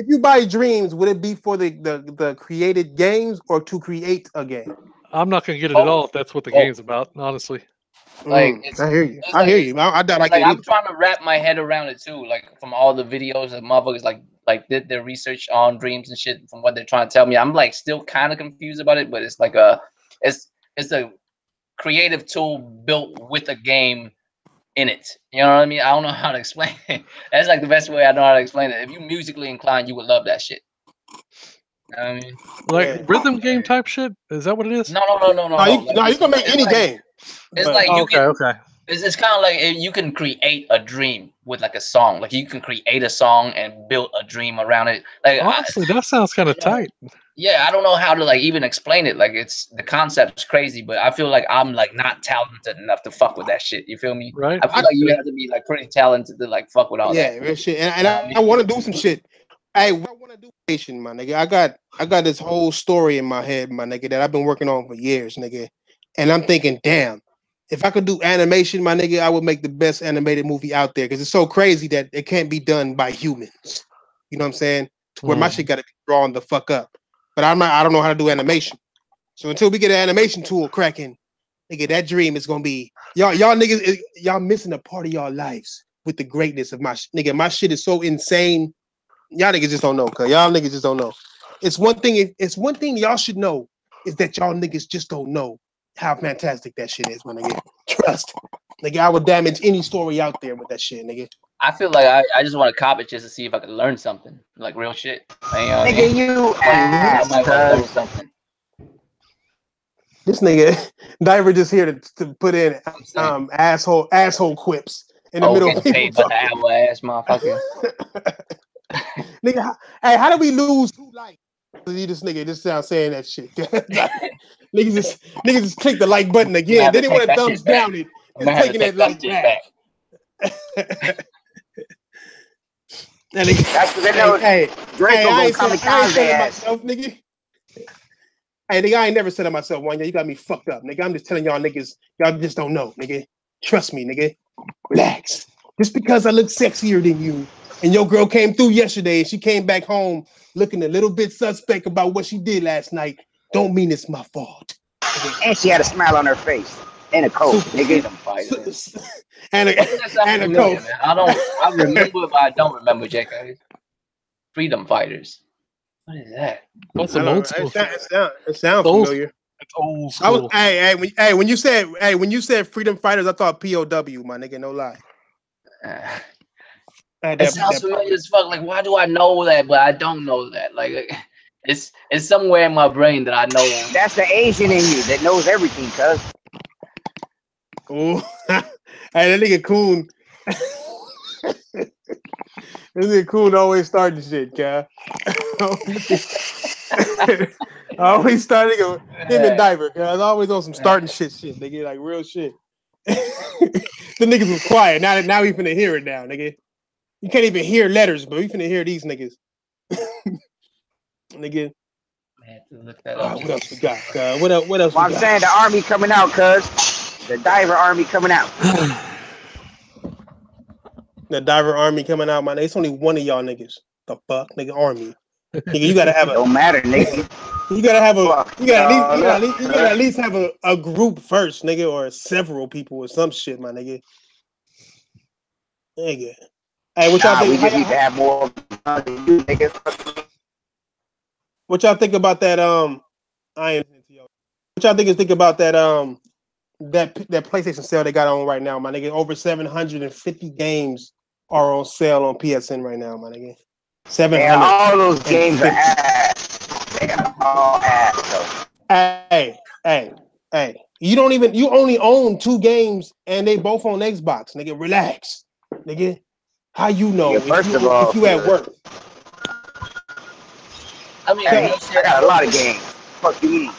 you buy Dreams, would it be for the created games or to create a game? I'm not gonna get it at all if that's what the game's about, honestly. Like I hear you. I hear you. I doubt like I'm trying to wrap my head around it too. Like from all the videos that motherfuckers like did their research on Dreams and shit from what they're trying to tell me. I'm like still kind of confused about it, but it's like it's a creative tool built with a game in it. You know what I mean? I don't know how to explain it. That's like the best way I know how to explain it. If you musically inclined, you would love that shit. You know what I mean? Like rhythm game type shit? Is that what it is? No. You can make any game. It's like it's kind of like you can create a dream with like a song. Like you can create a song and build a dream around it. Like honestly, that sounds kind of tight. Yeah, I don't know how to like even explain it. Like it's the concept's crazy, but I feel like I'm like not talented enough to fuck with that shit. You feel me? Right. I feel like you have to be like pretty talented to like fuck with all that. Yeah, real shit. And I want to do some shit. Hey, what I want to do, my nigga. I got this whole story in my head, my nigga, that I've been working on for years, nigga. And I'm thinking, damn, if I could do animation, my nigga, I would make the best animated movie out there because it's so crazy that it can't be done by humans. You know what I'm saying? To where my shit got to be drawn the fuck up. but I don't know how to do animation. So until we get an animation tool cracking, nigga, that dream is gonna be y'all niggas. Y'all missing a part of y'all lives with the greatness of my nigga. My shit is so insane. Y'all niggas just don't know, cause y'all niggas just don't know. It's one thing. It's one thing y'all should know is that y'all niggas just don't know how fantastic that shit is, my nigga. Trust, nigga. I would damage any story out there with that shit, nigga. I feel like I just want to copy just to see if I can learn something, like real shit. Nigga, you I might want to learn something. This nigga Diver just here to put in asshole quips in the middle of people paid by the hour, ass motherfucker. Nigga, hey, how do we lose 2 likes? You this nigga just sound saying that shit. niggas just click the like button again. They didn't want to thumbs down it. It's taking that like back. And that's because they know Draco gonna come and count their ass. Nigga. Hey, nigga, I ain't never said it myself, Wanya. You got me fucked up, nigga. I'm just telling y'all niggas, y'all just don't know, nigga. Trust me, nigga. Relax. Just because I look sexier than you, and your girl came through yesterday, and she came back home looking a little bit suspect about what she did last night, don't mean it's my fault. And she had a smile on her face. And a coat, nigga. and a coat. I remember, but I don't remember, JK. Freedom Fighters. What is that? What's some old school? It sounds familiar. It's old school. When you said Freedom Fighters, I thought POW, my nigga. No lie. It sounds familiar as fuck. Like, why do I know that? But I don't know that. Like it's somewhere in my brain that I know. That's the Asian in you that knows everything, cuz. Oh, hey, that nigga Coon. This nigga Coon always starting shit, guy. Always starting him and Diver, guys. Always on some starting shit, nigga, like real shit. The niggas was quiet. Now we finna hear it now, nigga. You can't even hear letters, but we finna hear these niggas. Nigga. What else we got? What else? Well, I'm saying the army coming out, cuz. The Diver army coming out. The Diver army coming out, man. It's only one of y'all niggas. The fuck, nigga, army. Nigga, you gotta have a. Don't matter, nigga. You gotta have a. You gotta at least have a group first, nigga, or several people or some shit, my nigga. Nigga. Hey, what y'all think? We just need to have more than you, nigga. What y'all think about that? What y'all think about that? That PlayStation sale they got on right now, my nigga. Over 750 games are on sale on PSN right now, my nigga. 700. All those games are ass. They are all ass. Hey. You only own 2 games and they both on Xbox, nigga. Relax, nigga. How you know? First of all, if you at work. I mean, I got a lot of games. Fuck you mean?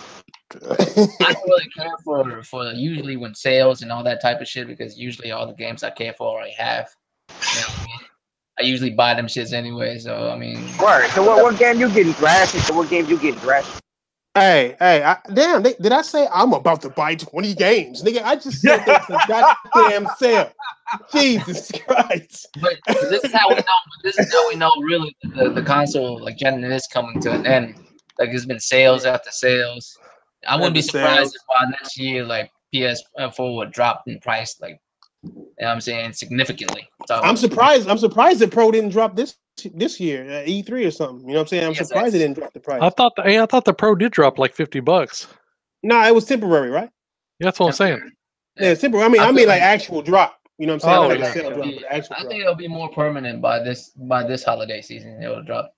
I don't really care for usually when sales and all that type of shit because usually all the games I care for already have. You know what I mean? I usually buy them shits anyway, so I mean. Word. So what game you getting thrashed? So what game you getting thrashed? Hey, damn! Did I say I'm about to buy 20 games, nigga? I just said that's a goddamn sale. Jesus Christ! But this is how we know. This is how we know really the console like gen is coming to an end. Like there's been sales after sales. I wouldn't be surprised if by next year like PS4 would drop in price, like you know what I'm saying, significantly. So, I'm surprised that Pro didn't drop this year at E3 or something. You know what I'm saying? I'm surprised it didn't drop the price. I thought the Pro did drop like $50. No, it was temporary, right? Yeah, that's what I'm saying. Yeah, it's temporary. I mean, like actual drop. You know what I'm saying? I think it'll be more permanent by this holiday season. It'll drop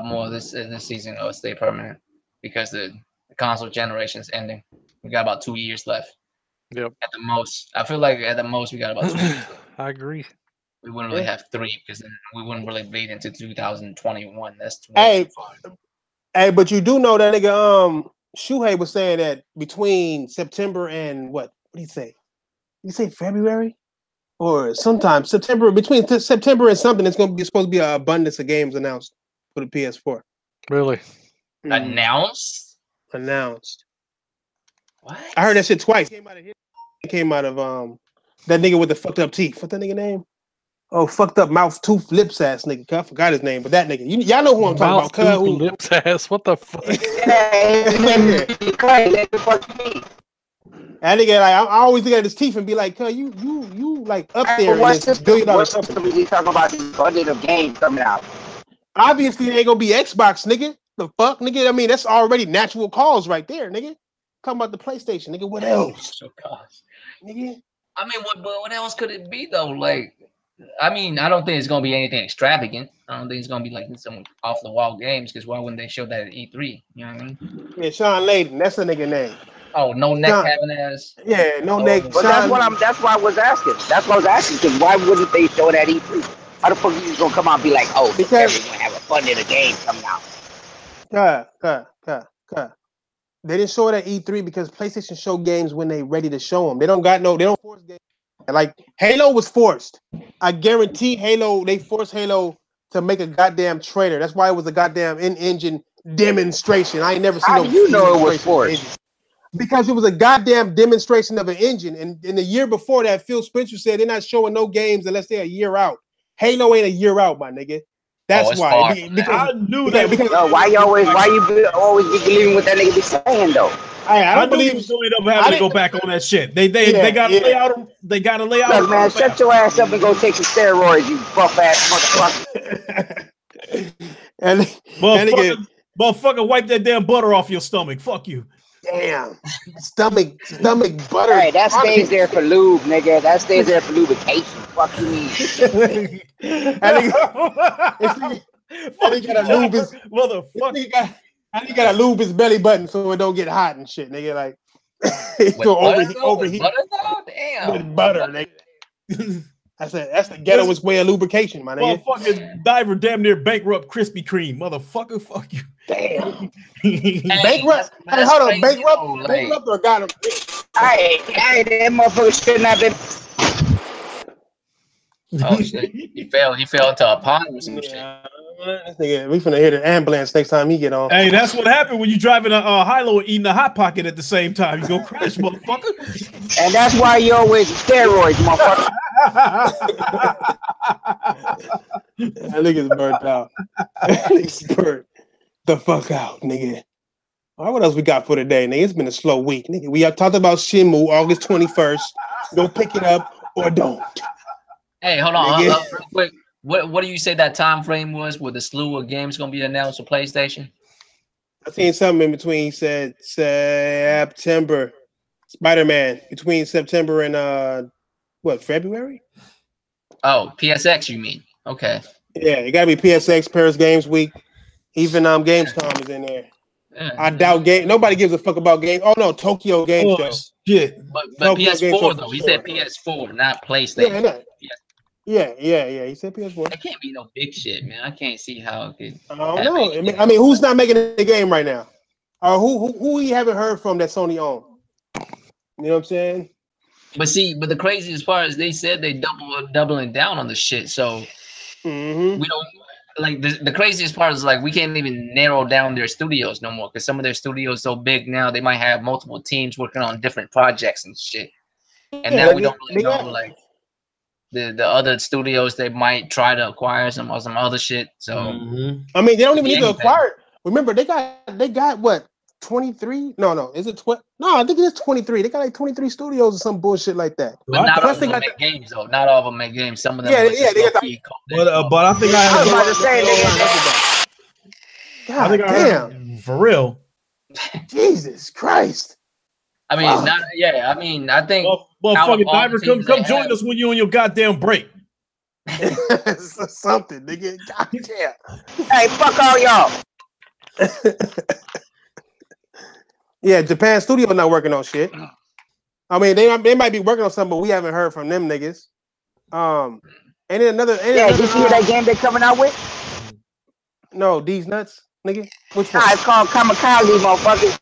more this season. It'll stay permanent because the console generation is ending. We got about 2 years left. Yep. At the most, I feel like at the most we got about 2 years left. I agree. We wouldn't really have 3 because then we wouldn't really bleed into 2021. That's too far. Hey, but you do know that nigga Shuhei was saying that between September and what did he say? Did he say February? Or sometime September, between September and something, it's supposed to be an abundance of games announced for the PS4. Really? Announced? What? I heard that shit twice. It came out of that nigga with the fucked up teeth. What's that nigga name? Oh, fucked up mouth, tooth, lips ass nigga. I forgot his name, but that nigga. Y'all know who I'm Mouth, talking about. tooth, lips ass. What the fuck? That nigga, like, I always look at his teeth and be like, "Cuz you like up there in this billion-dollar company." He talking about this budget of games coming out. Obviously, it ain't gonna be Xbox, nigga. The fuck, nigga. I mean, that's already natural cause right there, nigga. Talking about the PlayStation, nigga. What else? So gosh. Nigga. I mean, what else could it be though? Like, I mean, I don't think it's gonna be anything extravagant. I don't think it's gonna be like some off the wall games. Because why wouldn't they show that at E3? You know what I mean? Yeah, Sean Layden. That's the nigga name. Oh, no neck having ass. Yeah, no neck. But that's why I was asking. That's what I was asking. Because why wouldn't they show that E3? How the fuck you just gonna come out and be like, oh, because we're gonna have a fun in the game coming out? They didn't show it at E3 because PlayStation show games when they ready to show them. They don't force games. Like Halo was forced. I guarantee Halo, they forced Halo to make a goddamn trailer. That's why it was a goddamn in-engine demonstration. I ain't never seen. How do you know it was forced? Because it was a goddamn demonstration of an engine. And in the year before that, Phil Spencer said they're not showing no games unless they're a year out. Halo ain't a year out, my nigga. That's why. I knew that. Because why you always be believing what that nigga be saying though? I don't believe he's going to having to go back on that shit. They gotta lay out. They gotta lay out. Look, man, shut your ass up and go take some steroids, you buff ass motherfucker. and motherfucker, wipe that damn butter off your stomach. Fuck you. Damn. Stomach butter. Hey, that stays there for lube, nigga. That stays there for lubrication. Fuck you mean? I gotta lube his motherfucker. He gotta lube his belly button so it don't get hot and shit, nigga. Like so overheat. Damn. With butter, nigga. That's the ghettoest way of lubrication, my nigga. Motherfucking diver damn near bankrupt Krispy Kreme. Motherfucker, fuck you. Damn. Bankrupt? Hey, hold on, bankrupt or got him? Hey, that motherfucker should not been. Oh shit! He fell into a pond or some shit. Nigga, we finna hit an ambulance next time he get on. Hey, that's what happened when you driving a high-low and eating a Hot Pocket at the same time. You go crash, motherfucker. And that's why you always steroids, motherfucker. That nigga's burnt out. That nigga's burnt the fuck out, nigga. All right, what else we got for today, nigga? It's been a slow week, nigga. We talked about Shenmue, August 21st. Go pick it up or don't. Hey, hold on, real quick. What do you say that time frame was where the slew of games gonna be announced for PlayStation? I seen something in between. He said September. Spider-Man between September and February? Oh, PSX, you mean? Okay. Yeah, it gotta be PSX, Paris Games Week. Even Gamescom is in there. Yeah. I doubt nobody gives a fuck about games. Oh no, Tokyo Game Show. Shit. But PS4 though. He said PS4, not PlayStation. Yeah. He said PS4. That can't be no big shit, man. I can't see how it could. I don't know. I mean, who's not making the game right now? Or who we haven't heard from that Sony own? You know what I'm saying? But the craziest part is they said they doubling down on the shit. So we don't like the craziest part is like we can't even narrow down their studios no more because some of their studios so big now they might have multiple teams working on different projects and shit. And now we don't really know like the other studios they might try to acquire some other shit. So I mean they don't even need to acquire it. Remember they got what 23? No, is it 12? No, I think it's 23. They got like 23 studios or some bullshit like that. But not all of them make games though. Not all of them make games. Some of them they got but I think I was about to say God damn. For real. Jesus Christ. I mean, I think fucking Diver, come join us when you on your goddamn break. Something, nigga. God damn. Hey, fuck all y'all. Yeah, Japan studio not working on shit. I mean, they might be working on something, but we haven't heard from them niggas. And then another. Did you hear that game they're coming out with? No, these nuts, nigga. Which one? It's called Kamikaze, motherfucker.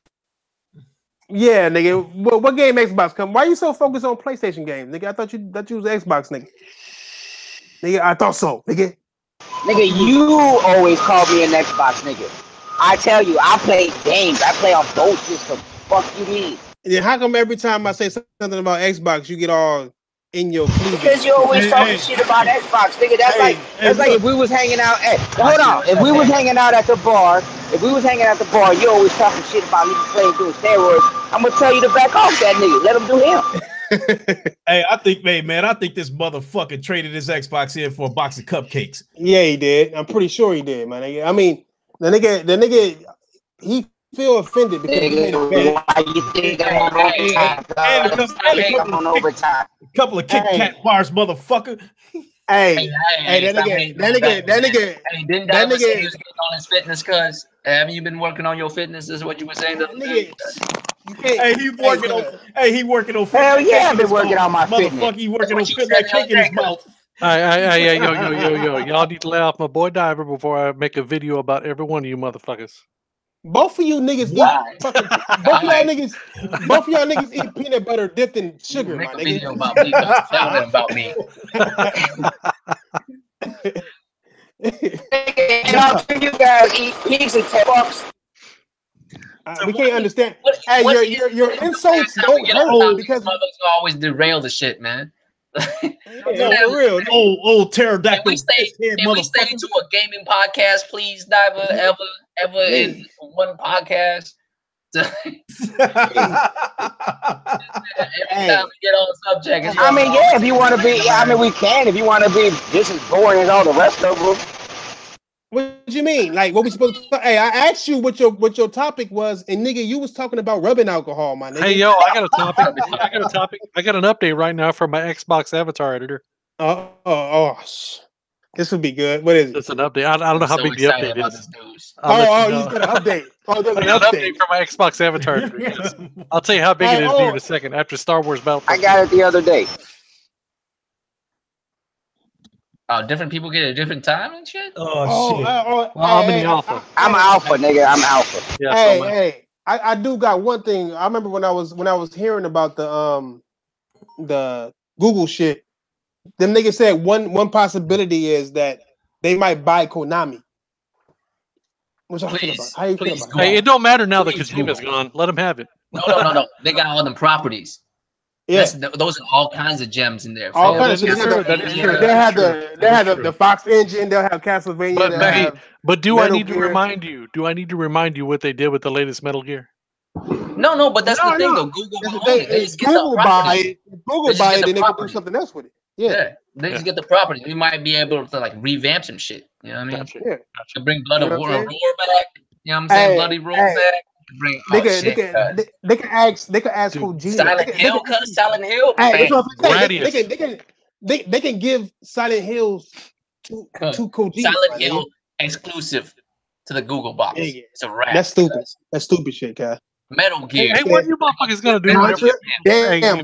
Yeah, nigga. What game Xbox come? Why you so focused on PlayStation games, nigga? I thought you was Xbox, nigga. Nigga, I thought so, nigga. Nigga, you always call me an Xbox, nigga. I tell you, I play games. I play on both systems. Fuck you mean? Yeah, how come every time I say something about Xbox, you get all in your cleavage. Because you always talking shit about Xbox, nigga. That's like if we was hanging out at hold on. If we was hanging out at the bar, you always talking shit about niggas playing doing steroids. I'm gonna tell you to back off that nigga. Let him do him. Hey, I think this motherfucker traded his Xbox in for a box of cupcakes. Yeah, he did. I'm pretty sure he did, man. I mean, the nigga, he feel offended because he made a bet. Why you think I'm on overtime? A couple of Kit Kat bars, motherfucker. That nigga. Hey, didn't that nigga say he was getting on his fitness? Cause haven't you been working on your fitness? Is what you were saying. He working on. Hell yeah, I've been working on my fitness. Motherfucker, he working on fitness that cake in his mouth. Hey, yo, y'all need to lay off my boy Diver before I make a video about every one of you motherfuckers. Both of you niggas eat fucking. Both of y'all niggas eat peanut butter dipped in sugar. Make my a nigga. video about me. Tell them about me. And all three of you guys eat pigs and $10. We can't understand. Your insults don't hurt because motherfuckers always derail the shit, man. For real. Old pterodactyl. Can we stay to a gaming podcast, please, Diver? Ever in one podcast? Every time we get on the subject, I mean, yeah, if you want to be, I mean, we can. If you want to be just as boring as all the rest of them. What do you mean? Like, what we supposed to? Hey, I asked you what your topic was, and nigga, you was talking about rubbing alcohol, my nigga. Hey, yo, I got a topic. I got an update right now from my Xbox avatar editor. This would be good. What is it? It's an update. I don't know how big the update is. You got an update. I got an update for my Xbox avatar editor. I'll tell you how big it is here in a second. After Star Wars Battlefront. I got it the other day. Different people get a different time and shit. Shit. I'm in the alpha. I'm alpha, nigga. I'm alpha. Yeah, hey, I do got one thing. I remember when I was hearing about the Google shit. Them niggas said one possibility is that they might buy Konami. What y'all feel about? How you feel about? Hey, it don't matter now that Kojima's gone. Let them have it. No. They got all them properties. Yeah, those are all kinds of gems in there. All kinds of shit. They have the Fox engine. They'll have Castlevania. But do I need to remind you? Do I need to remind you what they did with the latest Metal Gear? No. But that's the thing, though. Google buy it. Google buy it, and they can do something else with it. Yeah. They just get the property. We might be able to like revamp some shit. You know what I mean? Yeah. To bring Blood of War back. You know what I'm saying? Bloody Roar back. They can ask Kojima. Silent Hill. They can give Silent Hills to Kojima. Silent Hill exclusive to the Google box. Yeah. It's a wrap. That's stupid. That's stupid shit, guy. Metal Gear. Hey, what you motherfuckers gonna do?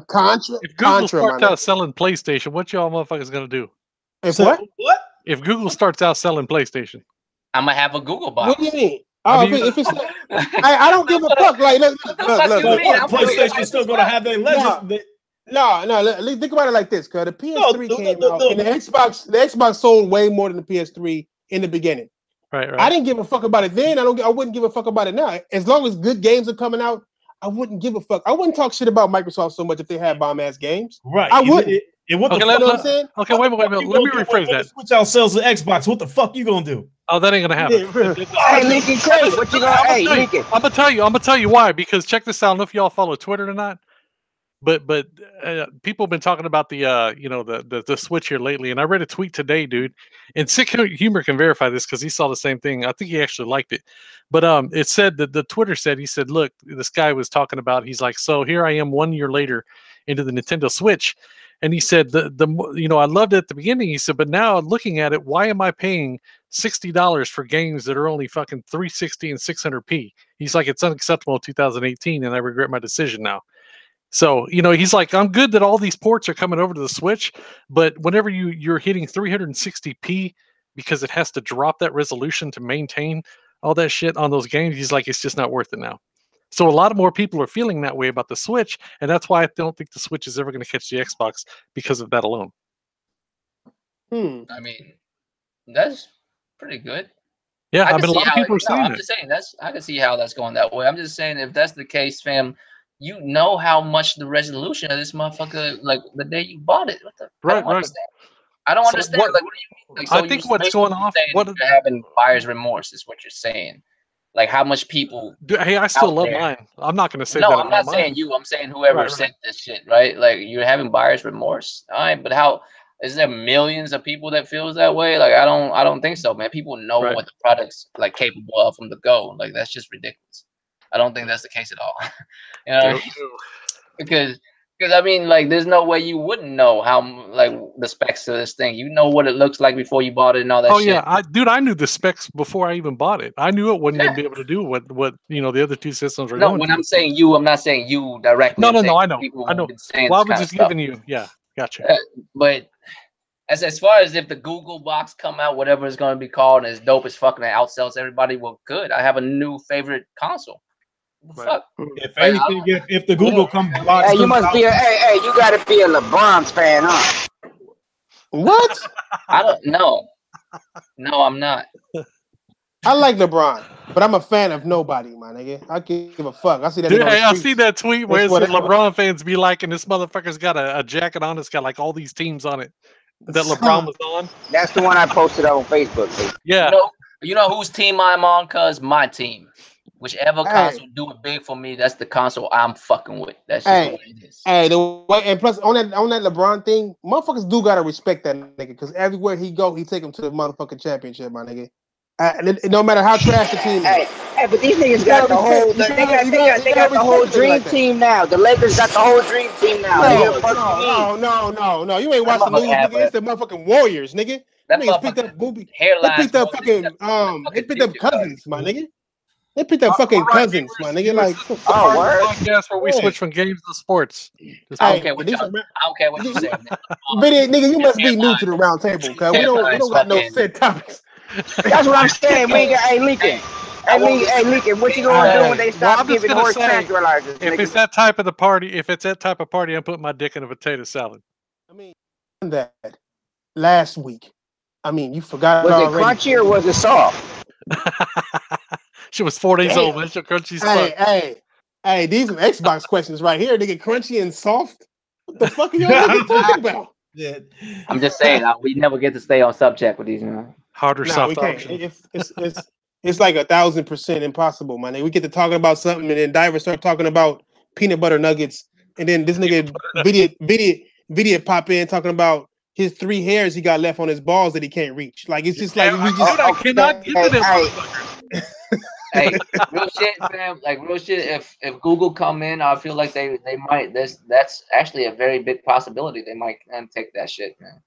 Contra. If Google starts out selling PlayStation, what y'all motherfuckers gonna do? What? If Google starts out selling PlayStation, I'm gonna have a Google box. What do you mean? If it's I don't give a fuck. Like, look, PlayStation's still gonna have their legends. No. Think about it like this, cause the PS3 came out, and the Xbox sold way more than the PS3 in the beginning. Right. I didn't give a fuck about it then. I wouldn't give a fuck about it now. As long as good games are coming out, I wouldn't give a fuck. I wouldn't talk shit about Microsoft so much if they had bomb ass games. Right. I wouldn't. What the fuck? You know what I'm saying? Okay, wait a minute. Let me rephrase that. Switch ourselves to Xbox. What the fuck you gonna do? Oh, that ain't gonna happen. Hey, Lincoln Craig, what you gonna? Hey, Lincoln. I'm gonna tell you why. Because check this out. I don't know if y'all follow Twitter or not, but people have been talking about the Switch here lately, and I read a tweet today, dude. And Sick Humor can verify this because he saw the same thing. I think he actually liked it, but it said that the Twitter said he said, look, this guy was talking about. He's like, so here I am 1 year later into the Nintendo Switch. And he said, I loved it at the beginning. He said, but now looking at it, why am I paying $60 for games that are only fucking 360 and 600p? He's like, it's unacceptable in 2018, and I regret my decision now. So, he's like, I'm good that all these ports are coming over to the Switch, but whenever you're hitting 360p because it has to drop that resolution to maintain all that shit on those games, he's like, it's just not worth it now. So a lot of more people are feeling that way about the Switch, and that's why I don't think the Switch is ever going to catch the Xbox because of that alone. I mean, that's pretty good. Yeah, I mean, a lot of people are saying that. I'm just saying I can see how that's going that way. I'm just saying if that's the case, fam, you know how much the resolution of this motherfucker, like the day you bought it. What the? I don't understand. I don't understand. Like, what do you mean? Like, so I think what's going off. What you're having buyer's remorse is what you're saying. Like, how much people? Hey, I still love mine. I'm not going to say that. No, I'm not saying you. I'm saying whoever said this shit. Right? Like, you're having buyer's remorse. All right, but how? Is there millions of people that feels that way? Like, I don't think so, man. People know what the product's like capable of from the go. Like, that's just ridiculous. I don't think that's the case at all. You know, because I mean, like, there's no way you wouldn't know how like the specs of this thing. You know what it looks like before you bought it and all that. Oh yeah, I knew the specs before I even bought it. I knew it wouldn't even be able to do what the other two systems were. No, when I'm saying you, I'm not saying you directly. No, I know. I know. Well, I was just giving you. Yeah, gotcha. But as far as if the Google box come out, whatever it's going to be called, and it's dope as fucking, and outsells everybody, well, good. I have a new favorite console. Fuck. If anything, if the Google box, hey, you must be hey, you got to be a LeBron's fan, huh? What? I don't know. No, I'm not. I like LeBron, but I'm a fan of nobody, my nigga. I can't give a fuck. I see that. Dude, hey, I see that tweet where it said LeBron fans be liking this motherfucker's got a jacket on. It's got like all these teams on it that LeBron was on. That's the one I posted on Facebook. Dude. Yeah. You know whose team I'm on? Cause my team. Whichever console do it big for me, that's the console I'm fucking with. That's just the way it is. Hey, the way, and plus on that LeBron thing, motherfuckers do gotta respect that nigga because everywhere he go, he take him to the motherfucking championship, my nigga. No matter how trash the team is. Hey, but these niggas got the whole. They got the whole dream team now. The Lakers got the whole dream team now. No. You ain't watching the news, nigga. It's the motherfucking Warriors, nigga. That niggas picked up booby. They picked up fucking they picked up Cousins, my nigga. They picked up fucking Cousins, my nigga. Like, podcast where we switch from games to sports. I don't care what you say. Nigga, you must be new to the round table, cause we don't got no set topics. That's what I'm saying. We ain't got Lincoln. Hey, Lincoln, what you gonna do when they stop giving horse tranquilizers? If it's that type of party, I'm putting my dick in a potato salad. I mean, that last week. I mean, you forgot. Was it crunchy or was it soft? She was 4 days old. That's your crunchy spot. Hey, these are Xbox questions right here. They get crunchy and soft. What the fuck are y'all talking about? Yeah. I'm just saying, we never get to stay on subject with these, harder soft option. It's like 1,000% impossible, man. We get to talking about something, and then Diver start talking about peanut butter nuggets, and then this nigga video pop in talking about his 3 hairs he got left on his balls that he can't reach. Like it's just like we just. I cannot get to them. Hey, real shit, fam. Like real shit. If Google come in, I feel like they might. That's actually a very big possibility. They might take that shit, man.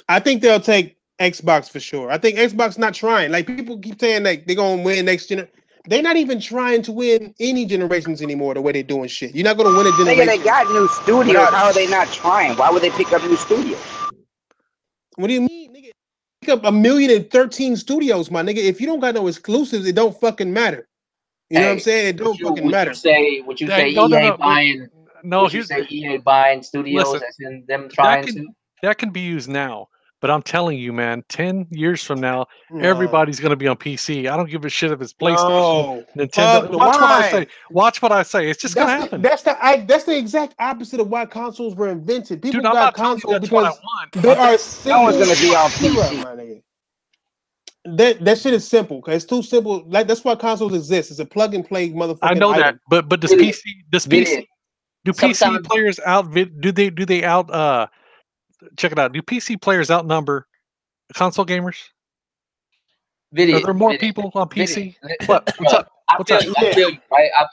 I think they'll take Xbox for sure. I think Xbox not trying. Like people keep saying like they're gonna win next generation. They're not even trying to win any generations anymore. The way they're doing shit, you're not gonna win a generation. They got new studios. How are they not trying? Why would they pick up new studios? What do you mean, nigga? Pick up 1,013 studios, my nigga. If you don't got no exclusives, it don't fucking matter. You know what I'm saying? It don't fucking matter. Would you say EA buying? No, would you say EA buying studios and them trying to? That can be used now. But I'm telling you, man, 10 years from now, everybody's going to be on PC. I don't give a shit if it's PlayStation, Nintendo. Watch what I say. It's just going to happen. That's the exact opposite of why consoles were invented. People got consoles because they are simple. No one's going to be on PC. That shit is simple. Okay, it's too simple. Like that's why consoles exist. It's a plug and play motherfucker. I know that, but does PC? Do PC players out? Do they out? Check it out. Do PC players outnumber console gamers? Are there more people on PC? What's up? I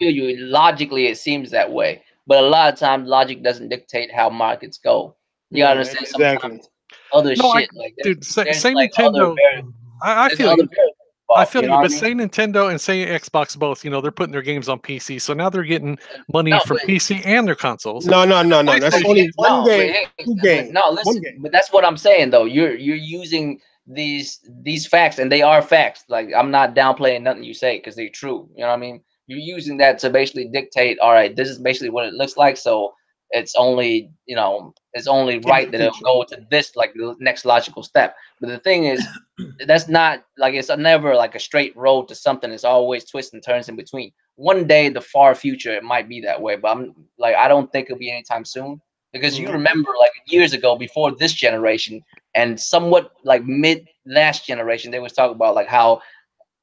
feel you. Logically, it seems that way, but a lot of times, logic doesn't dictate how markets go. You gotta understand sometimes other shit. Dude, say Nintendo. I feel you. I feel you, but say Nintendo and say Xbox both, they're putting their games on PC, so now they're getting money from PC and their consoles. No. That's only one game. Two games. No, listen, but that's what I'm saying though. You're using these facts, and they are facts. Like I'm not downplaying nothing you say because they're true. You know what I mean? You're using that to basically dictate. All right, this is basically what it looks like. So it's only it's only right that it'll go to this like the next logical step. But the thing is, that's not like it's never like a straight road to something. It's always twists and turns in between. One day, the far future, it might be that way, but I'm like I don't think it'll be anytime soon because you remember like years ago before this generation and somewhat like mid last generation, they was talking about like how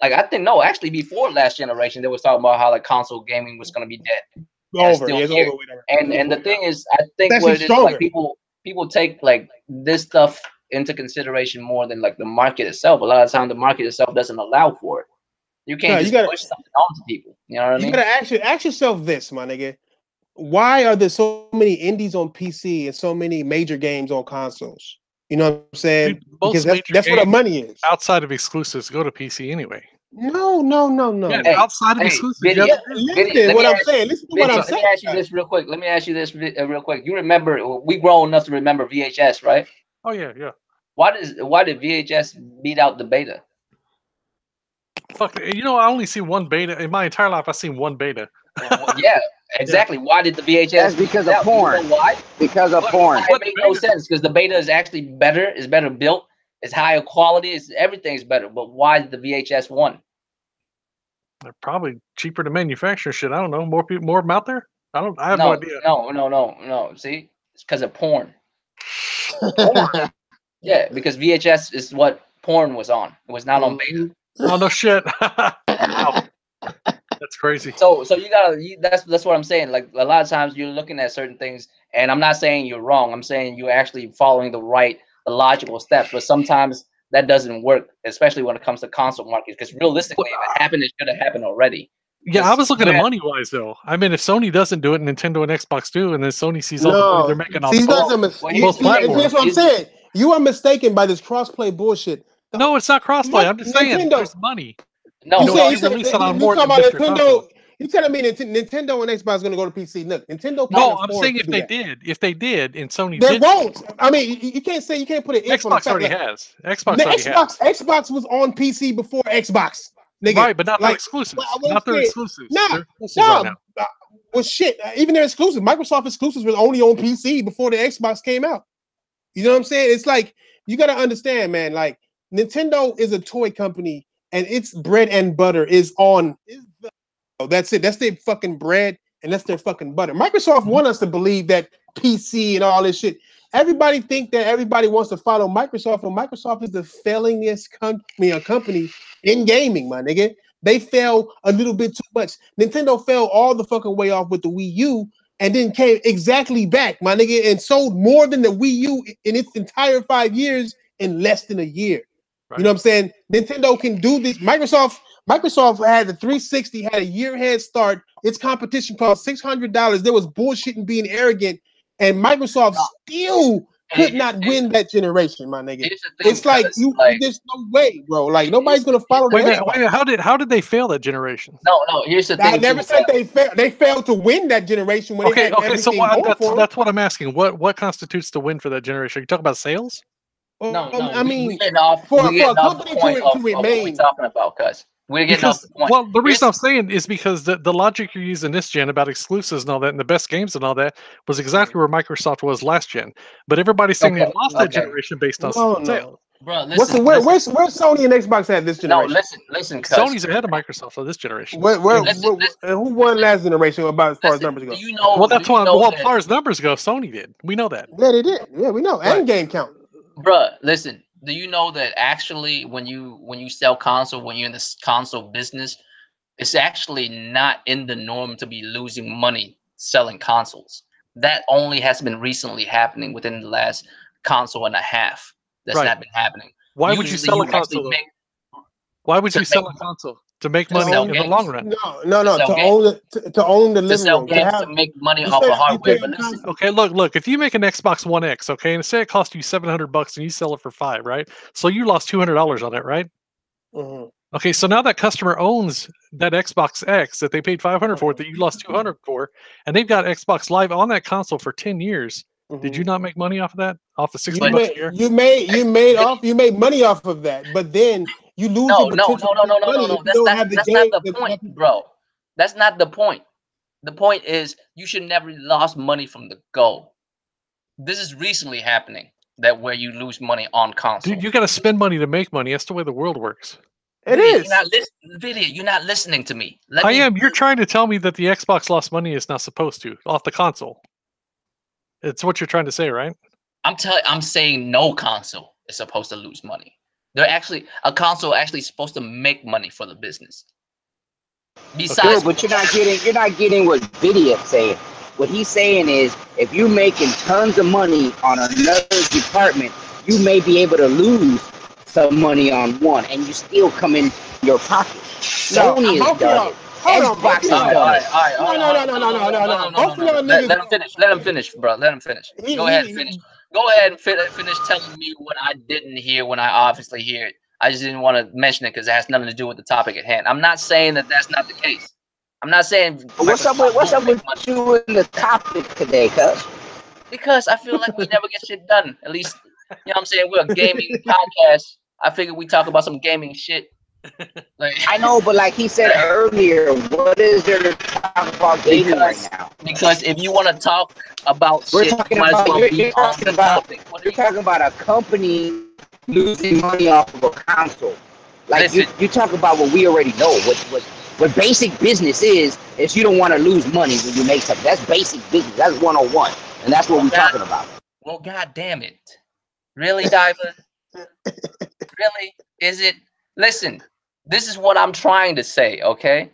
like I think no, actually before last generation, they was talking about how like console gaming was gonna be dead. Over, it's over. And the thing is, I think what it is like people take like this stuff into consideration more than like the market itself. A lot of time, the market itself doesn't allow for it. You can't just push something on to people. You know what I mean? You gotta ask yourself this, my nigga. Why are there so many indies on PC and so many major games on consoles? You know what I'm saying? Dude, because that's where the money is. Outside of exclusives, go to PC anyway. No. Yeah, outside of exclusives. Listen to what I'm saying. Let me ask you this real quick. Real quick. You remember we grown enough to remember VHS, right? Oh yeah. Why did VHS beat out the beta? Fuck, I only see one beta in my entire life. I've seen one beta. Yeah, exactly. Why did the VHS? That's because of porn. You know why? Because of porn. It made no sense because the beta is actually better. It's better built. It's higher quality. Everything's better. But why did the VHS won? They're probably cheaper to manufacture. Shit, I don't know. More people, more of them out there. I have no idea. No. See, it's because of porn. Porn. Yeah, because VHS is what porn was on. It was not on beta. Oh no shit. Wow. That's crazy. So you gotta. That's what I'm saying. Like a lot of times you're looking at certain things, and I'm not saying you're wrong. I'm saying you're actually following the logical steps. But sometimes that doesn't work, especially when it comes to console markets. Because realistically, if it happened, it should have happened already. Yeah, I was looking at money wise though. I mean, if Sony doesn't do it, Nintendo and Xbox do, and then Sony sees all the money they're making off both platforms. That's what I'm saying. You are mistaken by this crossplay bullshit. No, it's not crossplay. I'm just saying there's money. No, you release it on more than Nintendo. You telling me Nintendo and Xbox going to go to PC? Look, Nintendo. No, I'm saying if they did, and Sony they won't. I mean, you can't say you can't put an if Xbox already has. Xbox was on PC before Xbox. Nigga. Right, but not their exclusives. Not their exclusives. No. Well, shit. Even their exclusives, Microsoft exclusives were only on PC before the Xbox came out. You know what I'm saying? It's like you got to understand, man. Like Nintendo is a toy company, and its bread and butter is on. That's it. That's their fucking bread, and that's their fucking butter. Microsoft want us to believe that PC and all this shit. Everybody think that everybody wants to follow Microsoft, and Microsoft is the failingest company in gaming, my nigga. They fell a little bit too much. Nintendo fell all the fucking way off with the Wii U, and then came exactly back, my nigga, and sold more than the Wii U in its entire 5 years in less than a year. Right. You know what I'm saying? Nintendo can do this. Microsoft had the 360, had a year head start. Its competition cost $600. There was bullshit and being arrogant, and Microsoft still could not win that generation, my nigga. It's like there's no way, bro. Like nobody's gonna follow. Wait, how did they fail that generation? No. Here's the thing. I never said they failed. They failed to win that generation. When okay. So that's what I'm asking. What constitutes the win for that generation? Are you talking about sales? No. I mean, for a company to remain. We're talking about, cuz. We're getting off the point. Well, the reason I'm saying is because the logic you're using this gen about exclusives and all that, and the best games and all that, was exactly where Microsoft was last gen. But everybody's saying they lost that generation based on sales. Bro, listen, where's Sony and Xbox at this generation? No, listen. Sony's ahead of Microsoft for this generation. Who won last generation about as far as numbers go? Well, that's why. Well, as far as numbers go, Sony did. We know that. Yeah, they did. Yeah, we know. And game count. Bro, listen. Do you know that actually when you sell console, when you're in this console business, it's actually not in the norm to be losing money selling consoles. That only has been recently happening within the last console and a half. That's not been happening. Why would you sell a console? Why would you sell a console? To make money in the long run. No. To own the living room. To make money off of hardware. Okay, look. If you make an Xbox One X, okay, and say it cost you $700 and you sell it for $500, right? So you lost $200 on it, right? Mm-hmm. Okay, so now that customer owns that Xbox X that they paid $500 for, that you lost $200 for, and they've got Xbox Live on that console for 10 years. Mm-hmm. Did you not make money off of that? Off the $60 a year? You made money off of that, but then you lose. No. That's not the point, bro. That's not the point. The point is, you should never lost money from the go. This is recently happening that where you lose money on console. Dude, you got to spend money to make money. That's the way the world works. It is. You're not listening to me. I am. You're trying to tell me that the Xbox lost money it's not supposed to off the console. It's what you're trying to say, right? I'm saying no console is supposed to lose money. A console actually supposed to make money for the business. Besides, okay, but you're not getting what Vidya saying. What he's saying is, if you're making tons of money on another department, you may be able to lose some money on one, and you still come in your pocket. Sony is done it. Xbox is done it. Both of y'all niggas. Let him finish. Let him finish, bro. Let him finish. Go ahead and finish. Go ahead and finish telling me what I didn't hear when I obviously hear it. I just didn't want to mention it because it has nothing to do with the topic at hand. I'm not saying that that's not the case. I'm not saying. What's up with you in the topic today, cuz? Because I feel like we never get shit done. At least, you know what I'm saying? We're a gaming podcast. I figured we talk about some gaming shit. Like, I know, but like he said earlier, what is there to talk about gaming right now? Because if you want to talk about you're shit, talking about a company losing money off of a console. Like you talk about what we already know. What basic business is you don't want to lose money when you make something. That's basic business. That's 101, and that's what we're talking about. Well, god damn it, really, Diver? Really? Is it? Listen, this is what I'm trying to say. Okay,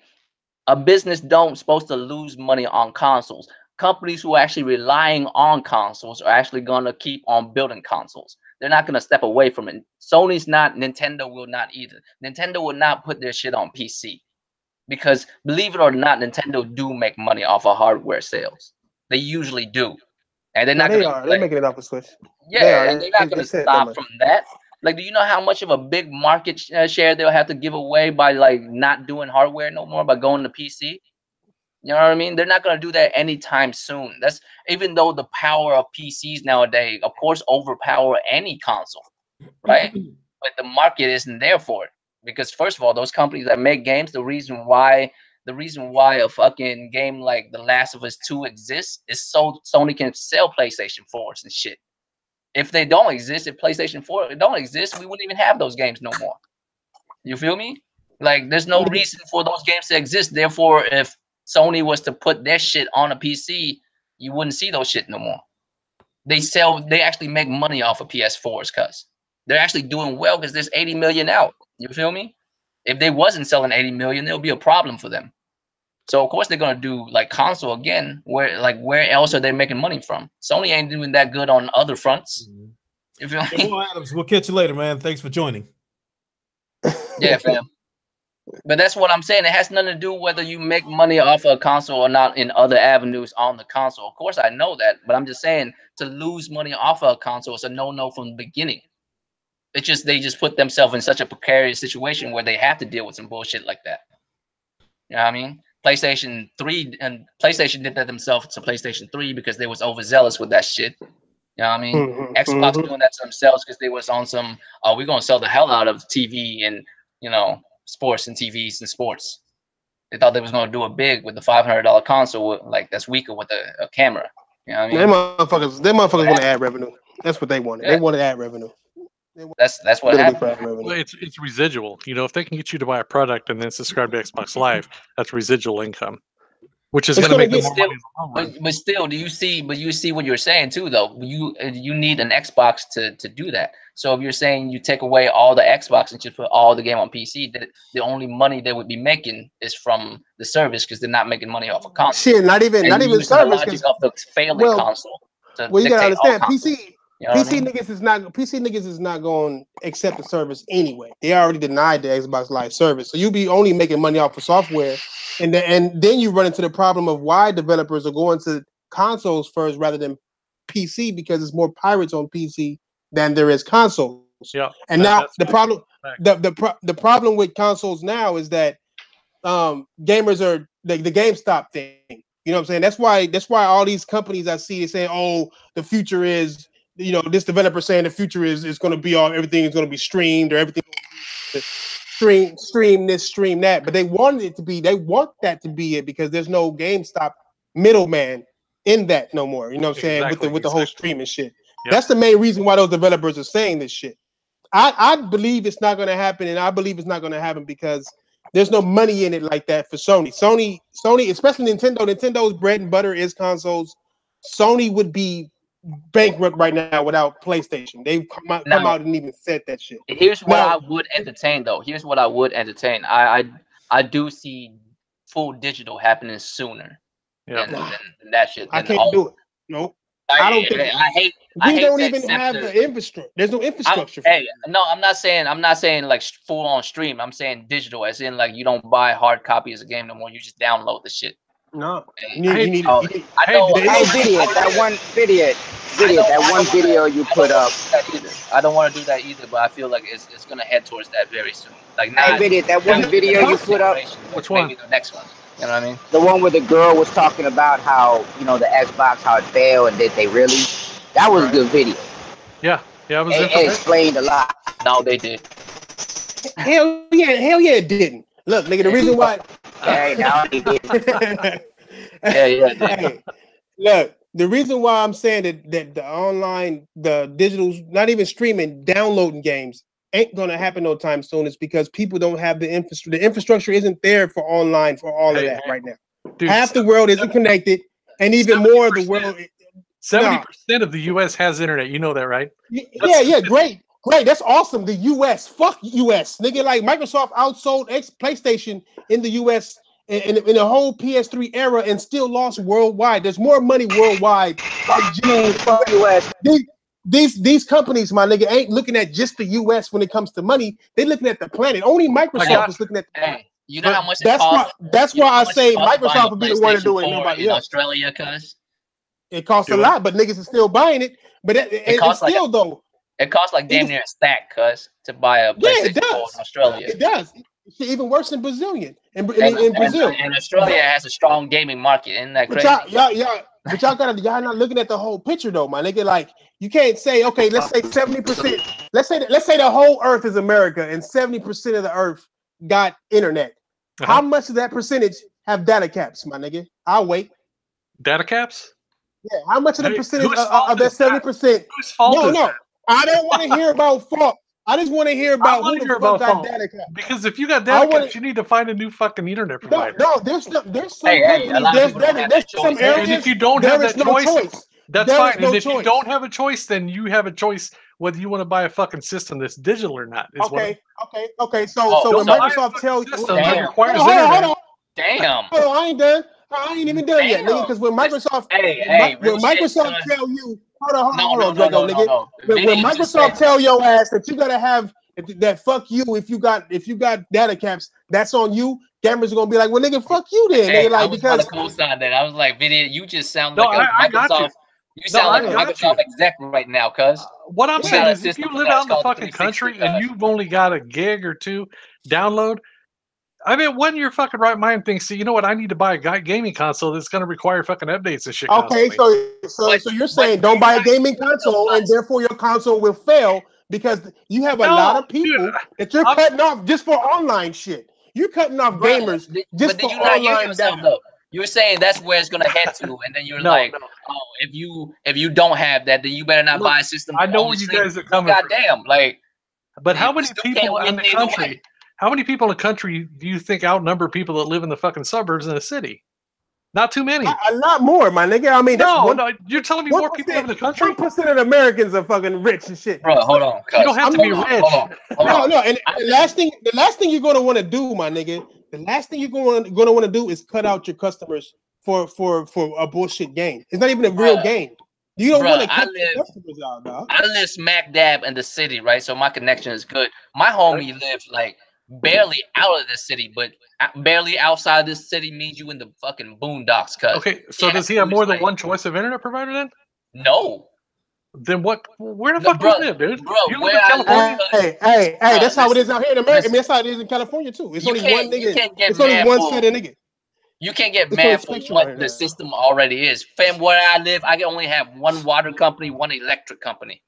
a business don't supposed to lose money on consoles. Companies who are actually relying on consoles are actually gonna keep on building consoles. They're not gonna step away from it. Sony's not. Nintendo will not either. Nintendo will not put their shit on PC. Because believe it or not, Nintendo do make money off of hardware sales. They usually do, and they're not. They're making it off the Switch. Yeah, and they're not going to stop from that. Like, do you know how much of a big market share they'll have to give away by like not doing hardware no more, by going to PC? You know what I mean? They're not going to do that anytime soon. That's even though the power of PCs nowadays, of course, overpower any console, right? But the market isn't there for it. Because first of all, those companies that make games, the reason why a fucking game like The Last of Us 2 exists is so Sony can sell PlayStation 4s and shit. If they don't exist, if PlayStation 4 don't exist, we wouldn't even have those games no more. You feel me? Like, there's no reason for those games to exist. Therefore, if Sony was to put their shit on a PC, you wouldn't see those shit no more. They actually make money off of PS4s, cuz they're actually doing well because there's 80 million out. You feel me? If they wasn't selling 80 million, there'll be a problem for them. So of course they're gonna do like console again. Where else are they making money from? Sony ain't doing that good on other fronts. You feel me? Well, Adams, we'll catch you later, man. Thanks for joining. Yeah, fam. But that's what I'm saying. It has nothing to do whether you make money off of a console or not in other avenues on the console. Of course, I know that, but I'm just saying to lose money off of a console is a no-no from the beginning. It's just they just put themselves in such a precarious situation where they have to deal with some bullshit like that. You know what I mean? PlayStation 3 and PlayStation did that themselves to PlayStation 3 because they was overzealous with that shit. You know what I mean? Xbox doing that to themselves because they was on some, we're gonna sell the hell out of TV and sports and TVs and sports. They thought they was gonna do it big with the $500 console, like that's weaker with a camera. You know what I mean? Them motherfuckers want to add revenue. That's what they wanted. Yeah. They wanted to add revenue. That's what happened. Well, it's residual. If they can get you to buy a product and then subscribe to Xbox Live, that's residual income, which is going to make them more money in the long run. But still, do you see what you're saying too, though? You need an Xbox to do that. So if you're saying you take away all the Xbox and just put all the game on PC, that the only money they would be making is from the service because they're not making money off a console. Shit, not even service. The logic of the failing console. Well, you gotta understand, PC niggas is not going to accept the service anyway. They already denied the Xbox Live service, so you be only making money off of software, and then you run into the problem of why developers are going to consoles first rather than PC because it's more pirates on PC than there is consoles. Yeah, and now the problem the problem with consoles now is that gamers are the GameStop thing. You know what I'm saying? That's why all these companies I see is saying, "Oh, the future is." This developer saying the future is going to be everything is going to be streamed or everything. stream this, stream that, but they wanted it to be. They want that to be it because there's no GameStop middleman in that no more. You know what I'm saying? With the whole streaming shit. Yep. That's the main reason why those developers are saying this shit. I believe it's not going to happen, and I believe it's not going to happen because there's no money in it like that for Sony. Sony, especially Nintendo. Nintendo's bread and butter is consoles. Sony would be bankrupt right now without PlayStation. They've come out and even said that shit. Here's what I would entertain, though. Here's what I would entertain. I do see full digital happening sooner than that shit. I can't do it. Nope. I don't think. I hate. We don't even have the infrastructure. There's no infrastructure. No, I'm not saying like full on stream. I'm saying digital, as in like you don't buy hard copies of a game no more. You just download the shit. No, I know. That one video you put up. I don't want to do that either, but I feel like it's gonna head towards that very soon. Like that one video you put up. Which one? Maybe the next one. You know what I mean? The one where the girl was talking about how, you know, the Xbox, how it failed, and did they really? That was a good video. Yeah, it was. It explained a lot. No, they did. Hell yeah, it didn't. Look, nigga, the reason why. Hey, no, he didn't. Hey, look, the reason why I'm saying that the online, the digital's not even streaming, downloading games ain't gonna happen no time soon is because people don't have the infrastructure. The infrastructure isn't there for online for all of that right now. Dude, half the world isn't connected, and even more of the world. 70% of the U.S. has internet. You know that, right? Yeah, great. That's awesome. The U.S. Fuck U.S. Nigga, like Microsoft outsold PlayStation in the U.S. in the whole PS3 era and still lost worldwide. There's more money worldwide. U.S. These companies, my nigga, ain't looking at just the U.S. when it comes to money. They're looking at the planet. Only Microsoft is looking at. You know how much it costs? That's why I say Microsoft would be the one to do it. Nobody else. Australia, cuz it costs a lot, but niggas are still buying it. But it still though. It costs like damn near a stack, cuz, to buy a PlayStation 4 in Australia. It does. It's even worse than Brazilian. In Brazil. And Australia has a strong gaming market. Isn't that crazy? But y'all not looking at the whole picture though, my nigga. Like you can't say, okay, let's say 70%. Let's say the whole earth is America and 70% of the earth got internet. How much of that percentage have data caps, my nigga? I'll wait. Data caps? Yeah, how much of the percentage of that 70%? No. I don't want to hear about fault. I just want to hear about who the fuck got data caps. Because if you got data caps, you need to find a new fucking internet provider. No, there's some there's some areas. And if you don't have that choice, that's fine. And if you don't have a choice, then you have a choice whether you want to buy a fucking system that's digital or not. Okay. So when Microsoft tells you, hold on. Damn. Oh, I ain't done. I ain't even done yet, nigga. Because when Microsoft, when Microsoft tell you, hold on, Draco, nigga. When Microsoft tell your ass that you gotta have that, fuck you. If you got data caps, that's on you. Gamers are gonna be like, well, nigga, fuck you then. Nigga, like, because co-sign that. I was like, video, you just sound like a Microsoft. You sound like a Microsoft exec right now, cuz. What I'm saying is, if you live out in the fucking country and you've only got a gig or two download. I mean, when your fucking right mind thinks, see, you know what? I need to buy a gaming console that's going to require fucking updates and shit. Okay, so you're saying don't buy a gaming console, and therefore your console will fail because you have a lot of people that you're cutting off just for online shit. You're cutting off gamers just for online data. You were saying that's where it's going to head to, and then you're oh, if you don't have that, then you better not buy a system. I know where you guys are coming from. Goddamn, like. But how many people in the country? How many people in the country do you think outnumber people that live in the fucking suburbs in the city? Not too many. A lot more, my nigga. I mean, no, you're telling me more people live in the country? 1% of the Americans are fucking rich and shit. Bro, hold on. You don't have to be rich. No. And the last thing you're gonna want to do, my nigga, the last thing you're gonna want to do is cut out your customers for a bullshit game. It's not even a real game. You don't want to cut your customers out, dog. I live smack dab in the city, right? So my connection is good. My homie lives like barely out of the city, but barely outside this city means you in the fucking boondocks. Okay, so does he have more than one choice of internet provider then? No. Then what? Where the fuck do you live, dude? Bro, you live in California? Hey, that's how it is out here in America. I mean, that's how it is in California too. It's only one nigga. It's only one set of nigga. You can't get mad for what the system already is. Fam, where I live, I can only have one water company, one electric company.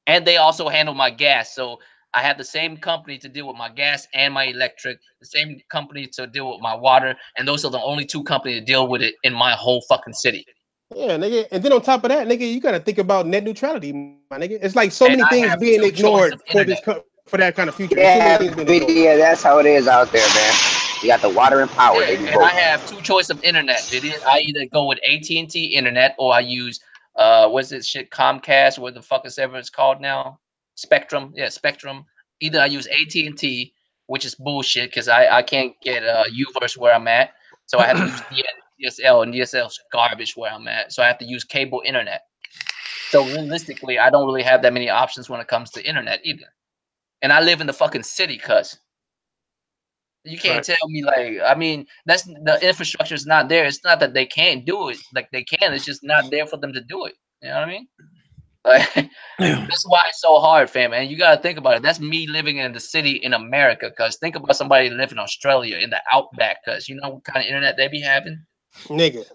And they also handle my gas. So I have the same company to deal with my gas and my electric, the same company to deal with my water, and those are the only two companies to deal with it in my whole fucking city. Yeah, nigga. And then on top of that, nigga, you got to think about net neutrality, my nigga. It's like so many things being ignored for this for that kind of future. Yeah, that's how it is out there, man. You got the water and power. Yeah, and I have two choice of internet. I either go with AT&T internet or I use what's this shit, Comcast, what the fuck is ever it's called now? Spectrum. Yeah, Spectrum. Either I use AT&T, which is bullshit because I can't get Uverse where I'm at. So I have to use DSL, and DSL's garbage where I'm at. So I have to use cable internet. So realistically, I don't really have that many options when it comes to internet either. And I live in the fucking city, cuz. You can't tell me, like, I mean, that's the infrastructure is not there. It's not that they can't do it. Like, they can. It's just not there for them to do it. You know what I mean? Like, that's why it's so hard, fam. And you got to think about it. That's me living in the city in America. Because think about somebody living in Australia in the outback. Because you know what kind of internet they be having? Nigga,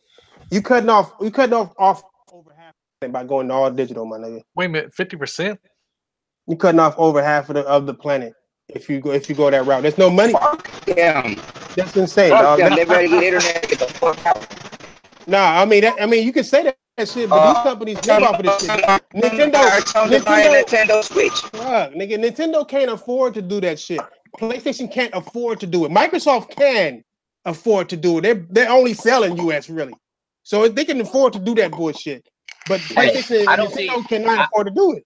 you cutting off over half by going to all digital, my nigga. Wait a minute, 50%? You cutting off over half of the planet. If you go that route, there's no money. Fuck them. That's insane. Fuck them. They better get internet. Get the fuck out. Nah, I mean, you can say that shit, but these companies live off of this shit. Nintendo Switch. Nigga, Nintendo can't afford to do that shit. PlayStation can't afford to do it. Microsoft can afford to do it. They're only selling US really, so they can afford to do that bullshit. But PlayStation and Nintendo cannot afford to do it.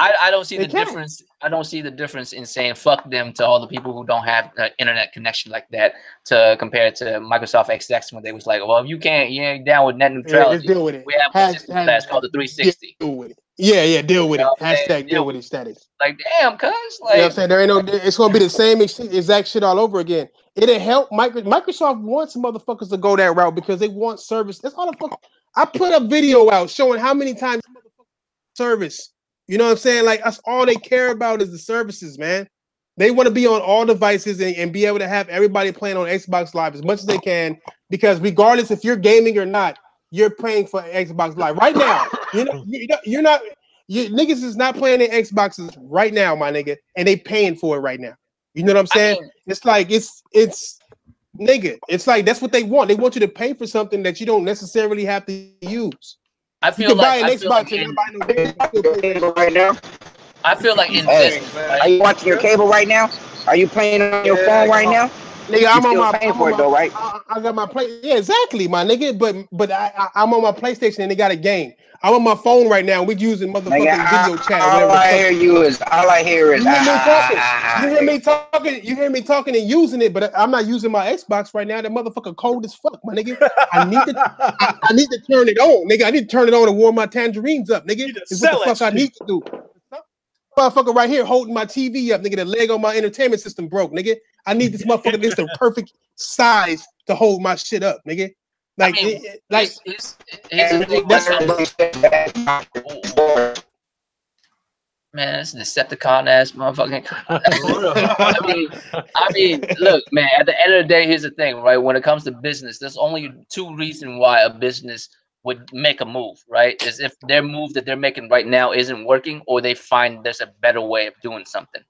I don't see the difference. I don't see the difference in saying fuck them to all the people who don't have an internet connection like that to compare it to Microsoft XX when they was like, well, if you ain't down with net neutrality, deal with it. We have a system that's called the 360. Deal with it. Yeah, deal with it. Hashtag deal with it status. Like, damn, cuz. Like, you know what I'm saying? There ain't no. It's gonna be the same exact shit all over again. It'll help. Microsoft wants motherfuckers to go that route because they want service. That's all the fuck. I put a video out showing how many times service. You know what I'm saying? Like, that's all they care about is the services, man. They want to be on all devices and be able to have everybody playing on Xbox Live as much as they can, because regardless if you're gaming or not, you're paying for Xbox Live right now. Niggas is not playing their Xboxes right now, my nigga, and they paying for it right now. You know what I'm saying? I mean, it's like it's nigga. It's like that's what they want. They want you to pay for something that you don't necessarily have to use. I feel like buy an Xbox and not buy no right now. I feel like in business. Are you watching your cable right now? Are you playing on your phone right now? Nigga, I'm on my paying for it though, right? I got my play. Yeah, exactly, my nigga. But I'm on my PlayStation and they got a game. I'm on my phone right now. We're using motherfucking video chat. All I hear is. You hear me talking and using it, but I'm not using my Xbox right now. That motherfucker cold as fuck, my nigga. I need to turn it on, nigga. I need to turn it on and warm my tangerines up, nigga. It's what the fuck I need to do. Motherfucker right here holding my TV up, nigga. The leg on my entertainment system broke, nigga. I need this motherfucker. This is the perfect size to hold my shit up, nigga. Like, I mean, man, that's Decepticon ass motherfucking. I mean, look, man. At the end of the day, here's the thing, right? When it comes to business, there's only two reasons why a business would make a move, right? Is if their move that they're making right now isn't working, or they find there's a better way of doing something,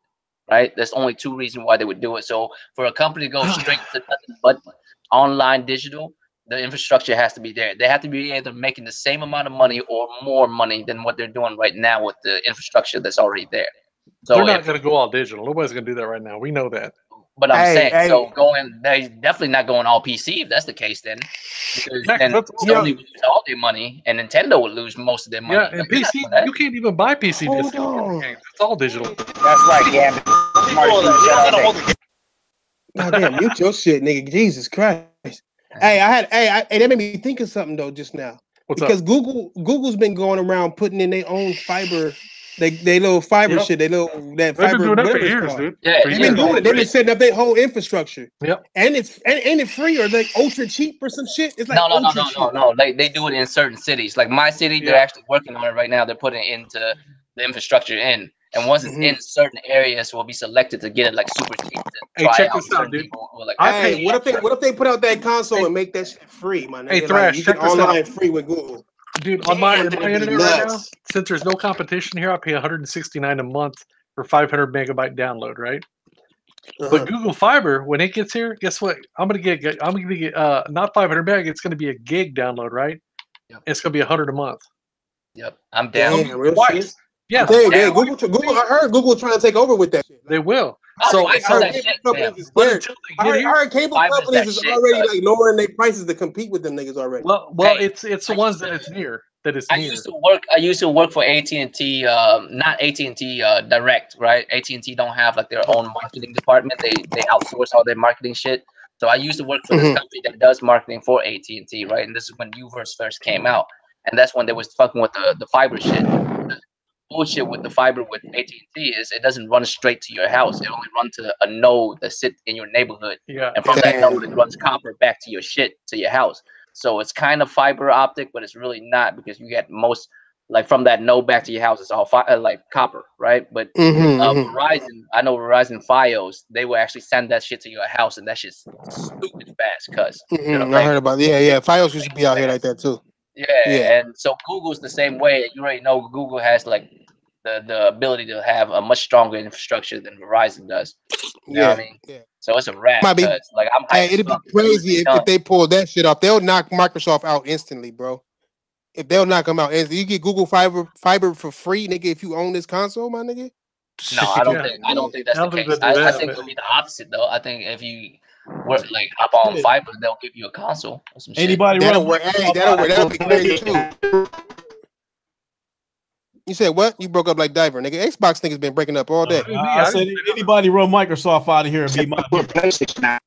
right? There's only two reasons why they would do it. So for a company to go straight to nothing but online digital, the infrastructure has to be there. They have to be either making the same amount of money or more money than what they're doing right now with the infrastructure that's already there. So they're not going to go all digital. Nobody's going to do that right now. We know that. But I'm saying, so they're definitely not going all PC if that's the case. Then, because then Sony would lose all their money, and Nintendo would lose most of their money. Yeah, and PC, you can't even buy PC discs. It's all digital. That's right. Yeah. Goddamn, mute your shit, nigga. Jesus Christ. Hey, that made me think of something though just now. Because Google's been going around putting in their own fiber. They little fiber shit. That They've fiber. Been doing that for years, dude. Yeah, they've been doing it. They've been setting up their whole infrastructure. Yep. And it's free or like ultra cheap or some shit. It's like no. They do it in certain cities. Like my city, they're actually working on it right now. They're putting it into the infrastructure in. And once it's in certain areas, we'll be selected to get it like super cheap. Hey, check this out, dude. Like, what if they put out that console and make that shit free, man? Hey, Thrash, you check get this online out. free with Google. Dude, on my internet right now, since there's no competition here, I pay $169 a month for 500 megabyte download, right? But Google Fiber, when it gets here, guess what? I'm gonna get not 500 meg. It's gonna be a gig download, right? Yep. It's gonna be 100 a month. Yep, I'm down. Damn, real shit. Yeah, Google. I heard Google trying to take over with that shit. They will. So I heard cable companies is already like lowering their prices to compete with them niggas already. Well, it's the ones that it's near. I used to work for AT&T, not AT&T Direct, right? AT&T don't have like their own marketing department. They outsource all their marketing shit. So I used to work for this company that does marketing for AT&T, right? And this is when Uverse first came out, and that's when they was fucking with the fiber shit. The bullshit with the fiber with AT&T is it doesn't run straight to your house. It only runs to a node that sits in your neighborhood, and from that node it runs copper back to your house. So it's kind of fiber optic, but it's really not, because you get most, like, from that node back to your house, it's all like copper, right? But Verizon, I know Verizon Fios, they will actually send that shit to your house, and that shit's stupid fast, cuz. You know I heard about it. Fios used to be out here like that too. Yeah, and so Google's the same way. You already know Google has like the ability to have a much stronger infrastructure than Verizon does. You know what I mean? Yeah. So it's a wrap. Like I'm hyped. It'd be crazy if they pull that shit off. They'll knock Microsoft out instantly, bro. If they'll knock them out, you get Google Fiber for free, nigga. If you own this console, my nigga. No, I don't think that's the case. I think it'll be the opposite though. I think if you like hop on fiber, they'll give you a console or some shit. Anybody that'll work. That'll be crazy too. You said what? You broke up like Diver, nigga. Xbox niggas been breaking up all day. I said anybody run Microsoft out of here and be my PlayStation.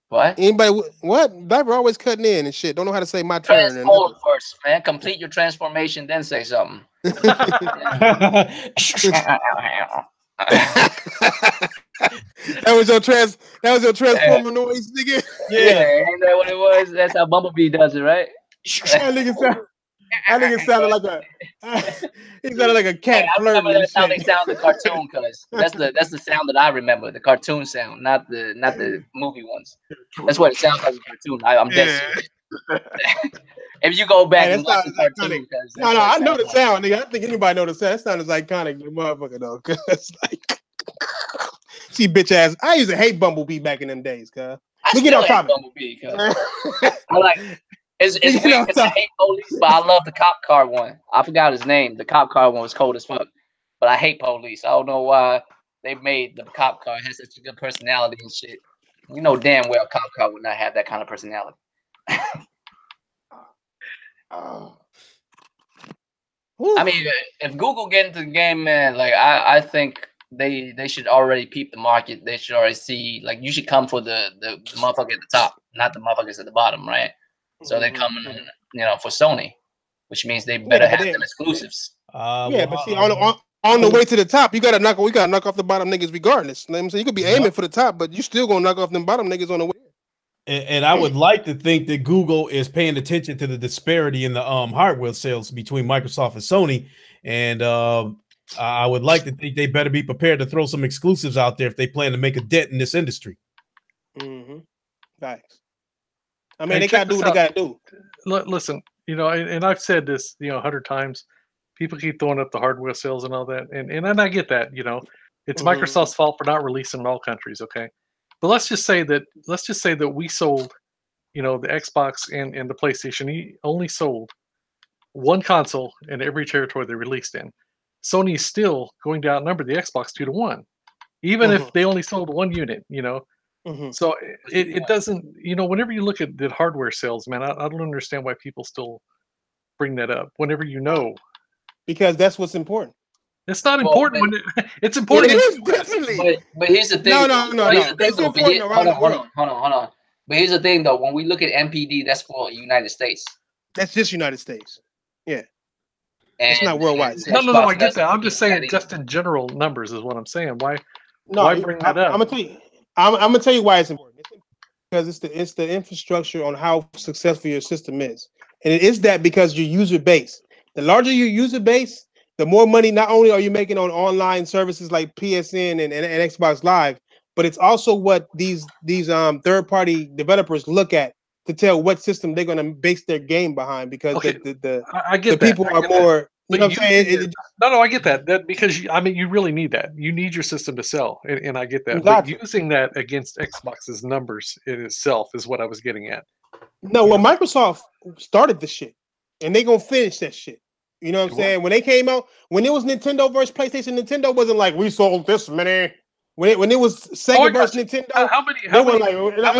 What? Anybody? What? Diver always cutting in and shit. Don't know how to say my turn. Transform first, man. Complete your transformation, then say something. That was your transformer noise, nigga. Yeah, ain't that what it was? That's how Bumblebee does it, right? That nigga sounded like he sounded like a cat flirting. That's how they sound in the cartoon, cuz that's the sound that I remember, the cartoon sound, not the movie ones. That's what it sounds like in the cartoon. I'm dead serious. If you go back and watch the cartoon, no, I know the sound, nigga. I think anybody know the sound. That sound is iconic, motherfucker, though. Cause like, see, bitch ass. I used to hate Bumblebee back in them days, cuz. We get on top of Bumblebee, cuz. I like. It's weird because I hate police, but I love the cop car one. I forgot his name. The cop car one was cold as fuck, but I hate police. I don't know why they made the cop car has such a good personality and shit. You know damn well cop car would not have that kind of personality. I mean, if Google get into the game, man, like I think they should already peep the market. They should already see, like, you should come for the motherfucker at the top, not the motherfuckers at the bottom, right? So they're coming, for Sony, which means they better have them exclusives. But see, on the way to the top, we gotta knock off the bottom niggas regardless. Let me say, you could be aiming for the top, but you still gonna knock off them bottom niggas on the way. And I would like to think that Google is paying attention to the disparity in the hardware sales between Microsoft and Sony, and I would like to think they better be prepared to throw some exclusives out there if they plan to make a dent in this industry. Thanks. I mean, they gotta do what they gotta do. Listen, and I've said this, 100 times. People keep throwing up the hardware sales and all that, and I get that. It's Microsoft's fault for not releasing in all countries. Okay, but let's just say that we sold, the Xbox and the PlayStation only sold one console in every territory they released in. Sony is still going to outnumber the Xbox 2-1, even if they only sold one unit. So it doesn't, whenever you look at the hardware sales, man, I don't understand why people still bring that up whenever because that's what's important. It's not important when it's important. It is definitely. But here's the thing. No. It's important around the world. Hold on. But here's the thing, though. When we look at MPD, that's for United States. That's just United States. Yeah. And it's not worldwide. No, I get that. I'm just saying, just in general numbers is what I'm saying. Why bring that up? I'm gonna tell you why it's important. Because it's the infrastructure on how successful your system is, and it is that because your user base. The larger your user base, the more money not only are you making on online services like PSN and Xbox Live, but it's also what these third-party developers look at to tell what system they're gonna base their game behind. Because the people are more You know what I'm saying? No, I get that because I mean, you really need that. You need your system to sell, and I get that. But Gotcha. using that against Xbox's numbers in itself is what I was getting at. No, well, Microsoft started the shit, and they gonna finish that shit. You know what I'm saying? When they came out, when it was Nintendo versus PlayStation, Nintendo wasn't like we sold this many. When it was Sega versus Nintendo, how many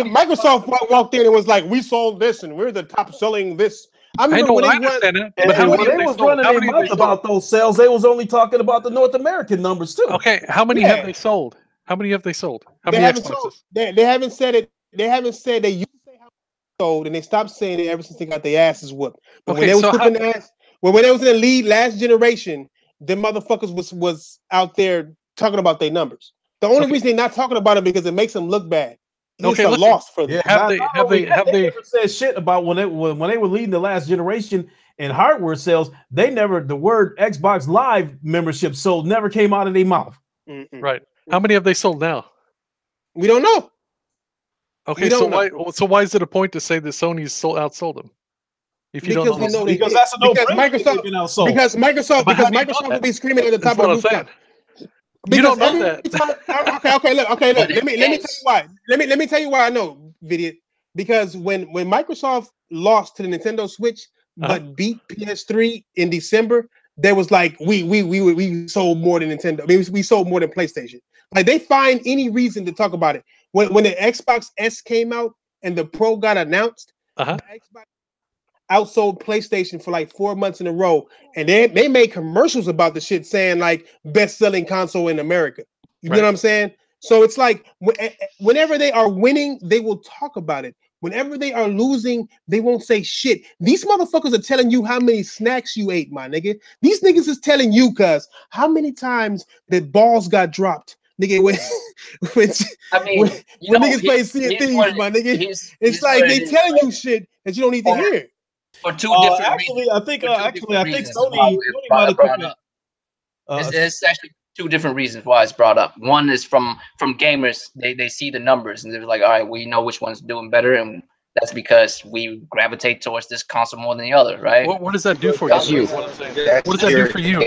Microsoft walked in and was like, we sold this, and we're the top selling this. I understand that, but how many they was running their mouth about those sales? They was only talking about the North American numbers too. Okay, how many have they sold? How many have they sold? How many haven't sold. They haven't said it. They haven't said they used to say how many sold, and they stopped saying it ever since they got their asses whooped. But when they was whooping their ass, when they was in the lead last generation, them motherfuckers was out there talking about their numbers. The only reason they're not talking about it because it makes them look bad. It's a loss for them. Have they never said shit about when they were leading the last generation in hardware sales? They never, the word Xbox Live membership sold never came out of their mouth. Right. How many have they sold now? We don't know. Okay, so why is it a point to say that Sony's outsold them? If you don't know, because that's a Microsoft will be screaming at the top of the rooftop. You don't know that. Okay, look. Let me tell you why. Let me tell you why I know, Vidiot. Because when Microsoft lost to the Nintendo Switch but beat PS3 in December, there was like we sold more than Nintendo. I mean, we sold more than PlayStation. Like they find any reason to talk about it. When the Xbox S came out and the Pro got announced, the Xbox outsold PlayStation for like 4 months in a row, and they made commercials about the shit saying like best-selling console in America. You know what I'm saying? So it's like whenever they are winning, they will talk about it. Whenever they are losing, they won't say shit. These motherfuckers are telling you how many snacks you ate, my nigga. These niggas is telling you, cuz how many times the balls got dropped, nigga. When niggas play Sea of Thieves, my nigga, it's like they telling you shit that you don't need to hear. For two different reasons. I think Sony might have took it. It's actually two different reasons why it's brought up. One is from gamers. They see the numbers and they're like, all right, we know which one's doing better, and that's because we gravitate towards this console more than the other, right? What does that do for you? What does that do for you?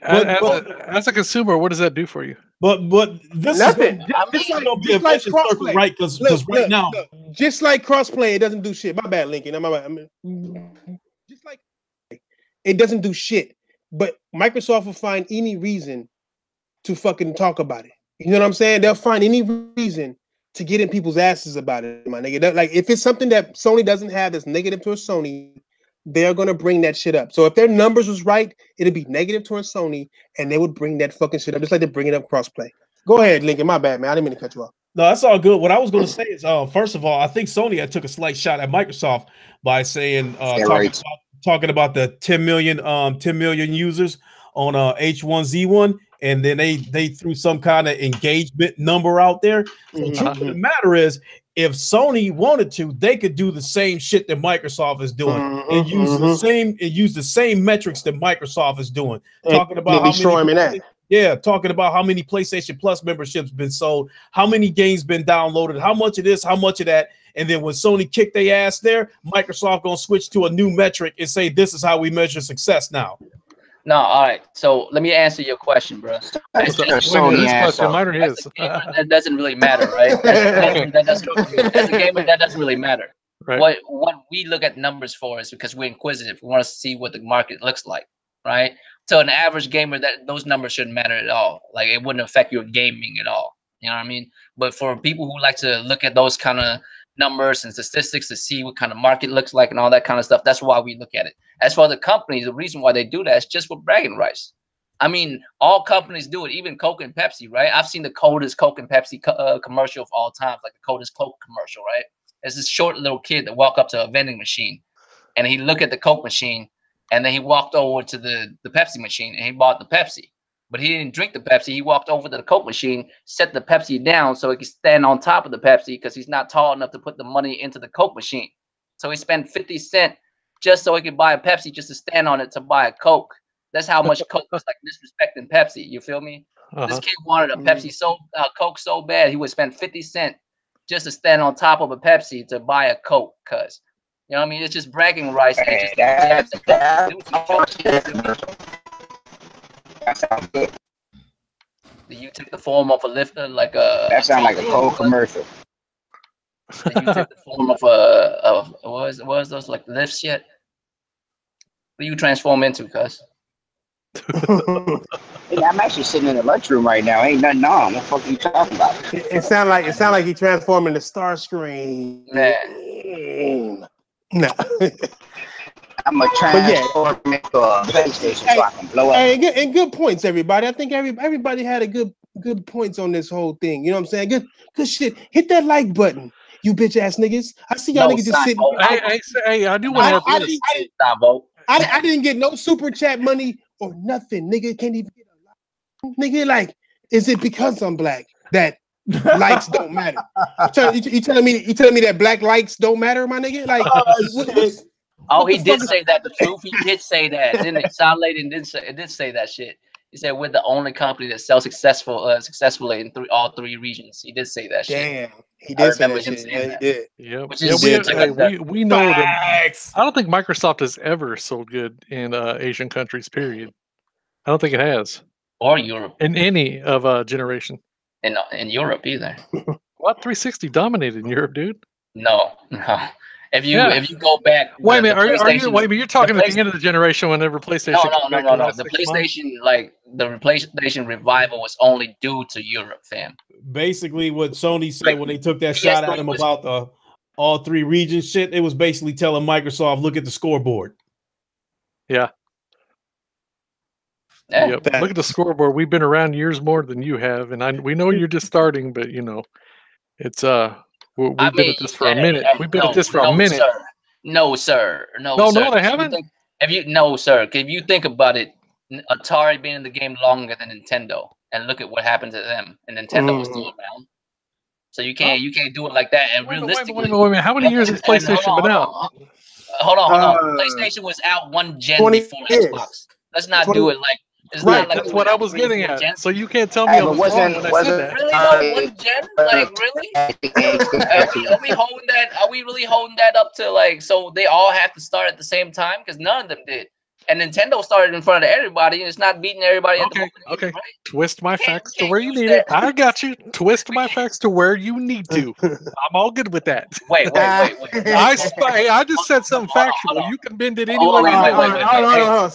As a consumer, what does that do for you? But this is going to be a vicious circle, right? Because right now, just like crossplay, it doesn't do shit. My bad, Lincoln. Just like it doesn't do shit. But Microsoft will find any reason to fucking talk about it. You know what I'm saying? They'll find any reason to get in people's asses about it, my nigga. Like if it's something that Sony doesn't have that's negative towards Sony, they're gonna bring that shit up. So if their numbers was right, it'd be negative towards Sony, and they would bring that fucking shit up, just like they're bringing up crossplay. Go ahead, Lincoln. My bad, man. I didn't mean to cut you off. No, that's all good. What I was going to say is, first of all, I think Sony had took a slight shot at Microsoft by saying, talking about the 10 million users on H1Z1, and then they threw some kind of engagement number out there. So the truth of the matter is, if Sony wanted to, they could do the same shit that Microsoft is doing and use the same metrics that Microsoft is doing. Talking about talking about how many PlayStation Plus memberships been sold, how many games been downloaded, how much of this, how much of that. And then when Sony kicked their ass there, Microsoft gonna switch to a new metric and say this is how we measure success now. No, all right. So let me answer your question, bro. That doesn't really matter, right? As a gamer, that doesn't really matter. Right. What we look at numbers for is because we're inquisitive. We want to see what the market looks like, right? So an average gamer, those numbers shouldn't matter at all. Like it wouldn't affect your gaming at all. You know what I mean? But for people who like to look at those kind of numbers and statistics to see what kind of market looks like and all that kind of stuff, that's why we look at it. As for the companies, the reason why they do that is just for bragging rights. I mean, all companies do it, even Coke and Pepsi, right? I've seen the coldest Coke and Pepsi commercial of all time, like the coldest Coke commercial, right? There's this short little kid that walked up to a vending machine and he looked at the Coke machine and then he walked over to the Pepsi machine and he bought the Pepsi. But he didn't drink the Pepsi. He walked over to the Coke machine, set the Pepsi down so he could stand on top of the Pepsi because he's not tall enough to put the money into the Coke machine. So he spent 50 cents just so he could buy a Pepsi just to stand on it to buy a Coke. That's how much Coke was like disrespecting Pepsi. You feel me? This kid wanted a Pepsi Coke so bad he would spend 50 cents just to stand on top of a Pepsi to buy a Coke. Cause you know what I mean? It's just bragging rights. That sounds good. Do you take the form of a lifter, like a? That sounds like a cold commercial. Do you take the form of a what was those like lifts yet? What do you transform into, cuz? I'm actually sitting in the lunchroom right now. Ain't nothing on. What the fuck are you talking about? It sound like he transformed into Starscream. Man. No. I'm a transform into a PlayStation so I can blow up. Hey, and good points, everybody. I think everybody had a good points on this whole thing. You know what I'm saying? Good shit. Hit that like button, you bitch ass niggas. I see y'all niggas just sitting. Hey, I do want to add this. I didn't get no super chat money or nothing. Nigga can't even get a like. Nigga, like, is it because I'm black that likes don't matter? You telling me that black likes don't matter, my nigga? Like, he did say that. The truth, he did say that. Didn't it? Sound Lady did say that shit. He said we're the only company that sells successfully in all three regions. He did say that shit. Damn, he did say that shit. Yeah, he did. Yeah, which is we know that. I don't think Microsoft has ever sold good in Asian countries. Period. I don't think it has. Or Europe. In any of generation. In Europe either. What 360 dominated in Europe, dude? No. If you go back, wait a minute, you're talking at the end of the generation whenever PlayStation. No. The PlayStation, like the PlayStation revival was only due to Europe, fam. Basically, what Sony said when they took that shot at him about the all three regions shit, it was basically telling Microsoft, look at the scoreboard. Yeah. Yep. Look at the scoreboard. We've been around years more than you have, and we know you're just starting, but you know, it's we've been at this for a minute. We've been at this for a minute. Sir. No, sir. No, they haven't. No, sir. If you think about it, Atari been in the game longer than Nintendo, and look at what happened to them. And Nintendo was still around, so you can't do it like that. And realistically, wait. How many years has PlayStation been out? Hold on. PlayStation was out one gen before Xbox. Let's not do it like. It's right, not like that's what I was getting at. Gen. So you can't tell me I was wrong when I said that. Really though, one gen? Like really? Are we holding that? Are we really holding that up to like? So they all have to start at the same time because none of them did. And Nintendo started in front of everybody, and it's not beating everybody. Okay, right? Twist my facts to where you need it. I got you. Twist my facts to where you need to. I'm all good with that. Wait. I just said something factual. You can bend it any way. Hold on.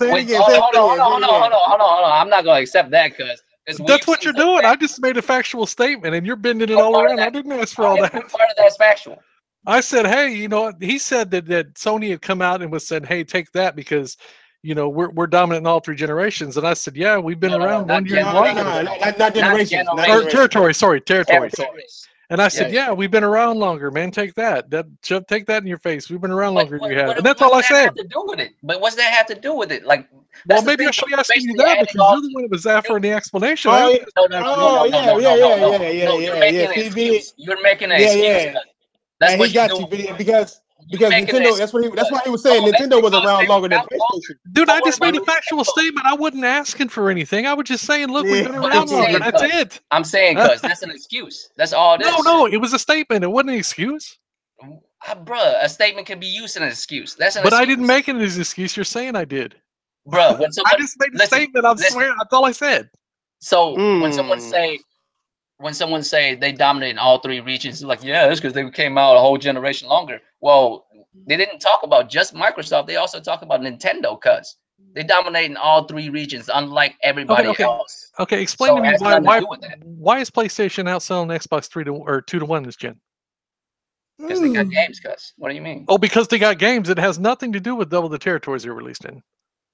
I'm not gonna accept that because that's what you're doing. I just made a factual statement, and you're bending it all around. I didn't ask for all that. Part of that's factual. I said, hey, you know, he said that Sony had come out and was said, hey, take that because. You know, we're dominant in all three generations, and I said, "Yeah, we've been around 1 year longer." Not generations. Territory. Sorry. And I said, "Yeah, we've been around longer, man. Take that. Take that in your face. We've been around longer than you have." And that's all I said. To do with it? But what's that have to do with it? Like, well, maybe I should be asking you that because you're the one that was offering the explanation. No. You're making an excuse. That's what he got you because Nintendo. That's why he was saying Nintendo was around longer than PlayStation. Dude, I just made a factual statement. I wasn't asking for anything. I was just saying, look, we've been around longer. That's it. I'm saying because that's an excuse. That's all it is. No, it was a statement. It wasn't an excuse. Bruh, a statement can be used as an excuse. But I didn't make it as an excuse. You're saying I did. Bruh, when I just made a statement. I swear, that's all I said. So when someone say they dominate in all three regions, like, yeah, it's because they came out a whole generation longer. Well, they didn't talk about just Microsoft. They also talk about Nintendo because they dominate in all three regions, unlike everybody else. Okay, explain to me why is PlayStation outselling Xbox 2-1 this gen? Because they got games, cuz. What do you mean? Oh, because they got games. It has nothing to do with double the territories they're released in.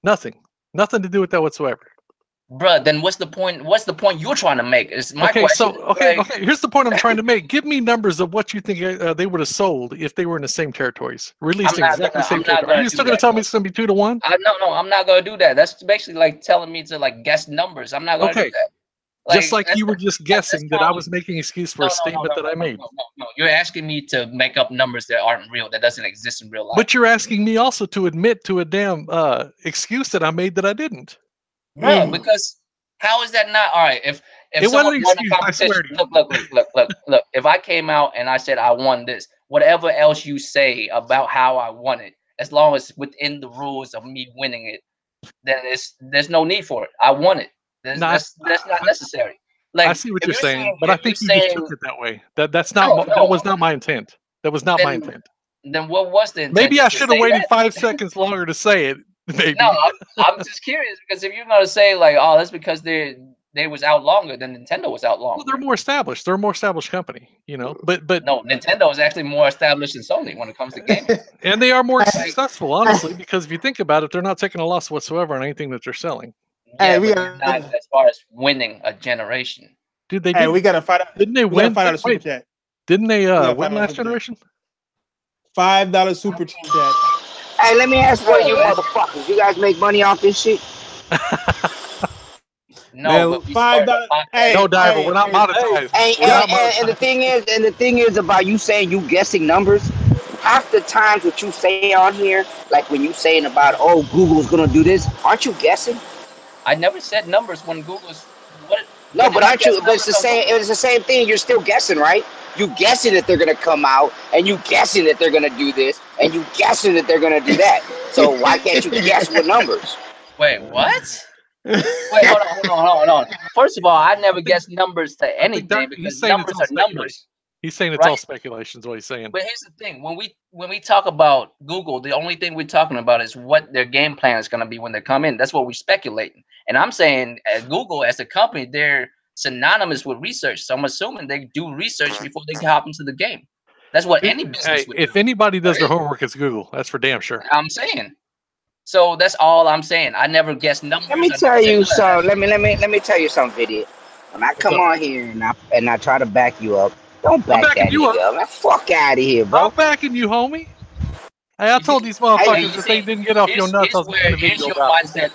Nothing to do with that whatsoever. Bruh, then what's the point? What's the point you're trying to make? Is my question. Okay. Here's the point I'm trying to make. Give me numbers of what you think they would have sold if they were in the same territories, released in exactly the same territories. Are you still going to tell me it's going to be 2-1? No, I'm not going to do that. That's basically like telling me to like guess numbers. I'm not going to do that. Like, just like you were just guessing that I was making an excuse for a statement that I made. No, you're asking me to make up numbers that aren't real, that doesn't exist in real life. But you're asking me also to admit to a damn excuse that I made that I didn't. Bro, because how is that not all right? If it wasn't an excuse, I swear to you. Look. If I came out and I said I won this, whatever else you say about how I won it, as long as within the rules of me winning it, then there's no need for it. I won it. That's not necessary. Like, I see what you're saying, but I think you just took it that way. That was not my intent. That was not my intent. Then what was the intent? Maybe I should have waited 5 seconds longer to say it. Maybe. No, I'm just curious because if you're gonna say like, oh, that's because they was out longer, then Nintendo was out longer. Well, they're more established. They're a more established company, you know. But no, Nintendo is actually more established than Sony when it comes to gaming. And they are more successful, honestly, because if you think about it, they're not taking a loss whatsoever on anything that they're selling. Yeah, but not as far as winning a generation. Dude, they did. Hey, we gotta find out. Didn't they win? Find out a super chat. Didn't they win last generation? $5 super chat. Hey, let me ask one of you motherfuckers. You guys make money off this shit? No, $5. No, Diver, we're not monetized. And the thing is about you saying you guessing numbers. Half the times what you say on here, like when you saying about, oh, Google's gonna do this, aren't you guessing? I never said numbers when Google's. No, but aren't you? But it's the same. It's the same thing. You're still guessing, right? You guessing that they're gonna come out, and you guessing that they're gonna do this, and you guessing that they're gonna do that. So why can't you guess with numbers? Wait, what? Wait, hold on. First of all, I never guessed numbers to anything because numbers are numbers. He's saying it's all speculation, is what he's saying. But here's the thing: when we talk about Google, the only thing we're talking about is what their game plan is going to be when they come in. That's what we're speculating. And I'm saying, Google as a company, they're synonymous with research. So I'm assuming they do research before they hop into the game. That's what any business would do. If anybody does their homework, it's Google. That's for damn sure. I'm saying. So that's all I'm saying. I never guessed numbers. Let me tell you something. Let me tell you something, Video. When I come on here and I try to back you up, don't back that nigga up. Fuck out of here, bro. I'm backing you, homie. Hey, I told these motherfuckers that they didn't get off your nuts.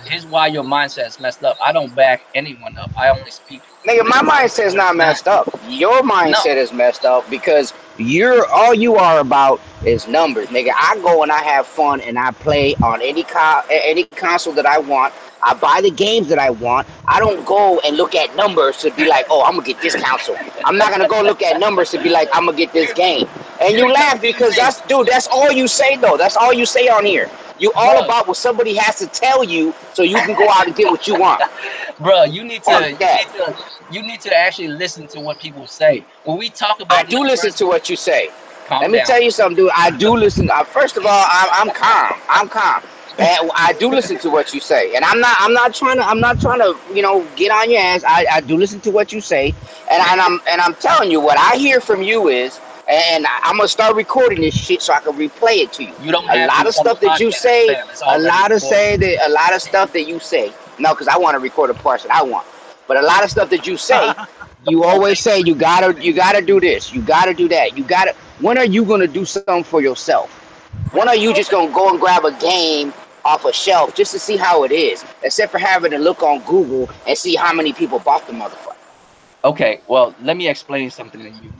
Here's why your mindset is messed up. I don't back anyone up. I only speak. Nigga, my mindset is not messed up. Your mindset is messed up because all you are about is numbers, nigga. I go and I have fun and I play on any console that I want. I buy the games that I want. I don't go and look at numbers to be like, oh, I'm gonna get this console. I'm not gonna go look at numbers to be like, I'm gonna get this game. And you laugh because that's all you say though. That's all you say on here. You all about what somebody has to tell you so you can go out and get what you want. Bro, you need to actually listen to what people say. When we talk about I do listen to what you say. Let me tell you something, dude. I do listen. First of all, I'm calm. I'm calm. And I do listen to what you say, and I'm not trying to get on your ass. I do listen to what you say, and I'm telling you what I hear from you is, and I'm gonna start recording this shit so I can replay it to you. You don't a lot of stuff that you say, a lot of stuff that you say. No, because I want to record the parts that I want, but a lot of stuff that you say, you always say you gotta do this, you gotta do that, you gotta. When are you gonna do something for yourself? When are you just gonna go and grab a game off a shelf just to see how it is, except for having to look on Google and see how many people bought the motherfucker? Okay, well, let me explain something to you.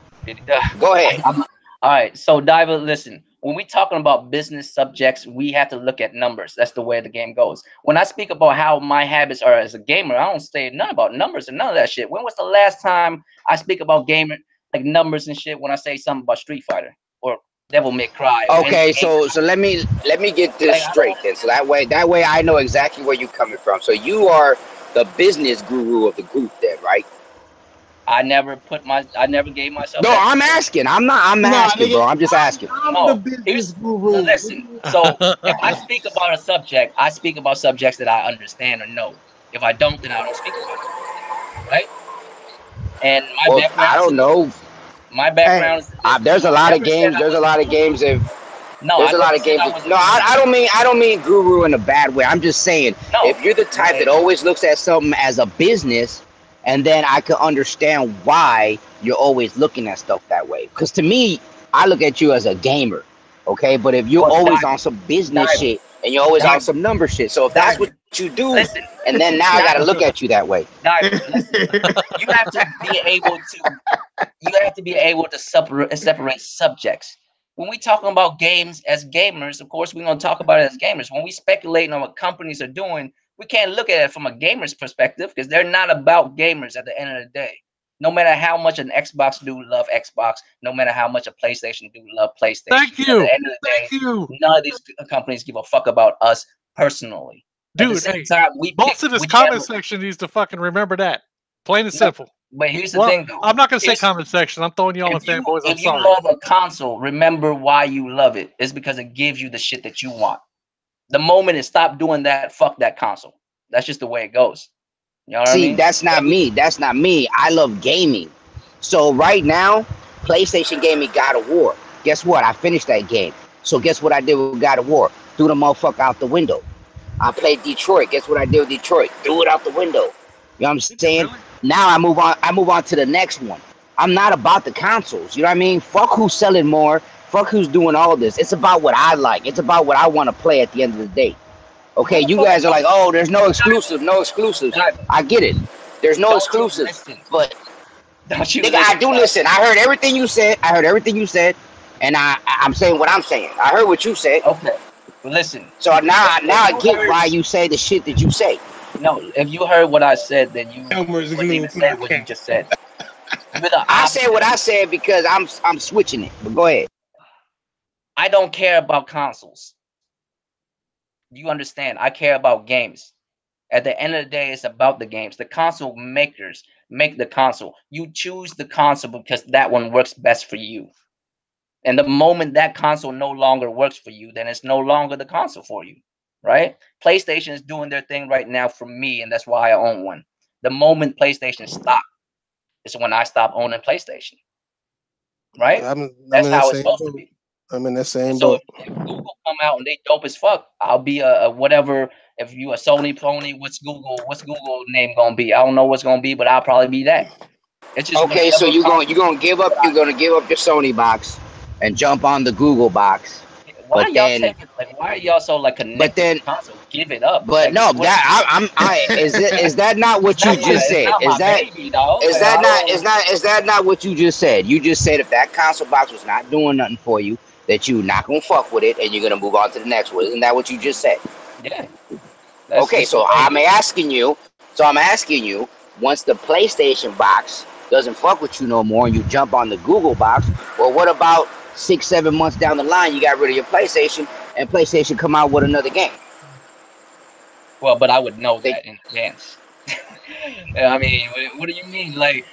Go ahead. All right, so Diver, listen. When we're talking about business subjects, we have to look at numbers. That's the way the game goes. When I speak about how my habits are as a gamer, I don't say nothing about numbers and none of that shit. When was the last time I speak about gaming, like numbers and shit, when I say something about Street Fighter or Devil May Cry? Okay, so let me get this straight then. So that way I know exactly where you're coming from. So you are the business guru of the group then, right? I never gave myself. No, I'm asking. I'm asking, bro. I'm just asking. I'm the business guru. Listen. So if I speak about a subject, I speak about subjects that I understand or know. If I don't, then I don't speak about it. Right? And my background. I don't know. My background. There's a lot of games. There's a lot of games. There's a lot of games. No, I don't mean guru in a bad way. I'm just saying if you're the type that always looks at something as a business, and then I could understand why you're always looking at stuff that way. Because to me, I look at you as a gamer, okay? But if you're always on some business shit and you're always on some number shit, so if that's what you do, and then now I got to look at you that way. You have to be able to separate subjects. When we talking about games as gamers, of course, we're going to talk about it as gamers. When we speculate on what companies are doing, we can't look at it from a gamer's perspective because they're not about gamers at the end of the day. No matter how much an Xbox do love Xbox, no matter how much a PlayStation do love PlayStation. Thank you. At the end of the day, none of these companies give a fuck about us personally. Dude, hey, most of this comment section needs to fucking remember that. Plain and simple. But here's the thing, though. I'm not gonna say comment section. I'm throwing y'all in fanboys. I'm sorry. If you love a console, remember why you love it. It's because it gives you the shit that you want. The moment it stopped doing that, fuck that console. That's just the way it goes. You know what I mean? That's not me. That's not me. I love gaming. So right now, PlayStation gave me God of War. Guess what? I finished that game. So guess what I did with God of War? Threw the motherfucker out the window. I played Detroit. Guess what I did with Detroit? Threw it out the window. You know what I'm saying? Really? Now I move on to the next one. I'm not about the consoles. You know what I mean? Fuck who's selling more. Fuck who's doing all this. It's about what I like. It's about what I want to play at the end of the day. Okay, you guys are like, oh, there's no exclusive, no exclusives. I get it. There's no exclusives. But nigga, I do listen. I heard everything you said. And I'm saying what I'm saying. I heard what you said. Okay. Listen. So now I get why you say the shit that you say. No, if you heard what I said, then you wouldn't even say what you just said. I said what I said because I'm switching it. But go ahead. I don't care about consoles. You understand? I care about games. At the end of the day, it's about the games. The console makers make the console. You choose the console because that one works best for you. And the moment that console no longer works for you, then it's no longer the console for you, right? PlayStation is doing their thing right now for me, and that's why I own one. The moment PlayStation stopped is when I stopped owning PlayStation, right? That's how it's supposed to be. I'm in the same boat. So if Google come out and they dope as fuck, I'll be a whatever. If you a Sony pony, what's Google name gonna be? I don't know what's gonna be, but I'll probably be that. It's just okay. So you're gonna give up your Sony box and jump on the Google box. Why are y'all so like connected? But then console? Give it up. But no, is that not what you just said? Is that not what you just said? You just said if that console box was not doing nothing for you, that you're not gonna fuck with it and you're gonna move on to the next one. Isn't that what you just said? Yeah. Okay, so I'm asking you. Once the PlayStation box doesn't fuck with you no more, and you jump on the Google box, well, what about 6-7 months down the line, you got rid of your PlayStation, and PlayStation come out with another game? Well, but I would know that in advance. I mean, what do you mean? Like,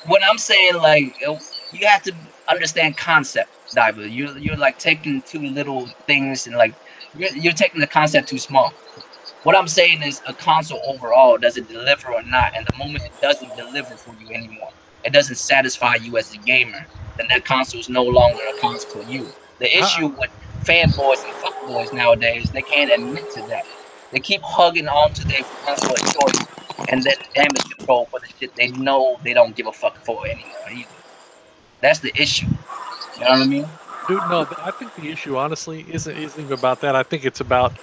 what I'm saying, like, you have to understand concept, Diver. You're like taking too little things and like you're taking the concept too small. What I'm saying is a console overall, does it deliver or not? And the moment it doesn't deliver for you anymore, it doesn't satisfy you as a gamer, then that console is no longer a console for you. The issue with fanboys and fuckboys nowadays, they can't admit to that. They keep hugging onto their console of choice and then damage control for the shit they know they don't give a fuck for anymore either. That's the issue. You know what I mean? Dude, no, I think the issue honestly isn't even about that. I think it's about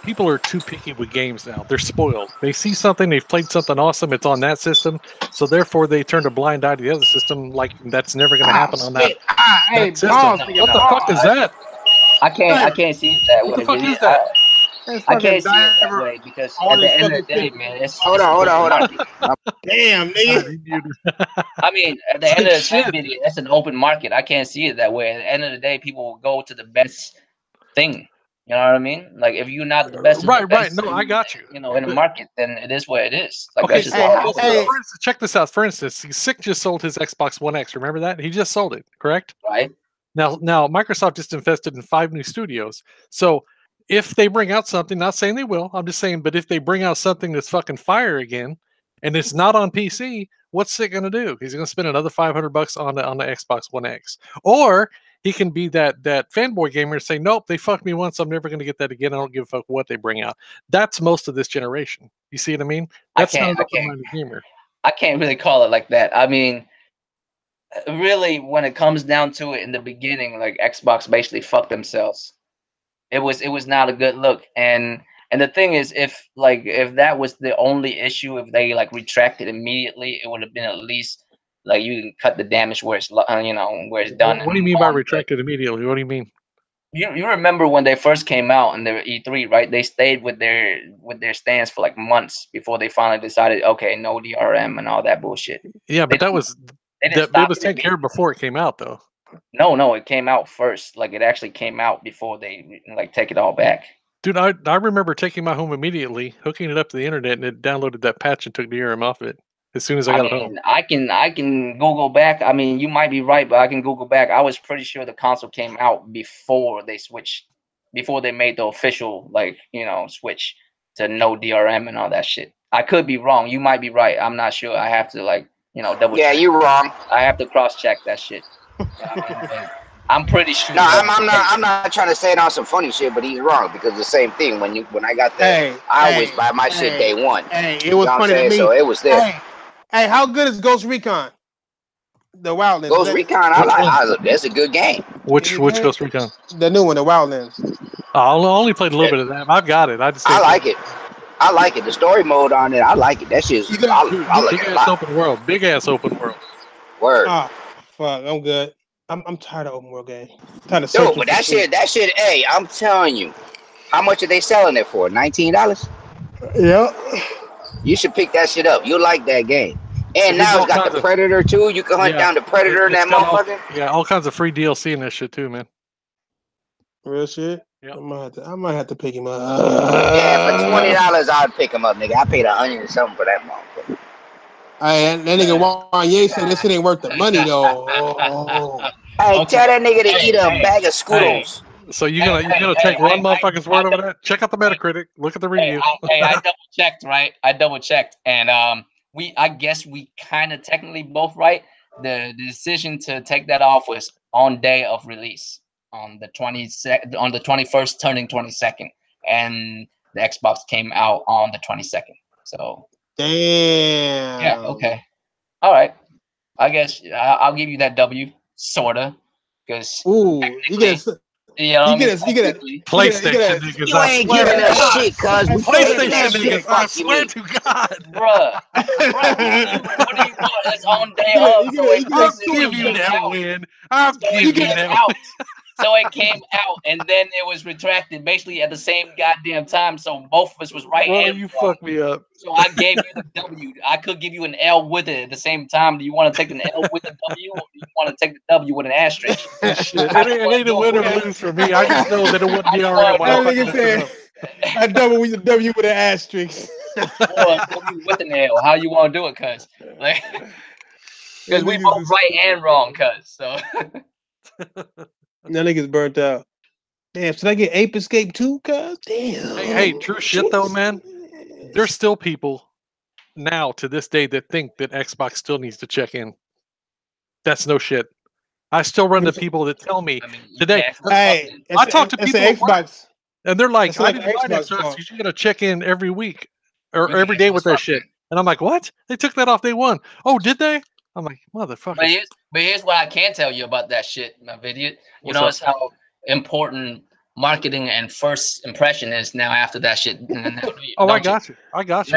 people are too picky with games now. They're spoiled. They see something, they've played something awesome, it's on that system, so therefore they turn a blind eye to the other system like that's never going to happen on that system. What the fuck is that? I can't see it that way. What the fuck is that? I can't see it that way because at the end of the day, man, hold on. Damn, nigga. I mean, at the end of the day, that's an open market. I can't see it that way. At the end of the day, people will go to the best thing. You know what I mean? Like, if you're not the best, right. No, I got you. You know, in the market, then it is what it is. Like, okay, that's just for instance, check this out. For instance, Sick just sold his Xbox One X. Remember that? He just sold it, correct? Right. Now, Microsoft just invested in 5 new studios. So, if they bring out something, not saying they will, I'm just saying, but if they bring out something that's fucking fire again, and it's not on PC, what's Sick gonna do? He's gonna spend another $500 on the Xbox One X, or he can be that fanboy gamer and say, nope, they fucked me once, I'm never going to get that again. I don't give a fuck what they bring out. That's most of this generation. You see what I mean? That's not an open-minded gamer. I can't really call it like that. I mean, really, when it comes down to it, in the beginning, like Xbox basically fucked themselves. It was not a good look. And the thing is, if that was the only issue, if they like retracted immediately, it would have been at least. Like, you can cut the damage where it's where it's done. What do you mean by retracted immediately? What do you mean? You remember when they first came out and they were E3, right? They stayed with their stance for like months before they finally decided, okay, no DRM and all that bullshit. Yeah, but that was taken care of before it came out, though. No, it came out first. Like, it actually came out before they like take it all back. Dude, I remember taking my home immediately, hooking it up to the internet, and it downloaded that patch and took the DRM off it as soon as I got it home. I can Google back. I mean, you might be right, but I can Google back. I was pretty sure the console came out before they switched, before they made the official, like, you know, switch to no DRM and all that shit. I could be wrong. You might be right. I'm not sure. I have to, like, you know, double check. Yeah, you're wrong. I have to cross check that shit. I'm pretty sure. No, I'm not trying to say it on some funny shit, but he's wrong because the same thing. When I got there, I always buy my shit day one. Hey, it was funny to me. So it was there. Hey, how good is Ghost Recon? The Wildlands. Ghost Recon, I that's a good game. Which Ghost Recon? The new one, the Wildlands. I only played a little bit of that. I've got it. I like it. I like it. The story mode on it, I like it. That shit's big ass open world. Big ass open world. Word. Oh, fuck, I'm good. I'm tired of open world game. But that shit. Hey, I'm telling you, how much are they selling it for? $19. Yep. You should pick that shit up. You'll like that game. And now it's got the Predator too. You can hunt down the Predator in that motherfucker. All kinds of free DLC in that shit too, man. Real shit. Yeah. I might have to pick him up. Yeah, for $20, I'd pick him up, nigga. I paid $100 or something for that motherfucker. That nigga Wanye said this shit ain't worth the money though. Hey, tell that nigga to eat a bag of Skittles. So you gonna take one motherfucker's word over that? Check out the Metacritic. Look at the review. I double checked, right? And I guess we kind of technically both right. The decision to take that off was on day of release, on the 21st, turning 22nd, and the Xbox came out on the 22nd. So damn. Yeah. Okay. All right. I guess I'll give you that W, sorta, because you get a PlayStation niggas. You ain't giving us shit, cuz. PlayStation niggas. I swear to God, bruh. What do you want? It's on day of. I'll give you that win. I'll give you that win. So it came out, and then it was retracted basically at the same goddamn time. So both of us was right. Bro, you fucked me up. So I gave you the W. I could give you an L with it at the same time. Do you want to take an L with the W, or do you want to take the W with an asterisk? Shit. It ain't a win or lose for me. I just know that it wouldn't be alright. I double with the W with an asterisk. Or W with an L. How you want to do it, cuz? Because we both right and wrong, cuz. So. That nigga's burnt out. Damn, should I get Ape Escape too, cuz? Damn. Hey, true shit though, man. There's still people now to this day that think that Xbox still needs to check in. That's no shit. I still run into people that tell me today. Hey, I talk to people at work, and they're like, I didn't buy that because you gotta check in every week or every day with that shit. And I'm like, what? They took that off day one. Oh, did they? I'm like, motherfucker. But here's what I can tell you about that shit, my idiot. You notice how important marketing and first impression is now after that shit. I got you.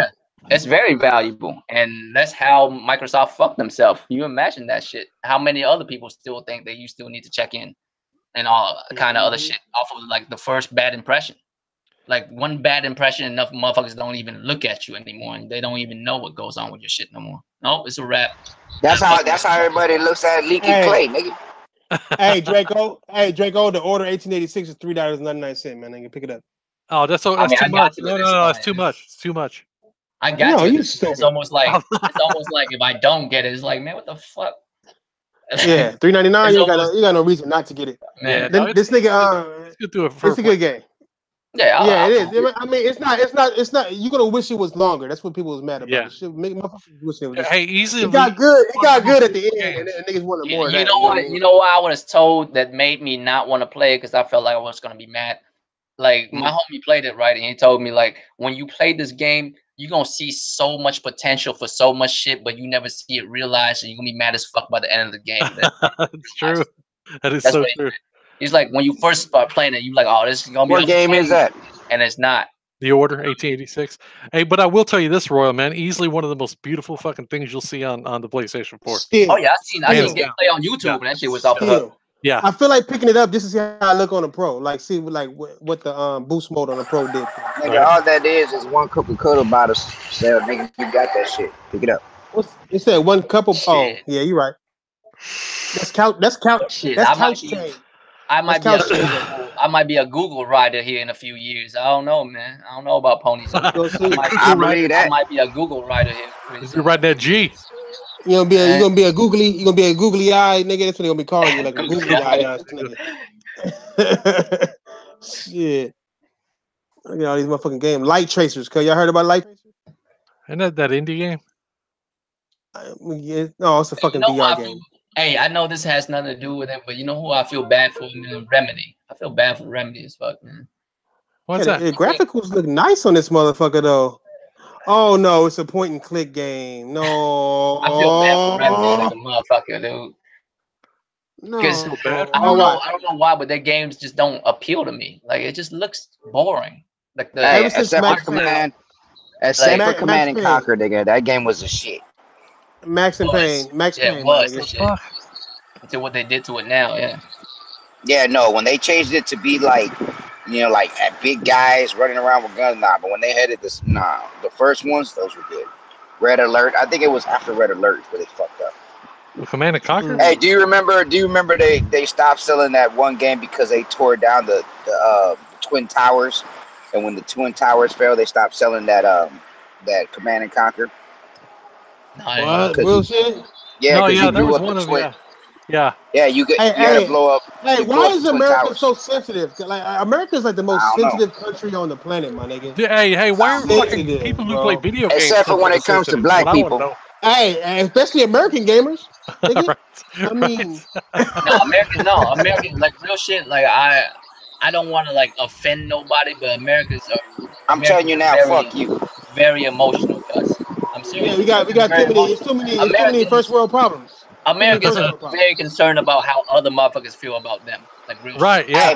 Yeah. It's very valuable, and that's how Microsoft fucked themselves. You imagine that shit. How many other people still think that you still need to check in and all kind of other shit off of like the first bad impression? Like one bad impression, enough motherfuckers don't even look at you anymore, and they don't even know what goes on with your shit no more. Nope, it's a wrap. That's how everybody looks at Leaky Clay, nigga. Hey Draco, the order 1886 is $3.99, man. Nigga, pick it up. Oh, that's too much. No, it's too much. It's too much. I got you. It's almost like if I don't get it, it's like, man, what the fuck? Yeah, $3.99. You got no reason not to get it. Man, this nigga, it's a good game. Yeah, it is. I mean, it's not. You're gonna wish it was longer. That's what people was mad about. Yeah. Wish it was. Hey, easily. It got good. It got good at the end, and niggas wanted more. You know what? You know what I was told that made me not want to play it because I felt like I was gonna be mad. Like my homie played it right, and he told me like when you play this game, you're gonna see so much potential for so much shit, but you never see it realized, and you're gonna be mad as fuck by the end of the game. That's true. That's so true. He's like, when you first start playing it, you're like, oh, this is gonna be. What game is that? And it's not. The Order 1886. Hey, but I will tell you this, Royal, man, easily one of the most beautiful fucking things you'll see on the PlayStation 4. Oh yeah, I seen gameplay on YouTube, and that shit was off the hook. Yeah, I feel like picking it up just to see how I look on the Pro, like see like what the boost mode on the Pro did. Nigga, all that is one Coca-Cola bottle sell. Nigga, you got that shit. Pick it up. It said one cup of. Oh, yeah, you're right. That's couch. Shit, That's couch change. I might might be a Google rider here in a few years. I don't know, man. I don't know about ponies. I believe that. I might be a Google rider here. If you ride that G, you're gonna be a googly eye nigga. That's what they're gonna be calling you, like a googly eye ass nigga. Shit. Look at all these motherfucking games. Light Tracers. Cause y'all heard about Light Tracers? isn't that indie game? No, it's a fucking VR game. Hey, I know this has nothing to do with it, but you know who I feel bad for? Man? Remedy. I feel bad for Remedy as fuck, man. What's that? The graphics look nice on this motherfucker though. Oh no, it's a point and click game. No, I feel bad for Remedy like a motherfucker, dude. No, I don't know why, but their games just don't appeal to me. Like it just looks boring. Like except for Command and Conquer, nigga, that game was a shit. Max Payne. It was the shit. Until what they did to it now, yeah. Yeah, no, when they changed it to be like, you know, like big guys running around with guns, nah. But when they headed this, nah, the first ones, those were good. Red Alert, I think it was after Red Alert where they fucked up. Command and Conquer. Hey, do you remember they stopped selling that one game because they tore down the Twin Towers, and when the Twin Towers fell, they stopped selling that Command and Conquer. What bullshit? Yeah, no, there was one of them. Yeah. Yeah, you gotta blow up. Hey, why is America so sensitive? Like America's like the most sensitive country on the planet, my nigga. Hey, why are fucking people who play video games? Except for when it comes to black people. Hey, especially American gamers. Right. I mean, American, like real shit. Like I don't want to like offend nobody, but I'm telling you now, fuck you. Very emotional, cuz. I'm serious. Yeah, we got too many first world problems. Americans are very concerned about how other motherfuckers feel about them. Like real right, shit. yeah.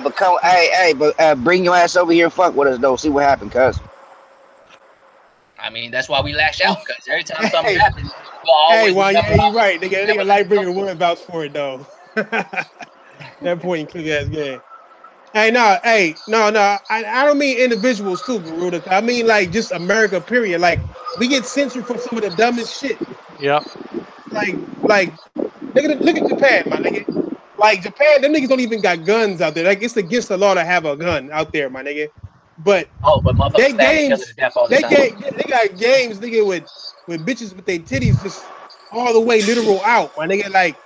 But bring your ass over here and fuck with us though. See what happens, cuz. I mean, that's why we lash out, cuz every time something happens, you're right. Nigga like bringing women vouch for it though. That point in click ass game. Hey, no. I don't mean individuals too, Garuda. I mean like just America, period. Like we get censored for some of the dumbest shit. Yep. Like look at Japan, my nigga. Like Japan, them niggas don't even got guns out there. Like it's against the law to have a gun out there, my nigga. But they games, they got games, nigga, with bitches with their titties just all the way literal out, my nigga. Like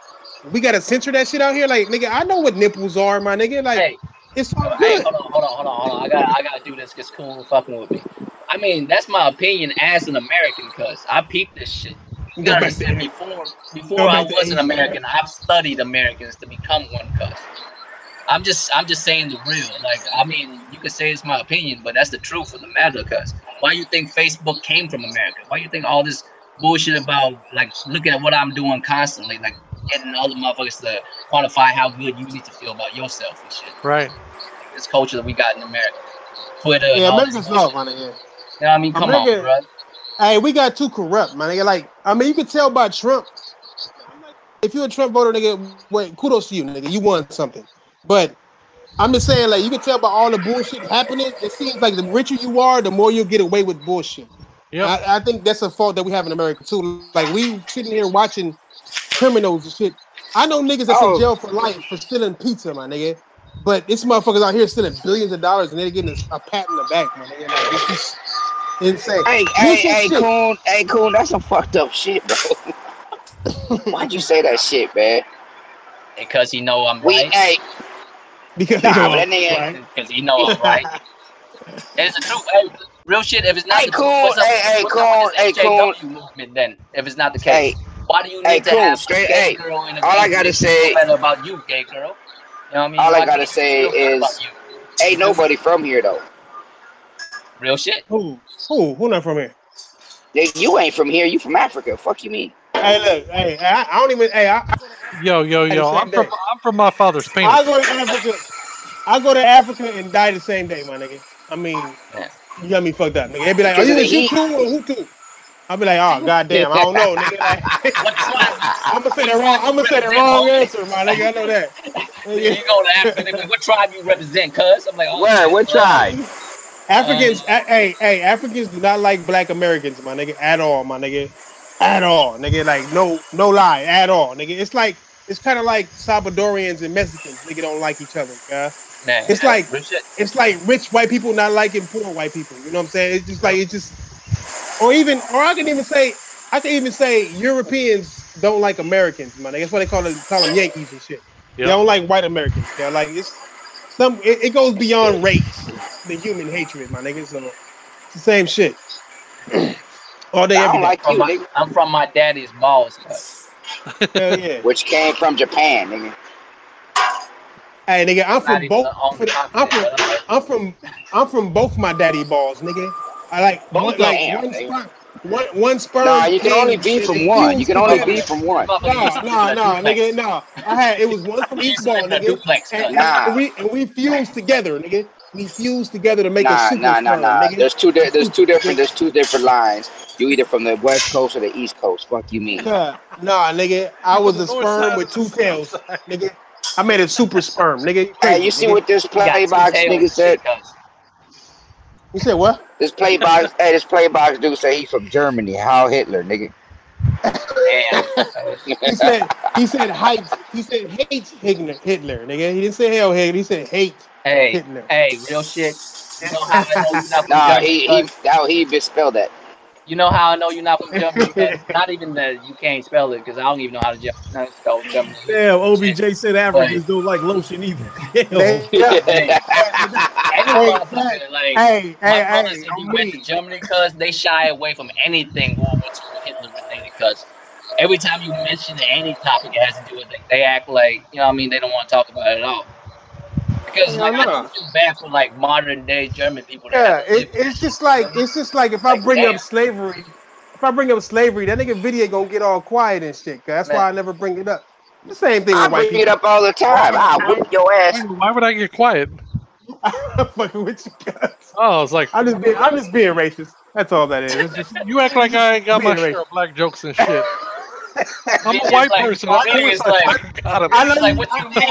we gotta censor that shit out here. Like nigga, I know what nipples are, my nigga. Like it's all good. Hold on. I gotta do this because Cool fucking with me. I mean, that's my opinion as an American, cuz I peeped this shit. You gotta understand, before I was an American, I've studied Americans to become one, cuz. I'm just saying the real. Like, I mean, you could say it's my opinion, but that's the truth of the matter, cuz. Why you think Facebook came from America? Why you think all this bullshit about, like, looking at what I'm doing constantly, like, getting other motherfuckers to quantify how good you need to feel about yourself and shit. Right. This culture that we got in America. Twitter. Yeah, America's love, my nigga. You know what I mean? Come on, bro. Hey, we got too corrupt, my nigga. Like, I mean, you can tell by Trump. If you're a Trump voter, nigga, wait, kudos to you, nigga. You won something. But I'm just saying, like, you can tell by all the bullshit happening. It seems like the richer you are, the more you'll get away with bullshit. Yeah, I think that's a fault that we have in America too. Like, we sitting here watching criminals and shit. I know niggas that's in jail for life for stealing pizza, my nigga. But this motherfuckers out here stealing billions of dollars and they're getting a pat in the back, my nigga. Like, this is insane. Hey, Coon, that's some fucked up shit, bro. Why'd you say that shit, man? Because he know I'm right. Because he know I'm right. It's the truth. Hey, real shit. If it's not the truth, what's movement then? If it's not the case, why do you need to have a gay girl in a all I gotta say about you, gay girl? You know what I mean? All I gotta say is, ain't nobody from here though. Real shit. Who not from here? You ain't from here. You from Africa. Fuck you mean? Hey, look. Hey, I don't even. Hey, yo. I'm from my father's penis. I go to Africa and die the same day, my nigga. I mean, you got me fucked up, nigga. They be like, are you the Hutu or Hutu? I'll be like, oh goddamn, I don't know, nigga. Like, I'm gonna say the wrong answer, my nigga. I know that. You go to Africa, nigga. What tribe you represent, cuz? I'm like, what tribe? Africans, Africans do not like black Americans, my nigga, at all, my nigga. At all, nigga. Like, no lie, at all, nigga. It's kind of like Salvadorians and Mexicans, nigga, don't like each other, guys. Man, it's like rich white people not liking poor white people. You know what I'm saying? It's just like or I can even say Europeans don't like Americans, man. That's why they call them Yankees and shit. Yep. They don't like white Americans. They're like it goes beyond race, the human hatred, my nigga. So it's the same shit. All day, every day. I'm from my daddy's balls cut. Hell yeah. Which came from Japan, nigga. Hey, nigga, I'm from both my daddy balls, nigga. I like one sperm. Nah, you can only be from one. You can only be from one. No, nigga, no. It was one from each ball, nigga. And we fused together, nigga. We fused together to make a super sperm, nigga. There's two different lines. You either from the West Coast or the East Coast. Fuck you mean? Nah, nigga. I was a sperm with 2 tails, nigga. I made a super sperm, nigga. Hey, you see what this playbox nigga said? You said what? This playbox dude say he's from Germany. Heil Hitler, nigga. he said hate Hitler, nigga. He didn't say hell Hitler. He said hate Hitler. Hey, real shit. You know how I know you're not from Germany? He misspelled that. You know how I know you're not from Germany? Not even that you can't spell it, because I don't even know how to spell Germany. Damn, OBJ said Africans don't like lotion either. My brothers, if you went to Germany, cuz they shy away from anything World War II Hitler related, cuz every time you mention any topic it has to do with it, they act like, you know what I mean, they don't want to talk about it at all. Because I don't feel bad for like modern day German people. It's just like if I bring up slavery, that nigga video gonna get all quiet and shit. That's why I never bring it up. The same thing with white people. I bring it up all the time. I'll whip your ass. Why would I get quiet? I'm fucking with you guys. Oh, it's like I'm just being racist. That's all that is. It's just, you act like I ain't got my share of black jokes and shit. I'm a white person. I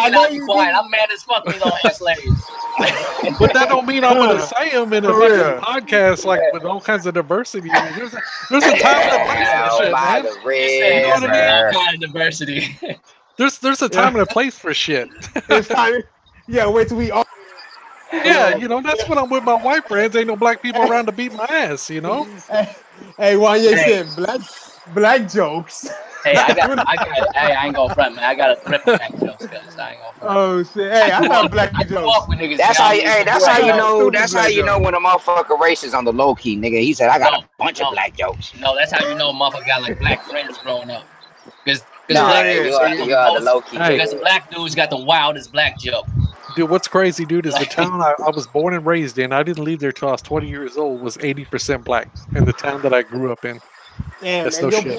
know you quiet. I'm mad as fuck when you don't have slaves. But that don't mean I'm gonna say them in a fucking podcast like with all kinds of diversity. There's a time and a place for shit, man. You know what I mean? All kind of diversity. There's a time and a place for shit. Yeah, wait till we all. Yeah, you know, that's when I'm with my white friends. Ain't no black people around to beat my ass, you know. Hey, Wanye said black jokes. Hey, I ain't gonna front, man. I got a thrift black jokes, cause I ain't gonna front. Oh shit! Hey, I got black jokes. That's how you know. That's how you know when a motherfucker racist on the low key, nigga. He said I got a bunch of black jokes. No, that's how you know a motherfucker got like black friends growing up. Because you are the low key. Because the black dudes got the wildest black joke. Dude, what's crazy, dude, is the town I was born and raised in. I didn't leave there till I was 20 years old. Was 80% black in the town that I grew up in. Damn, that's no shit.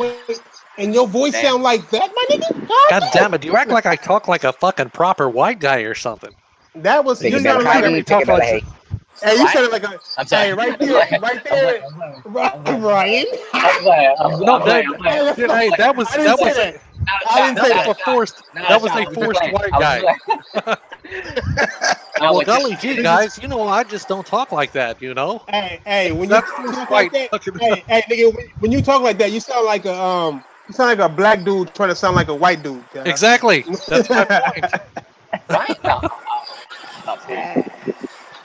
And your voice sound like that, my nigga? God damn it! You act like I talk like a fucking proper white guy or something. That was you sounded like talk like. Hey, you sounded like a. Hey, right there, Ryan. That was a forced white guy. Well, golly gee, guys, you know I just don't talk like that, you know. Hey, when you talk like that, hey, nigga, when you talk like that, you sound like a black dude trying to sound like a white dude. Exactly. That's my point. Right now.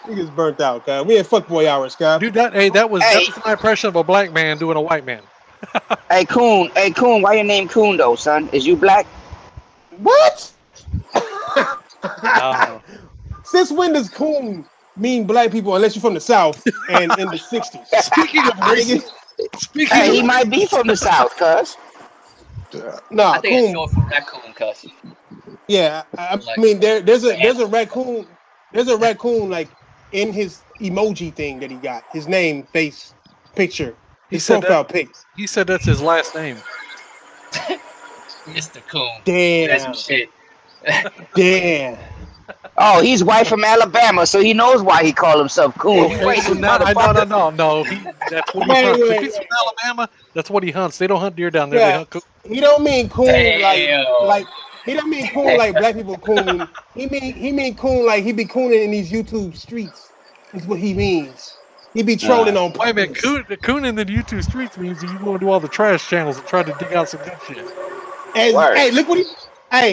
Niggas burnt out, guy. We in fuckboy hours, guy. Dude, that was my impression of a black man doing a white man. Hey, Coon, why your name Coon though, son? Is you black? What? Since when does Coon mean black people unless you're from the South and in the 60s? Speaking of racist, he might be from the South, cuz. No, I think it's short for raccoon, cuz. Yeah, I mean there's a raccoon. There's a raccoon like in his emoji thing that he got. His name, face, picture. His profile pic. He said that's his last name. Mr. Coon. Damn. That's some shit. Damn. Oh, he's white from Alabama, so he knows why he called himself Coon. No. That's what he hunts. If he's from Alabama, that's what he hunts. They don't hunt deer down there. They hunt coon. He don't mean coon like he don't mean coon like black people coon. He mean coon like he be cooning in these YouTube streets. Is what he means. He be trolling on purpose. Wait a minute, coon in the YouTube streets means you going to do all the trash channels and try to dig out some good shit. Hey, look what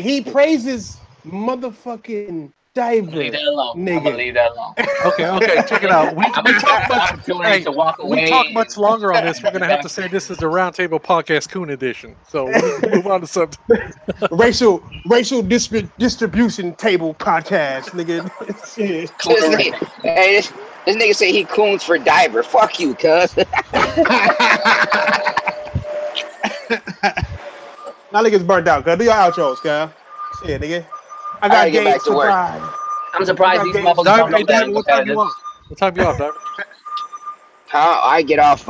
he praises motherfucking Diver. Leave that alone. Nigga. I'm gonna leave that alone. Okay, check it out. We talk much. Opportunity to walk away. We talk much longer on this. We're gonna have to say this is the Roundtable Podcast Coon Edition. So we move on to something. racial distribution table podcast, nigga. Hey, this nigga say he coons for Diver. Fuck you, cuz. My niggas burnt out, cuz. Do your outros, cuz. Shit, nigga. I gotta get back to work. I'm surprised these motherfuckers don't know that What time you off? What time you off, Diver? I get off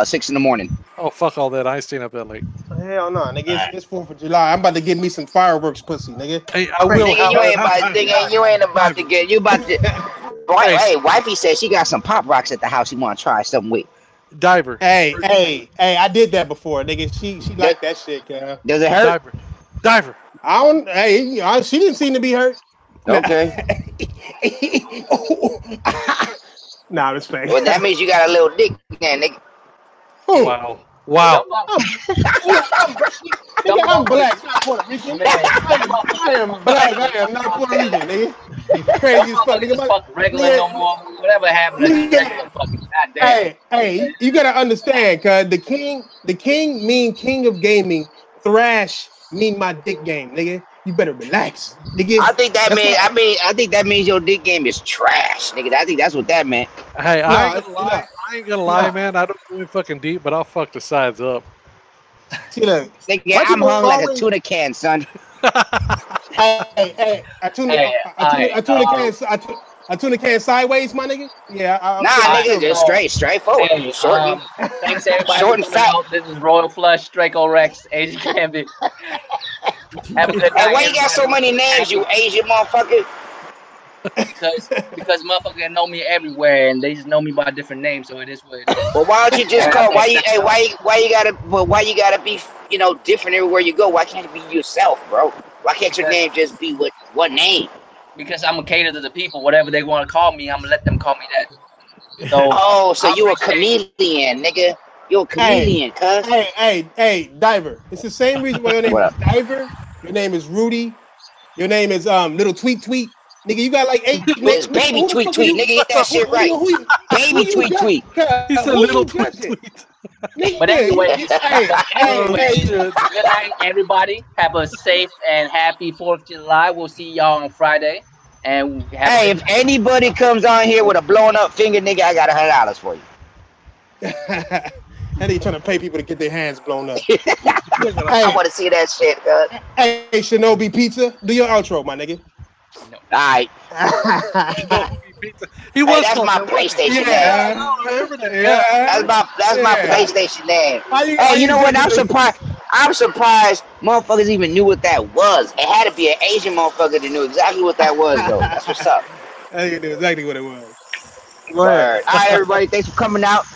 6 in the morning. Oh, fuck all that. I ain't staying up that late. Hell no, nigga. It's 4th of July. I'm about to get me some fireworks pussy, nigga. Hey, I will. Nigga, you ain't about to get. You about to. Boy, hey, wifey said she got some pop rocks at the house. She want to try something with. Diver. Hey, I did that before, nigga. She liked that shit, cuz. Does it hurt? Diver. I don't. Hey, she didn't seem to be hurt. Okay. Nah, respect. Well, that means you got a little dick, then, nigga. Wow. I'm black, not Puerto Rican. I am black. I am not Puerto Rican, nigga. Crazy as fuck, nigga. Fuck regular no more. Whatever happened. Hey, you gotta understand, cuz the king mean king of gaming. Thrash mean my dick game, nigga. You better relax, nigga. I think that means your dick game is trash, nigga. I think that's what that meant. Hey, I ain't gonna lie, man. I don't go in fucking deep, but I'll fuck the sides up. See, look, nigga, I'm hung like a tuna can, son. Hey, a tuna can sideways, my nigga. Yeah, nigga, just straightforward. Hey, thanks everybody. Short and fat. This is Royal Flush, Draco Rex, Asian Gambit. Have a good night. Hey, why you got so many names, you Asian motherfucker? Because motherfuckers know me everywhere, and they just know me by different names, so it is what it is. Well, why don't you just call? Why you gotta be, different everywhere you go? Why can't it be yourself, bro? Why can't your name just be what name? Because I'm gonna cater to the people. Whatever they want to call me, I'm gonna let them call me that. So you a chameleon, nigga. You're a chameleon, cuz. Hey, Diver. It's the same reason why your name is Diver. Your name is Rudy. Your name is Little Tweet. Nigga, you got like 8 names. Baby Tweet. Nigga, get that shit right. Baby Tweet. He said Little Tweet. But anyway, good night, everybody. Have a safe and happy 4th of July. We'll see y'all on Friday. And if anybody comes on here with a blown up finger, nigga, I got $100 for you. And they trying to pay people to get their hands blown up. I want to see that shit, cuz. Hey, Shinobi Pizza, do your outro, my nigga. No. All right. That's my PlayStation name. That's my PlayStation name. Hey, you know what? I'm surprised motherfuckers even knew what that was. It had to be an Asian motherfucker that knew exactly what that was, though. That's what's up. I think knew exactly what it was. Word. All right, everybody. Thanks for coming out.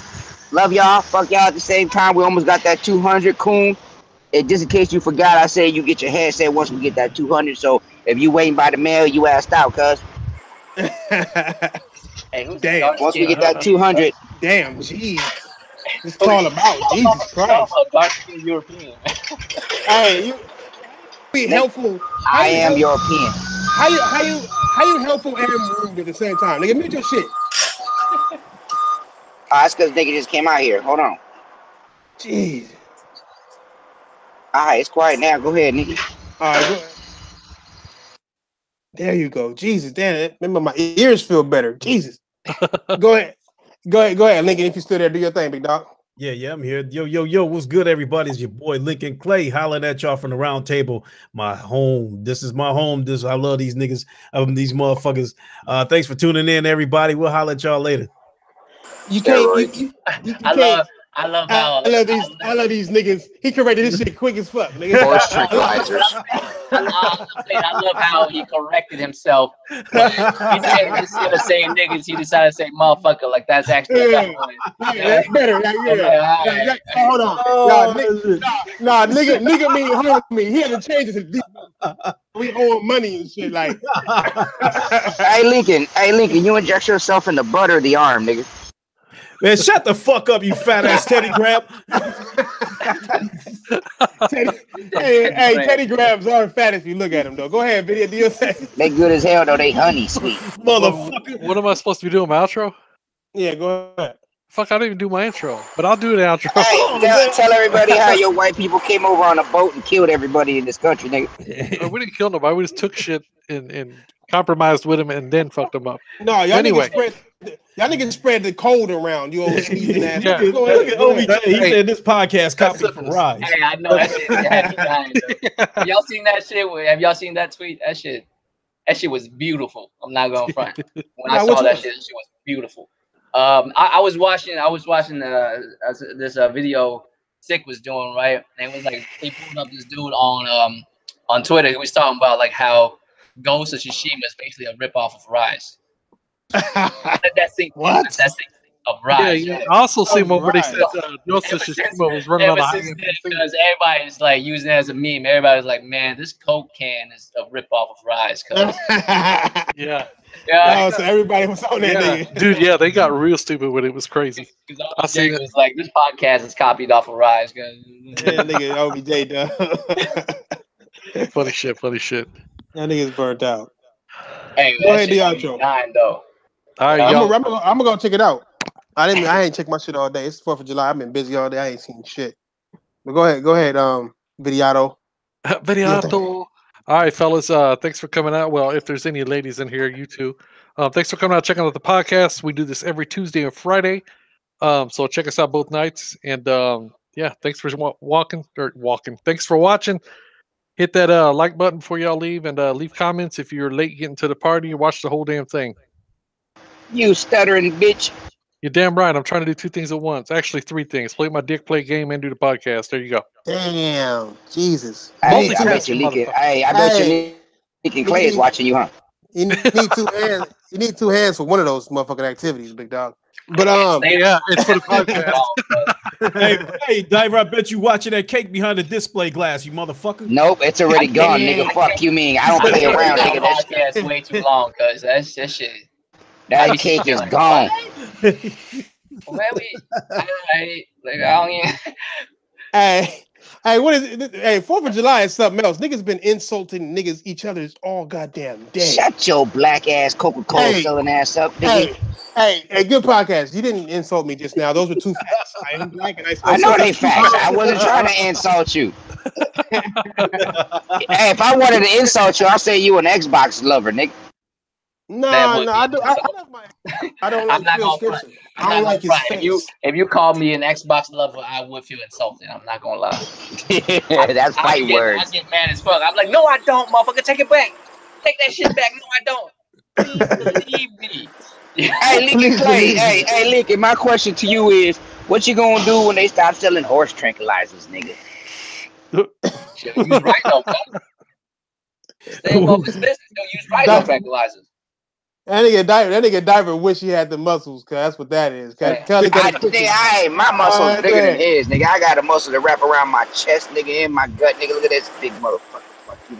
Love y'all. Fuck y'all at the same time. We almost got that 200, coon. And just in case you forgot, I said you get your headset once we get that 200. So if you waiting by the mail, you asked out, cuz. Hey, damn. Once we get that 200. Damn, jeez. It's all about Jesus Christ. European. Hey, you be helpful. I am European. How you helpful and rude at the same time? Nigga, mute your shit. That's because nigga just came out here. Hold on. Jeez. All right, it's quiet now. Go ahead, nigga. All right, go ahead. There you go. Jesus, damn it. Remember, my ears feel better. Jesus. Go ahead, Lincoln. If you're still there, do your thing, big dog. Yeah, I'm here. Yo, what's good, everybody? It's your boy Lincoln Clay hollering at y'all from the round table. My home. This is my home. I love these niggas, these motherfuckers. Thanks for tuning in, everybody. We'll holler at y'all later. You can't. You can't. I love how I love these niggas. He corrected this shit quick as fuck, nigga. I love how he corrected himself. Instead of saying niggas, he decided to say motherfucker. Like that's actually that's better. Yeah. Hold on. Nigga mean homie. He had to change it to we owe money and shit like. Hey Lincoln, you inject yourself in the butt or the arm, nigga. Man, shut the fuck up, you fat ass Teddy Grab. Teddy grabs are fat if you look at him though. Go ahead, video. Do your thing. They good as hell though. They honey sweet. Motherfucker. What am I supposed to be doing? My outro? Yeah, go ahead. Fuck, I didn't even do my intro, but I'll do the outro. Hey, tell everybody how your white people came over on a boat and killed everybody in this country, nigga. We didn't kill nobody. We just took shit and compromised with him and then fucked him up. No, y'all Anyway. niggas spread the cold around. You old sneezing ass. Yeah. Go ahead, Look at OBJ. He said this podcast copied from Rise. Hey, I know that shit had me dying, though. Y'all seen that shit? Have y'all seen that tweet? That shit was beautiful. I'm not going front. When I saw that shit was beautiful. I was watching this video Sick was doing, right, and it was like he pulled up this dude on Twitter. He was talking about like how Ghost of Tsushima is basically a ripoff of Rise. That's of Rise. Yeah. I also see one where they said Ghost of Tsushima was running on the highway. Because everybody's like using it as a meme. Everybody's like, man, this Coke can is a ripoff of Rise. Yeah. Oh, so everybody was on that nigga. Dude, yeah, they got real stupid with it. It was crazy. I see it was like this podcast is copied off of Rise. Yeah, nigga, OBJ done. Funny shit. That nigga's burnt out. Hey, go ahead, the outro. Though. All right, I'm gonna go check it out. I ain't checked my shit all day. It's 4th of July. I've been busy all day. I ain't seen shit. But go ahead, Videato. Videato. All right, fellas. Thanks for coming out. Well, if there's any ladies in here, you too. Thanks for coming out, checking out the podcast. We do this every Tuesday and Friday. So check us out both nights. And yeah, thanks for walking. Thanks for watching. Hit that like button before y'all leave, and leave comments if you're late getting to the party. Watch the whole damn thing. You stuttering bitch. You're damn right. I'm trying to do 2 things at once. Actually, 3 things. Play my dick play game and do the podcast. There you go. Damn. Jesus. I bet you leaking. I bet you leaking Clay is watching you, huh? You need 2 hands. You need 2 hands for one of those motherfucking activities, big dog. But yeah, it's for the podcast. hey, Diver, I bet you watching that cake behind the display glass, you motherfucker. Nope, it's already gone, nigga. Fuck you, mean I don't play around, nigga. That podcast way too long, cause that shit. That cake is gone. Hey, what is it? Hey, 4th of July is something else. Niggas been insulting niggas each other's all goddamn day. Shut your black ass Coca-Cola selling ass up, nigga. Hey, good podcast. You didn't insult me just now. Those were 2 facts. I am black and I know they facts. I wasn't trying to insult you. Hey, if I wanted to insult you, I'll say you an Xbox lover, nigga. No, I don't like Phil Spencer. I don't like his face. If you call me an Xbox lover, I would feel insulted. I'm not gonna lie. That's fight words. I get mad as fuck. I'm like, no, I don't, motherfucker. Take it back. Take that shit back. No, I don't. Believe me. Hey, Lincoln Clay. Hey, Lincoln. My question to you is, what you gonna do when they stop selling horse tranquilizers, nigga? Shit, use rhino. Stay above his business. Don't use rhino tranquilizers. That nigga Diver wish he had the muscles, cause that's what that is. My muscles bigger than his, nigga. I got a muscle to wrap around my chest, nigga, and my gut, nigga. Look at this big motherfucker. Fuck you,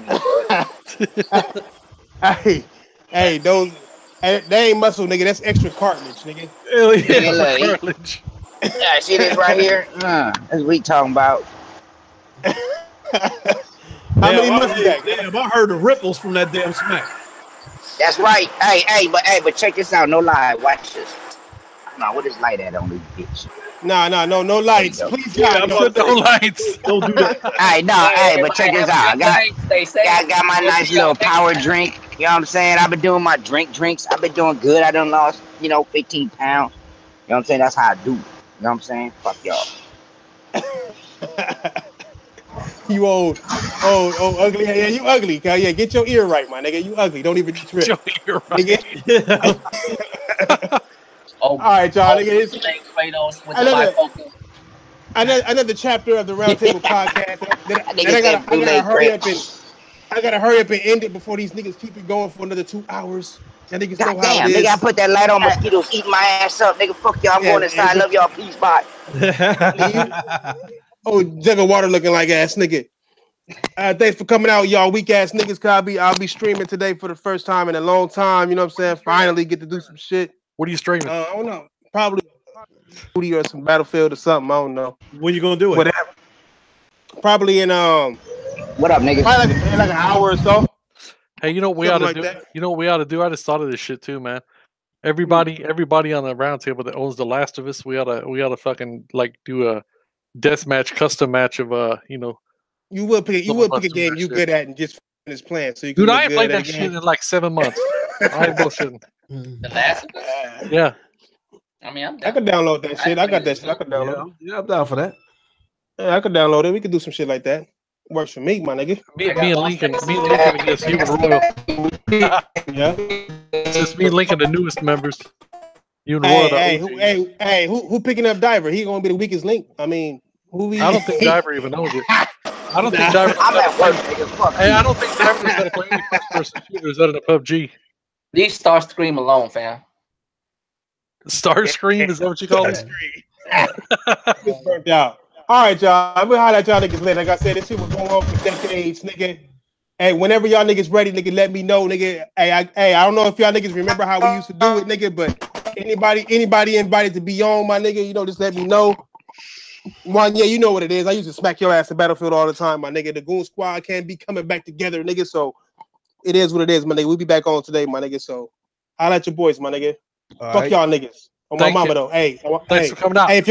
nigga. Hey, those they ain't muscle, nigga. That's extra cartilage, nigga. Hell yeah, cartilage. Yeah, see this right here? That's what we talking about. How many muscles you got? Damn, I heard the ripples from that damn smack. That's right. Hey, but check this out. No lie. Watch this. No, what is light at on this bitch? No lights. Please, God, no lights. Don't do that. But check this out. I got my nice little power drink. You know what I'm saying? I've been doing my drinks. I've been doing good. I done lost, 15 pounds. You know what I'm saying? That's how I do. You know what I'm saying? Fuck y'all. You old, ugly. Yeah, you ugly. Yeah, get your ear right, my nigga. You ugly. Don't even trip. Your ear right. All right, y'all. Another chapter of the Roundtable Podcast. I gotta hurry up and end it before these niggas keep it going for another 2 hours. That niggas know how it is. Nigga, I put that light on mosquitoes eating my ass up. Nigga, fuck y'all. I'm going inside. Love y'all. Peace. Bye. Jug of water looking like ass nigga. Thanks for coming out, y'all weak ass niggas. I'll be streaming today for the first time in a long time. You know what I'm saying? Finally get to do some shit. What are you streaming? I don't know. Probably or some Battlefield or something. I don't know. When you gonna do it? Whatever. Probably in What up, niggas? probably like an hour or so. Hey, you know what we ought to do? You know what we ought to do? I just thought of this shit too, man. Everybody on the round table that owns The Last of Us, we ought to fucking like do a death match, custom match of you know. You would pick a game you good at and just finish playing. So you can Dude, look I ain't good played at that the shit game. in like 7 months. I ain't bullshitting. The Last of Us? Yeah. I mean, I could download that shit. I got that shit. I could download it. Yeah, I'm down for that. Yeah, I could download it. We could do some shit like that. Works for me, my nigga. Me and Lincoln against you and Royal. Yeah. It's just me and Lincoln, the newest members. You and Royal. Hey, who picking up Diver? He gonna be the weakest link. I mean, who? I don't think Diver even knows it. I don't think Diver. I'm at work, nigga. Fuck Hey, you. I don't think Diver knows how to play any first-person shooters other than PUBG. Leave Starscream alone, fam. Starscream, is that what you call it? It's burnt out. All right, y'all. I'm gonna holler at y'all niggas later. Like I said, this shit was going on for decades, nigga. Hey, whenever y'all niggas ready, nigga, let me know, nigga. Hey, I don't know if y'all niggas remember how we used to do it, nigga, but anybody invited to be on, my nigga, you know, just let me know. One, yeah, you know what it is. I used to smack your ass in Battlefield all the time, my nigga. The Goon Squad can't be coming back together, nigga. So it is what it is, my nigga. We'll be back on today, my nigga. So holla at your boys, my nigga. Fuck y'all niggas. On my mama though. Hey, thanks for coming out. Hey, if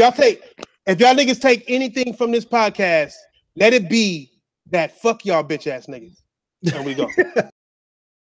y'all niggas take anything from this podcast, let it be that fuck y'all bitch ass niggas. There we go.